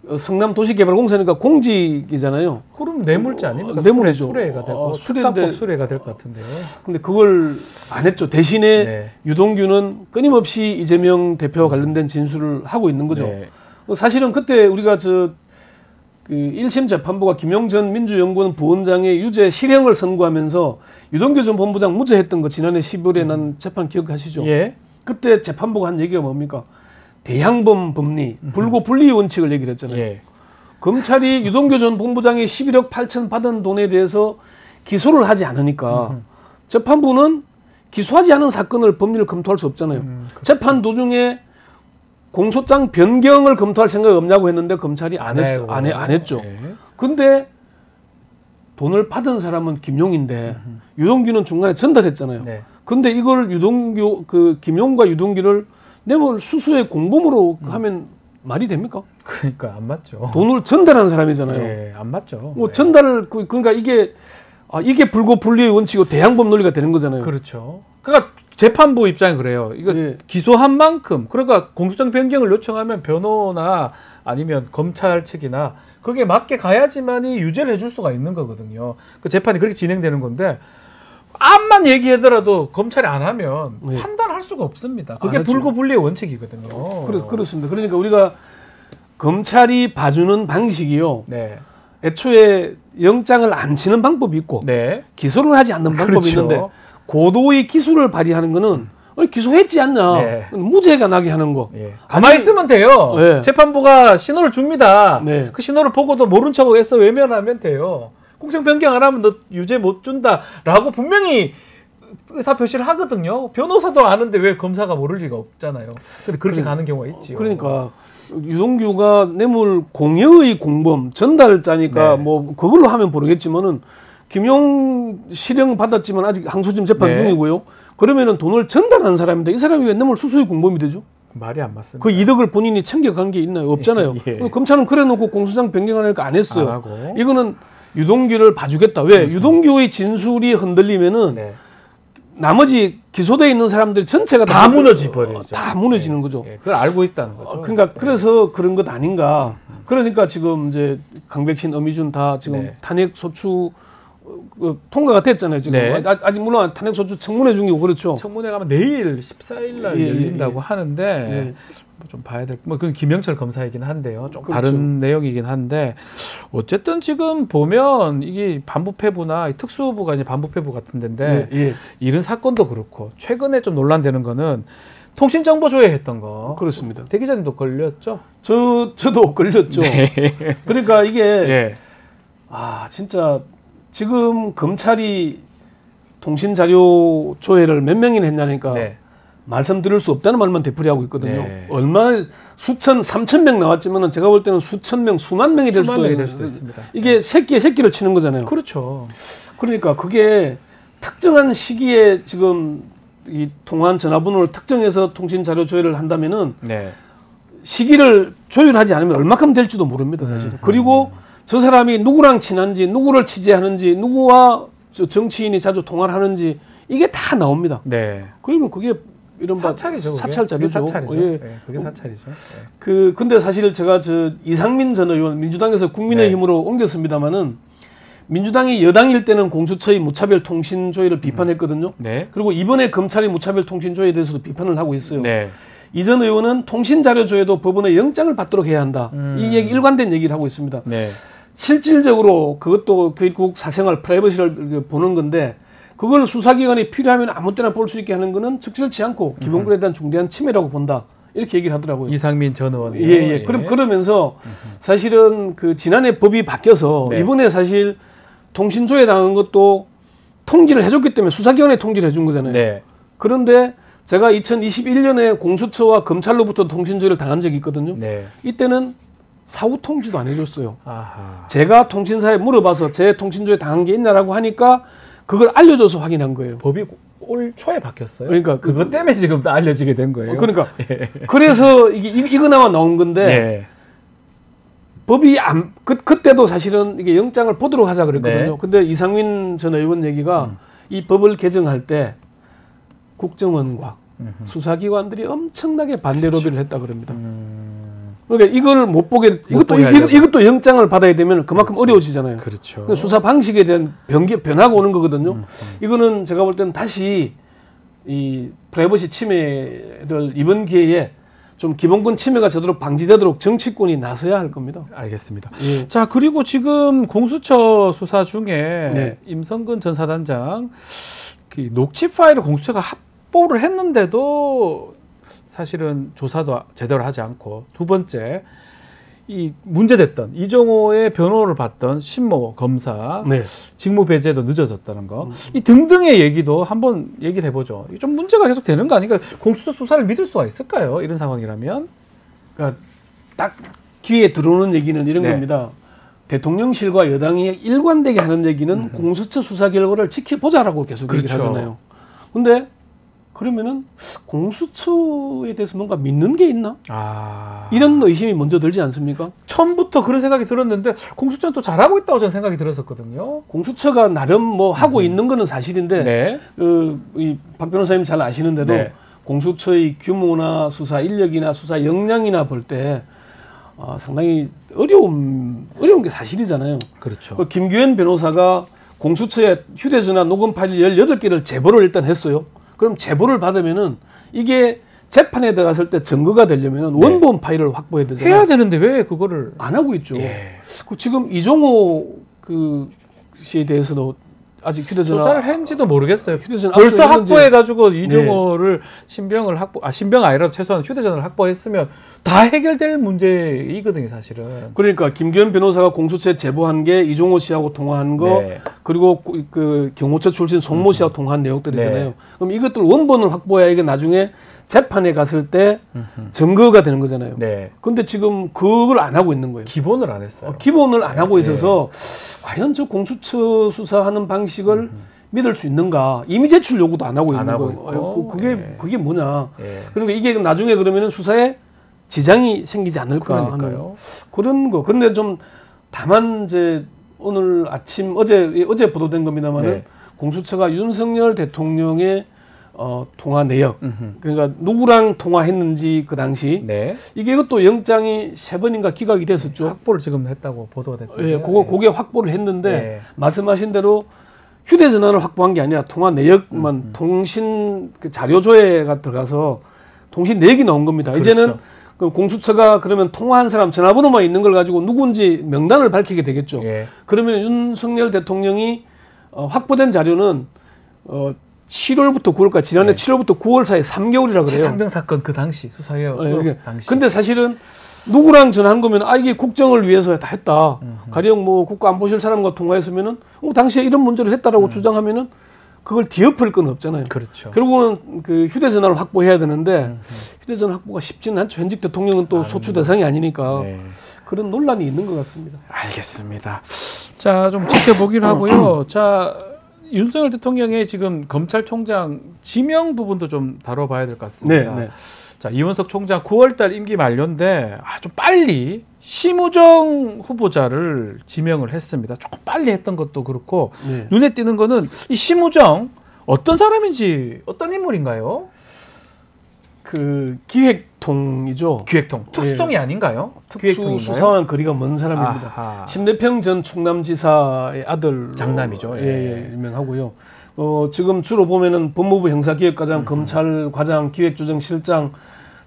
성남도시개발공사니까 공직이잖아요. 그럼 뇌물죄 아닙니까? 뇌물이죠. 수뢰가 되고 특가법 수뢰가 될 것 같은데요. 근데 그걸 안 했죠. 대신에 네. 유동규는 끊임없이 이재명 대표와 관련된 진술을 하고 있는 거죠. 네. 사실은 그때 우리가 그 1심 재판부가 김용전 민주연구원 부원장의 유죄 실형을 선고하면서 유동규 전 본부장 무죄했던 거 지난해 10월에 난 재판 기억하시죠? 예. 그때 재판부가 한 얘기가 뭡니까? 대양범 법리, 불고 불리 원칙을 얘기를 했잖아요. 예. 검찰이 유동규 전 본부장이 11억 8천 받은 돈에 대해서 기소를 하지 않으니까 재판부는 기소하지 않은 사건을 법리를 검토할 수 없잖아요. 재판 도중에 공소장 변경을 검토할 생각이 없냐고 했는데 검찰이 안 했죠. 근데 돈을 받은 사람은 김용인데 유동규는 중간에 전달했잖아요. 네. 근데 이걸 김용과 유동규를 뇌물 수수의 공범으로 하면 말이 됩니까? 그러니까 안 맞죠. 돈을 전달한 사람이잖아요. 네, 안 맞죠. 뭐 전달을 그러니까 이게 불고 불리의 원칙이고 대항법 논리가 되는 거잖아요. 그렇죠. 그러니까 재판부 입장이 그래요. 이거 네. 기소한 만큼 그러니까 공소장 변경을 요청하면 변호나 아니면 검찰 측이나 그게 맞게 가야지만이 유죄를 해줄 수가 있는 거거든요. 그 재판이 그렇게 진행되는 건데 암만 얘기하더라도 검찰이 안 하면 네. 판단할 수가 없습니다. 그게 불고 불리의 원칙이거든요. 그렇습니다. 그러니까 우리가 검찰이 봐주는 방식이요. 네. 애초에 영장을 안 치는 방법이 있고 네. 기소를 하지 않는 방법이 그렇죠. 있는데 고도의 기술을 발휘하는 거는 기소했지 않냐. 네. 무죄가 나게 하는 거. 예. 가만히 있으면 돼요. 네. 재판부가 신호를 줍니다. 네. 그 신호를 보고도 모른 척해서 외면하면 돼요. 공생 변경 안 하면 너 유죄 못 준다라고 분명히 의사표시를 하거든요. 변호사도 아는데 왜 검사가 모를 리가 없잖아요. 근데 그렇게 가는 경우가 있죠. 그러니까 유동규가 뇌물 공여의 공범 전달자니까 네. 뭐 그걸로 하면 모르겠지만은 김용 실형 받았지만 아직 항소심 재판 네. 중이고요. 그러면은 돈을 전달한 사람인데 이 사람이 왜 뇌물 수수의 공범이 되죠? 말이 안 맞습니다. 그 이득을 본인이 챙겨간 게 있나요? 없잖아요. 예. 검찰은 그래놓고 공소장 변경하니까 안 했어요. 안 하고. 이거는 유동규를 봐주겠다. 왜? 유동규의 진술이 흔들리면은 네. 나머지 기소돼 있는 사람들 전체가 다 무너지 버리죠. 다 무너지는 거죠. 예. 그걸 알고 있다는 거죠. 그러니까 그래서 그런 것 아닌가. 그러니까 지금 이제 강백신, 어미준 다 지금 네. 탄핵 소추 통과가 됐잖아요. 지금 네. 아직 물론 탄핵 소추 청문회 중이고 그렇죠. 청문회 가면 내일 14일 날 예, 열린다고 예. 하는데 예. 좀 봐야 될. 뭐 그건 김영철 검사이긴 한데요. 좀 그렇죠. 다른 내용이긴 한데 어쨌든 지금 보면 이게 반부패부나 특수부가 이제 반부패부 같은 데인데 예, 예. 이런 사건도 그렇고 최근에 좀 논란되는 거는 통신정보 조회했던 거. 그렇습니다. 대 기자님도 걸렸죠? 저도 걸렸죠. 네. 그러니까 이게 예. 진짜 지금 검찰이 통신 자료 조회를 몇 명이나 했냐니까 네. 말씀드릴 수 없다는 말만 되풀이하고 있거든요. 네. 얼마나 수천, 3천 명 나왔지만은 제가 볼 때는 수천 명, 수만 명이 될 수도 있습니다. 이게 새끼를 치는 거잖아요. 그렇죠. 그러니까 그게 특정한 시기에 지금 이 통화한 전화번호를 특정해서 통신 자료 조회를 한다면은 네. 시기를 조율하지 않으면 얼마큼 될지도 모릅니다, 사실은. 그리고 저 사람이 누구랑 친한지, 누구를 취재하는지, 누구와 정치인이 자주 통화를 하는지 이게 다 나옵니다. 네. 그러면 그게 이른바 사찰이죠. 사찰 자료죠. 그게 사찰이죠. 예. 네, 그게 사찰이죠. 네. 근데 사실 제가 이상민 전 의원 민주당에서 국민의힘으로 옮겼습니다마는 민주당이 여당일 때는 공수처의 무차별 통신 조회를 비판했거든요. 네. 그리고 이번에 검찰이 무차별 통신 조회에 대해서도 비판을 하고 있어요. 네. 이 전 의원은 통신 자료 조회도 법원에 영장을 받도록 해야 한다. 이 얘기 일관된 얘기를 하고 있습니다. 네. 실질적으로 그것도 교육국 사생활 프라이버시를 보는 건데 그걸 수사기관이 필요하면 아무 때나 볼 수 있게 하는 거는 적절치 않고 기본권에 대한 중대한 침해라고 본다. 이렇게 얘기를 하더라고요. 이상민 전 의원. 예. 그러면서 사실은 그 지난해 법이 바뀌어서 네. 이번에 사실 통신조회 당한 것도 통지를 해줬기 때문에 수사기관에 통지를 해준 거잖아요. 네. 그런데 제가 2021년에 공수처와 검찰로부터 통신조회를 당한 적이 있거든요. 네. 이때는 사후 통지도 안 해줬어요. 아하. 제가 통신사에 물어봐서 제 통신조회 당한 게 있냐라고 하니까 그걸 알려줘서 확인한 거예요. 법이 올 초에 바뀌었어요. 그러니까 그것 때문에 지금 다 알려지게 된 거예요. 그러니까 예. 그래서 이거나마 나온 건데 네. 법이 그때도 사실은 이게 영장을 보도록 하자 그랬거든요. 네. 근데 이상민 전 의원 얘기가 이 법을 개정할 때 국정원과 수사기관들이 엄청나게 반대 로비를 했다 그럽니다. 그러니까 이걸 못 보게 이것도 영장을 받아야 되면 그만큼 그렇죠. 어려워지잖아요. 그렇죠. 그러니까 수사 방식에 대한 변화가 오는 거거든요. 이거는 제가 볼 때는 다시 이 프라이버시 침해를 이번 기회에 좀 기본권 침해가 제대로 방지되도록 정치권이 나서야 할 겁니다. 알겠습니다. 예. 자, 그리고 지금 공수처 수사 중에 네. 임성근 전 사단장 그 녹취 파일을 공수처가 합보를 했는데도 사실은 조사도 제대로 하지 않고 두 번째 이 문제됐던 이정호의 변호를 받던 신모 검사 네. 직무 배제도 늦어졌다는 거 이 등등의 얘기도 한번 얘기를 해보죠. 좀 문제가 계속 되는 거 아닌가? 공수처 수사를 믿을 수가 있을까요? 이런 상황이라면? 그러니까 딱 귀에 들어오는 얘기는 이런 네. 겁니다. 대통령실과 여당이 일관되게 하는 얘기는 공수처 수사 결과를 지켜보자라고 계속 그렇죠. 얘기를 하잖아요. 근데 그러면은 공수처에 대해서 뭔가 믿는 게 있나? 이런 의심이 먼저 들지 않습니까? 처음부터 그런 생각이 들었는데 공수처는 또 잘하고 있다고 저는 생각이 들었었거든요. 공수처가 나름 뭐 하고 있는 거는 사실인데 네. 이 박 변호사님 잘 아시는데도 네. 공수처의 규모나 수사 인력이나 수사 역량이나 볼 때 상당히 어려운 게 사실이잖아요. 그렇죠. 그 김규현 변호사가 공수처에 휴대전화 녹음 파일 18개를 제보를 일단 했어요. 그럼 제보를 받으면은 이게 재판에 들어갔을 때 증거가 되려면 원본 파일을 확보해야 되잖아요. 해야 되는데 왜 그거를 안 하고 있죠. 지금 이종호 씨에 대해서도 아직 휴대전화 조사를 했는지도 모르겠어요. 휴대전화 벌써 확보해가지고 이종호를 신병을 신병 아니라도 최소한 휴대전화를 확보했으면 다 해결될 문제이거든요, 사실은. 그러니까 김기현 변호사가 공수처에 제보한 게 이종호 씨하고 통화한 거, 그리고 그 경호처 출신 송모 씨하고 통화한 내용들이잖아요. 그럼 이것들 원본을 확보해야 이게 나중에 재판에 갔을 때 증거가 되는 거잖아요. 근데 지금 그걸 안 하고 있는 거예요. 기본을 안 했어요. 기본을 안 하고 있어서 과연 저 공수처 수사하는 방식을 믿을 수 있는가? 이미 제출 요구도 안 하고 있는 거예요. 그게 뭐냐? 그러니까 이게 나중에 그러면은 수사에 지장이 생기지 않을까 하는 그런 거. 그런데 좀 다만 이제 오늘 아침 어제 보도된 겁니다만은 공수처가 윤석열 대통령의 통화 내역, 그러니까 누구랑 통화했는지 그 당시 이게 이것도 영장이 3번인가 기각이 됐었죠. 확보를 지금 했다고 보도가 됐죠. 그게 확보를 했는데 말씀하신 대로 휴대전화를 확보한 게 아니라 통화 내역만 통신 그 자료 조회가 들어가서 통신 내역이 나온 겁니다. 이제는 그 공수처가 그러면 통화한 사람 전화번호만 있는 걸 가지고 누군지 명단을 밝히게 되겠죠. 그러면 윤석열 대통령이 확보된 자료는 7월부터 9월까지 지난해 7월부터 9월 사이 3개월이라 그래요. 최상병 사건 그 당시 수사해요. 당시. 근데 사실은 누구랑 전화한 거면 이게 국정을 위해서 다 했다. 가령 뭐 국가안보실 사람과 통화했으면은 당시에 이런 문제를 했다라고 주장하면은 그걸 뒤엎을 건 없잖아요. 그렇죠. 결국은 그 휴대전화를 확보해야 되는데 휴대전화 확보가 쉽지는 않죠. 현직 대통령은 또 소추 대상이 아니니까 그런 논란이 있는 것 같습니다. 알겠습니다. 자, 좀 지켜보기로 하고요. 자, 윤석열 대통령의 지금 검찰총장 지명 부분도 좀 다뤄봐야 될 것 같습니다. 자, 이원석 총장 9월달 임기 만료인데 좀 빨리 심우정 후보자를 지명을 했습니다. 조금 빨리 했던 것도 그렇고 눈에 띄는 거는 이 심우정 어떤 사람인지 어떤 인물인가요? 그 기획통이죠. 기획통. 특수통이 아닌가요? 특수수사와는 거리가 먼 사람입니다. 심대평 전 충남지사의 아들 장남이죠. 유명하고요. 지금 주로 보면은 법무부 형사기획과장, 검찰과장, 기획조정실장,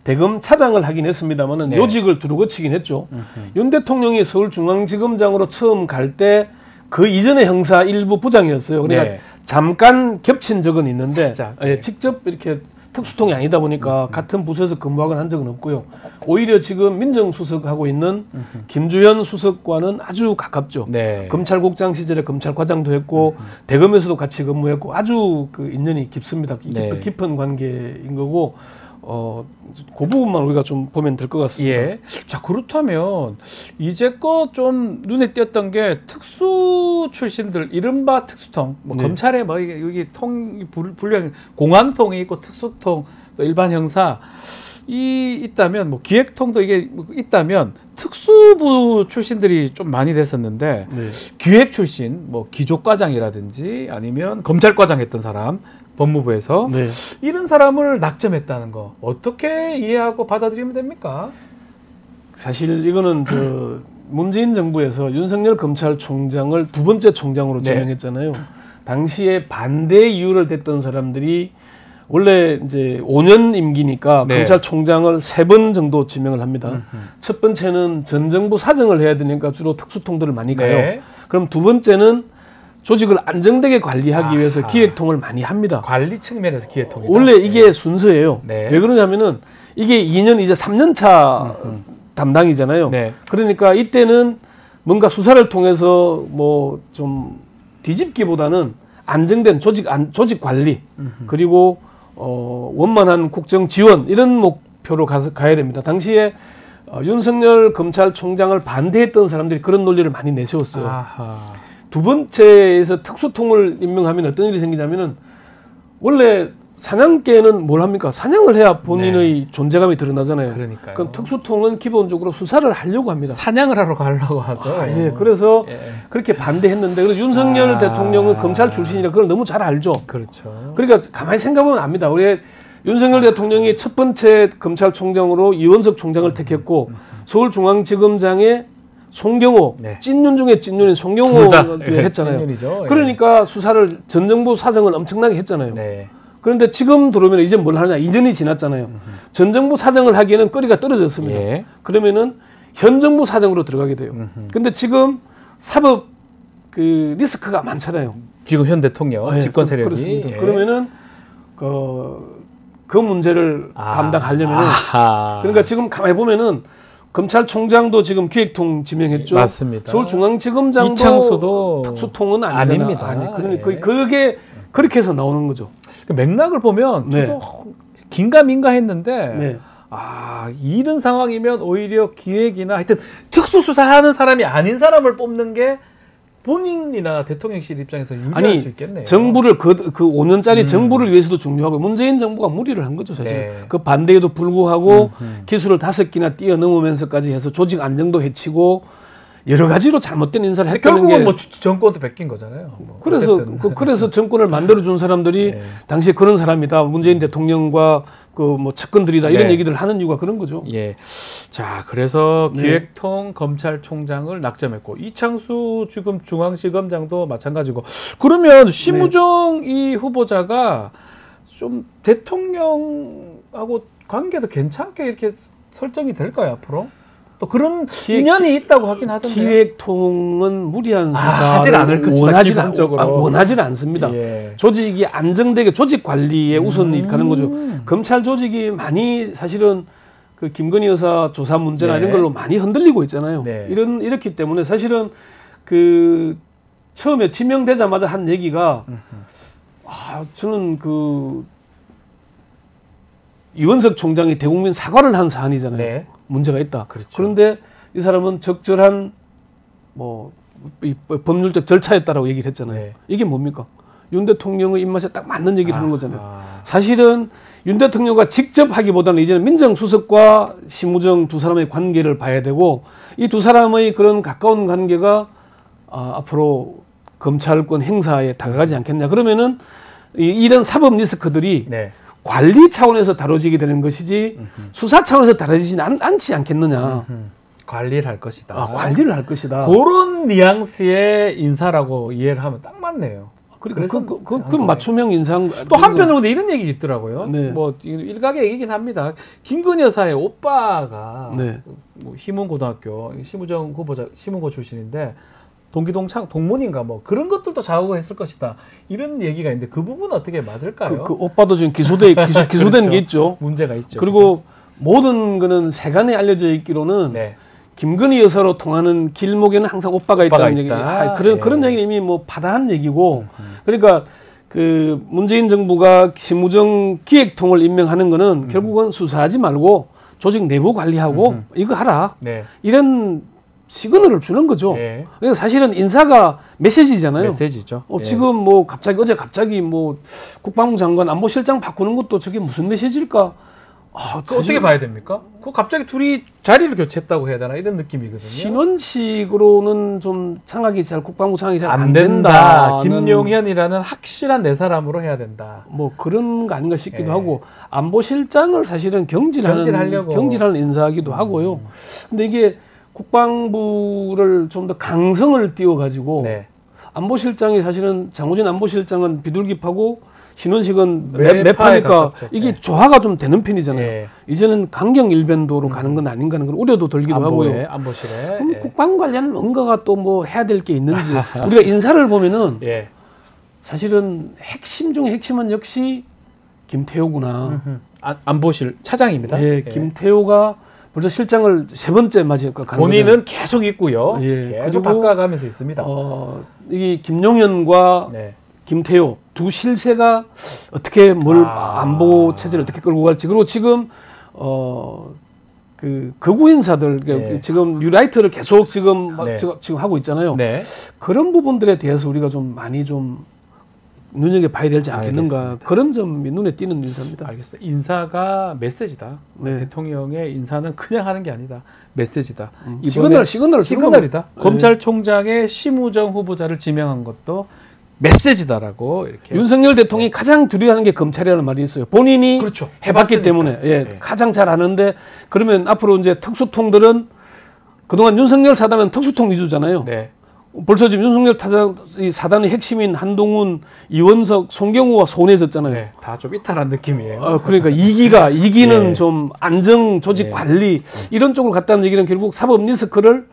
대검 차장을 하긴 했습니다만은 요직을 두루 거치긴 했죠. 윤 대통령이 서울중앙지검장으로 처음 갈 때 그 이전의 형사 일부 부장이었어요. 그러니까 잠깐 겹친 적은 있는데 직접 이렇게 특수통이 아니다 보니까 같은 부서에서 근무하거나 한 적은 없고요. 오히려 지금 민정수석하고 있는 김주현 수석과는 아주 가깝죠. 검찰국장 시절에 검찰과장도 했고 대검에서도 같이 근무했고 아주 그 인연이 깊습니다. 깊은 관계인 거고 그 부분만 우리가 좀 보면 될 것 같습니다. 자, 그렇다면 이제껏 좀 눈에 띄었던 게 특수 출신들, 이른바 특수통, 뭐 검찰에 뭐 여기 통 분량 공안통이 있고 특수통, 또 일반 형사 있다면 뭐 기획통도 이게 있다면 특수부 출신들이 좀 많이 됐었는데 기획 출신, 뭐 기조과장이라든지 아니면 검찰과장 했던 사람. 법무부에서 이런 사람을 낙점했다는 거 어떻게 이해하고 받아들이면 됩니까? 사실 이거는 문재인 정부에서 윤석열 검찰총장을 2번째 총장으로 지명했잖아요. 당시에 반대 이유를 댔던 사람들이 원래 이제 5년 임기니까 검찰총장을 3번 정도 지명을 합니다. 첫 번째는 전 정부 사정을 해야 되니까 주로 특수통들을 많이 가요. 그럼 2번째는 조직을 안정되게 관리하기 위해서 기획통을 많이 합니다. 관리 측면에서 기획통이다. 원래 이게 순서예요. 왜 그러냐면은 이게 2년 이제 3년 차 담당이잖아요. 그러니까 이때는 뭔가 수사를 통해서 뭐 좀 뒤집기보다는 안정된 조직 관리 그리고 원만한 국정 지원 이런 목표로 가야 됩니다. 당시에 윤석열 검찰총장을 반대했던 사람들이 그런 논리를 많이 내세웠어요. 2번째에서 특수통을 임명하면 어떤 일이 생기냐면은 원래 사냥개는 뭘 합니까? 사냥을 해야 본인의 존재감이 드러나잖아요. 그럼 특수통은 기본적으로 수사를 하려고 합니다. 사냥을 하러 가려고 하죠. 그래서 그렇게 반대했는데 그래서 윤석열 대통령은 검찰 출신이라 그걸 너무 잘 알죠. 그러니까 가만히 생각하면 압니다. 우리 윤석열 대통령이 첫 번째 검찰총장으로 이원석 총장을 택했고 서울중앙지검장에 송경호, 찐윤 중에 찐윤인 송경호 했잖아요. 그러니까 수사를 전 정부 사정을 엄청나게 했잖아요. 그런데 지금 들어오면 이제 뭘 하냐? 2년이 지났잖아요. 전 정부 사정을 하기에는 거리가 떨어졌습니다. 예. 그러면은 현 정부 사정으로 들어가게 돼요. 근데 지금 사법 그 리스크가 많잖아요. 지금 현 대통령 네, 집권 세력이. 그렇습니다. 예. 그러면은 그 문제를 감당하려면은 그러니까 지금 가만히 보면은 검찰총장도 지금 기획통 지명했죠. 맞습니다. 서울중앙지검장도 이창수도 특수통은 아니잖아. 아닙니다. 그러니까 그게 그렇게 해서 나오는 거죠. 그 맥락을 보면 네. 저도 긴가민가 했는데 네. 이런 상황이면 오히려 기획이나 하여튼 특수수사하는 사람이 아닌 사람을 뽑는 게 본인이나 대통령실 입장에서 유리할 수 있겠네요. 정부를 그 5년짜리 정부를 위해서도 중요하고 문재인 정부가 무리를 한 거죠, 사실. 네. 그 반대에도 불구하고 기수를 5기나 뛰어넘으면서까지 해서 조직 안정도 해치고 여러 가지로 잘못된 인사를 했다는 게 결국은 뭐 정권도 뺏긴 거잖아요. 그래서 정권을 만들어 준 사람들이 네. 당시에 그런 사람이다. 문재인 대통령과 그 뭐 측근들이다 이런 네. 얘기를 하는 이유가 그런 거죠. 예. 자, 그래서 네. 기획통 검찰총장을 낙점했고 이창수 지금 중앙지검장도 마찬가지고 그러면 심우정 이 후보자가 좀 대통령하고 관계도 괜찮게 이렇게 설정이 될까요 앞으로? 또 그런 인연이 있다고 하긴 하던데. 기획통은 무리한 수사를 하질 않을 것이다, 기본적으로. 원하지 않습니다. 예. 조직이 안정되게 조직 관리에 우선이 가는 거죠. 검찰 조직이 많이 사실은 그 김건희 여사 조사 문제나 네. 이런 걸로 많이 흔들리고 있잖아요. 네. 이렇기 때문에 사실은 그 처음에 지명되자마자 한 얘기가 저는 그 이원석 총장이 대국민 사과를 한 사안이잖아요. 네. 문제가 있다. 그렇죠. 그런데 이 사람은 적절한 이 법률적 절차였다라고 얘기를 했잖아요. 네. 이게 뭡니까? 윤 대통령의 입맛에 딱 맞는 얘기를 하는 거잖아요. 사실은 윤 대통령과 직접 하기보다는 이제는 민정수석과 심우정 두 사람의 관계를 봐야 되고 이 두 사람의 그런 가까운 관계가 앞으로 검찰권 행사에 다가가지 않겠냐. 그러면은 이런 사법 리스크들이 네. 관리 차원에서 다뤄지게 되는 것이지 수사 차원에서 다뤄지지는 않지 않겠느냐. 관리를 할 것이다. 관리를 할 것이다. 그런 뉘앙스의 인사라고 이해를 하면 딱 맞네요. 그러니까 그 맞춤형 인상. 또 한편으로 이런 얘기 있더라고요. 네. 뭐 일각의 얘기긴 합니다. 김건희 여사의 오빠가 네. 뭐 희문고등학교 심우정 후보자 심우고 출신인데 동기동창 동문인가 뭐 그런 것들도 작업했을 것이다. 이런 얘기가 있는데 그 부분은 어떻게 맞을까요? 그 오빠도 지금 기소된 그렇죠. 게 있죠. 문제가 있죠. 그리고 모든 거는 세간에 알려져 있기로는 네. 김건희 여사로 통하는 길목에는 항상 오빠가 있다는 얘기. 그런 얘기는 이미 뭐 바다한 얘기고. 그러니까 그 문재인 정부가 심우정 기획통을 임명하는 거는 결국은 수사하지 말고 조직 내부 관리하고 이거 하라. 네. 이런 시그널을 주는 거죠. 네. 그러니까 사실은 인사가 메시지잖아요. 메시지죠. 지금 뭐 어제 갑자기 뭐 국방부 장관 안보실장 바꾸는 것도 저게 무슨 메시지일까? 어떻게 봐야 됩니까? 그 갑자기 둘이 자리를 교체했다고 해야 되나 이런 느낌이거든요. 신원식으로는 좀 상황이 국방부 상황이 잘 안 된다. 김용현이라는 확실한 네 사람으로 해야 된다. 뭐 그런 거 아닌가 싶기도 하고 안보실장을 사실은 경질하는 인사하기도 하고요. 근데 이게 국방부를 좀 더 강성을 띄워가지고 안보실장이 사실은 장호진 안보실장은 비둘기파고 신원식은 매파니까 이게 조화가 좀 되는 편이잖아요. 이제는 강경 일변도로 가는 건 아닌가 하는 그런 우려도 들기도 하고요. 안보실에. 그럼 국방 관련 뭔가가 또 뭐 해야 될 게 있는지 우리가 인사를 보면은 사실은 핵심 중에 핵심은 역시 김태호구나. 안보실 차장입니다. 김태호가 벌써 실장을 3번째 맞이했고 본인은 계속 있고요. 계속 바꿔가면서 있습니다. 이 김용현과 김태호 두 실세가 어떻게 안보 체제를 어떻게 끌고 갈지. 그리고 지금 그 극우 인사들 지금 뉴라이트를 계속 지금 하고 있잖아요. 그런 부분들에 대해서 우리가 좀 많이 좀 눈여겨봐야 되지 않겠는가. 알겠습니다. 그런 점이 눈에 띄는 인사입니다. 알겠습니다. 인사가 메시지다. 대통령의 인사는 그냥 하는 게 아니다. 메시지다. 시그널이다. 검찰총장의 심우정 후보자를 지명한 것도 메시지다라고 이렇게. 윤석열 대통령이 가장 두려워하는 게 검찰이라는 말이 있어요. 본인이 해봤기 때문에 가장 잘 아는데 그러면 앞으로 이제 특수통들은 그동안 윤석열 사단은 특수통 위주잖아요. 벌써 지금 윤석열 타자 이 사단의 핵심인 한동훈, 이원석, 송경호가 소원해졌잖아요. 네, 다 좀 이탈한 느낌이에요. 그러니까 이기는 네. 좀 안정 조직 네. 관리 이런 쪽으로 갔다는 얘기는 결국 사법 리스크를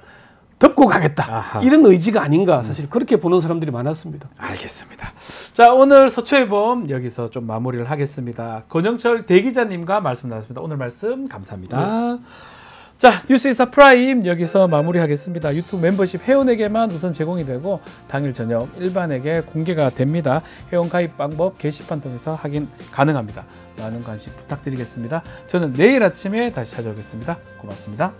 덮고 가겠다. 아하. 이런 의지가 아닌가 사실 그렇게 보는 사람들이 많았습니다. 알겠습니다. 자, 오늘 서초의 범 여기서 좀 마무리를 하겠습니다. 권영철 대기자님과 말씀 나눴습니다. 오늘 말씀 감사합니다. 네. 자, 뉴스이사 프라임 여기서 마무리하겠습니다. 유튜브 멤버십 회원에게만 우선 제공이 되고 당일 저녁 일반에게 공개가 됩니다. 회원 가입 방법 게시판 통해서 확인 가능합니다. 많은 관심 부탁드리겠습니다. 저는 내일 아침에 다시 찾아오겠습니다. 고맙습니다.